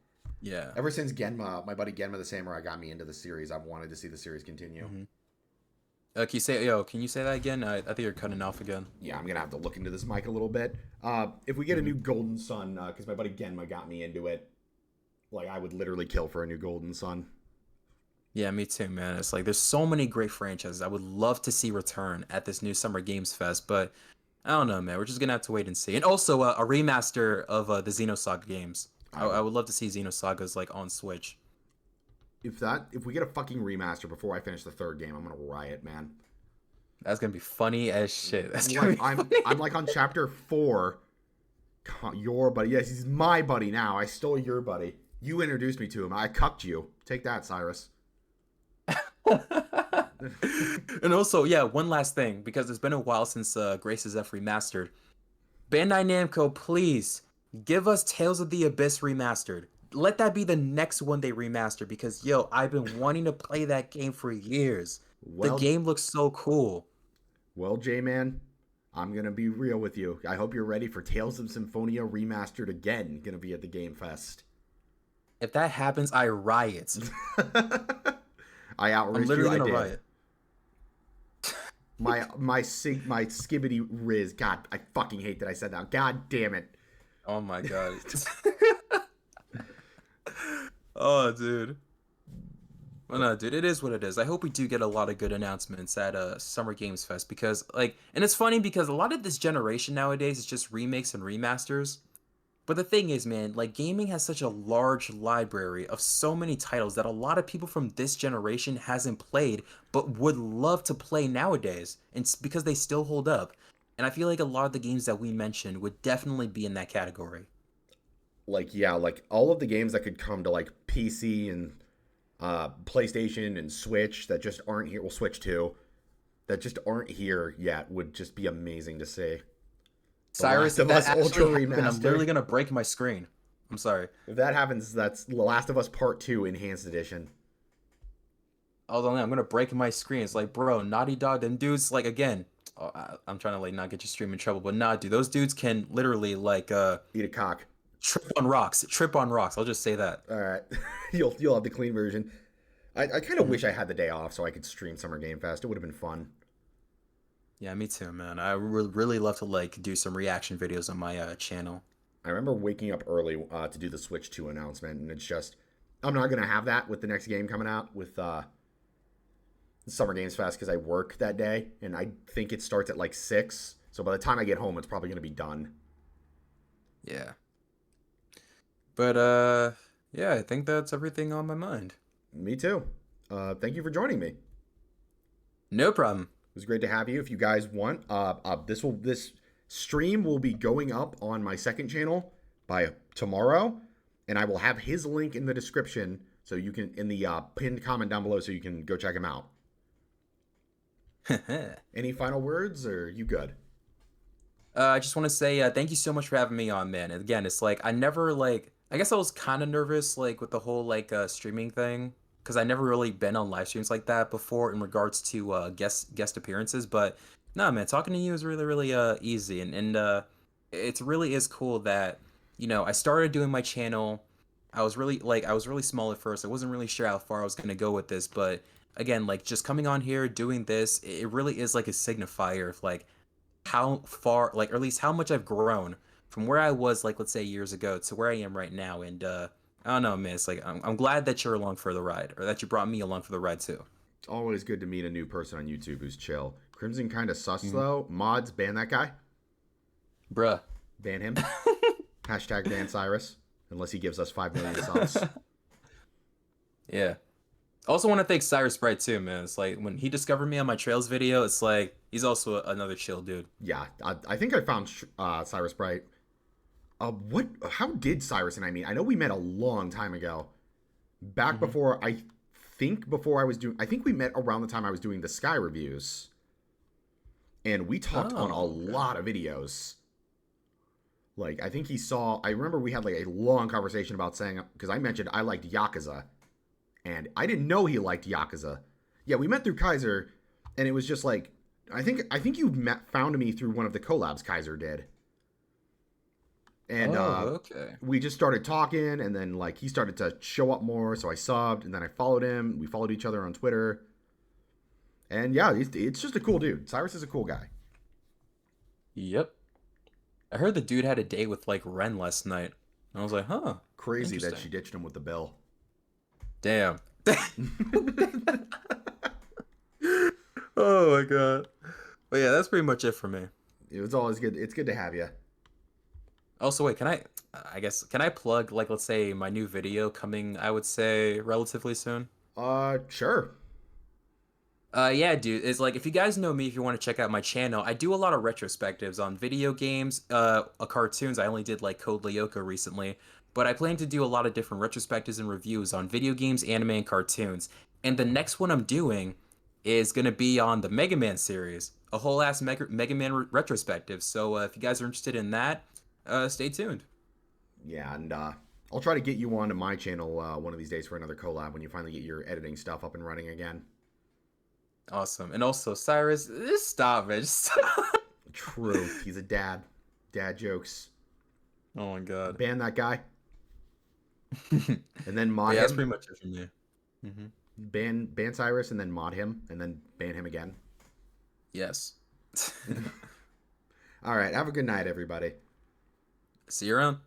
Yeah. ever since Genma, my buddy Genma the Samurai got me into the series, I've wanted to see the series continue. Mm-hmm. Can you say that again? I think you're cutting off again. Yeah, I'm gonna have to look into this mic a little bit. If we get a Mm-hmm. new Golden Sun, because my buddy Genma got me into it, like I would literally kill for a new Golden Sun. Yeah, me too, man. It's like there's so many great franchises I would love to see return at this new Summer Games Fest, but I don't know, man. We're just gonna have to wait and see. And also a remaster of the Xenosaga games. I I would would love to see Xenosagas like on Switch. if we get a fucking remaster before I finish the third game, I'm gonna riot, man. That's gonna be funny as shit. That's gonna Like be I'm funny. like on chapter 4. Your buddy. Yes, he's my buddy now. I stole your buddy. You introduced me to him. I cucked you. Take that, Cyrus. And also, yeah, one last thing, because it's been a while since Graces F remastered. Bandai Namco, please give us Tales of the Abyss remastered. Let that be the next one they remaster because yo, I've been wanting to play that game for years. The well, game looks so cool. well, J-Man, I'm gonna be real with you. I hope you're ready for Tales of Symphonia remastered again. Gonna be at the Game Fest. If that happens, I riot. I I'm outraged you. literally I gonna did. riot. My skibbity riz. God, I fucking hate that I said that. God damn it. Oh my god. Oh, dude. Well, no, dude, it is what it is. I hope we do get a lot of good announcements at Summer Games Fest because, like, and it's funny because a lot of this generation nowadays is just remakes and remasters. But the thing is, man, like, gaming has such a large library of so many titles that a lot of people from this generation hasn't played but would love to play nowadays, and it's because they still hold up. And I feel like a lot of the games that we mentioned would definitely be in that category. Like, yeah, like all of the games that could come to like PC and PlayStation and Switch that just aren't here. Well, Switch 2 that just aren't here yet would just be amazing to see. The Cyrus, Last if of that Us Ultra actually happened, I'm Remaster. literally gonna break my screen. I'm sorry. If that happens, that's The Last of Us Part 2 Enhanced Edition. Although I'm gonna break my screen. It's like, bro, Naughty Dog, them dudes, like again. I'm trying to like not get your stream in trouble, but nah, dude, those dudes can literally like Eat a cock. trip on rocks. Trip on rocks. I'll just say that. All right, you'll have the clean version. I kind of Mhm. wish I had the day off so I could stream Summer Game Fest. It would have been fun. Yeah, me too, man. I would really love to like do some reaction videos on my channel. I remember waking up early to do the Switch 2 announcement, and it's just I'm not gonna have that with the next game coming out with Summer Games Fest because I work that day, and I think it starts at like 6. So by the time I get home, it's probably gonna be done. Yeah. But yeah, I think that's everything on my mind. Me too. Thank you for joining me. It No problem. was great to have you. If you guys want, this stream will be going up on my second channel by tomorrow, and I will have his link in the description so you can in the pinned comment down below so you can go check him out. Any final words, or you good? I just want to say thank you so much for having me on, man. And again, it's like I never like I guess I was kind of nervous like with the whole like streaming thing because I never really been on live streams like that before in regards to guest appearances. But no, man, talking to you is really easy and it really is cool that I started doing my channel. I was really small at first. I wasn't really sure how far I was gonna go with this, but again, like just coming on here doing this, it really is like a signifier of like how far, like, or at least how much I've grown from where I was, like, let's say years ago to where I am right now. And I don't know, man. It's like I'm glad that you're along for the ride, or that you brought me along for the ride too. It's always good to meet a new person on YouTube who's chill. Crimson kind of sus Mhm. though. Mods, ban that guy. Bruh. Ban him. Hashtag ban Cyrus. Unless he gives us 5 million subs. Yeah. Also want to thank Cyrus Bright too, man. It's like when he discovered me on my Trails video, it's like he's also another chill dude. Yeah, I think I found Cyrus Bright. What? How did Cyrus and I meet? I know we met a long time ago. Back Hmm. before before I was doing. I think we met around the time I was doing the Sky reviews, and we talked on a Oh, okay. lot of videos. Like I think he saw. I remember we had like a long conversation about saying because I mentioned I liked Yakuza, and I didn't know he liked Yakuza. Yeah, we met through Kaiser, and it was just like I think you found me through one of the collabs Kaiser did, and Oh, okay. we just started talking, and then like he started to show up more, so I subbed, and then I followed him. We followed each other on Twitter, and yeah, it's just a cool dude. Cyrus is a cool guy. Yep. I heard the dude had a date with like Ren last night. And I was like, huh, Crazy that interesting. she ditched him with the bill. Damn. Oh my god. But yeah, that's pretty much it for me. It was always good. It's good to have you. Also, wait, I guess, can I plug, like, let's say my new video coming, I would say, relatively soon? Sure. Yeah, dude. It's like if you guys know me, if you want to check out my channel, I do a lot of retrospectives on video games, cartoons. I only did like Code Lyoko recently, but I plan to do a lot of different retrospectives and reviews on video games, anime, and cartoons. And the next one I'm doing is gonna be on the Mega Man series, a whole ass Mega Man retrospective. So if you guys are interested in that, stay tuned. Yeah, and I'll try to get you onto my channel one of these days for another collab when you finally get your editing stuff up and running again. Awesome. And also, Cyrus, just stop it. Just True. He's a dad. Dad jokes. Oh my God. Ban that guy. And then But mod yeah, that's him. pretty much it from me. Hmm. Ban Cyrus and then mod him and then ban him again. Yes. All right. Have a good night, everybody. See you around.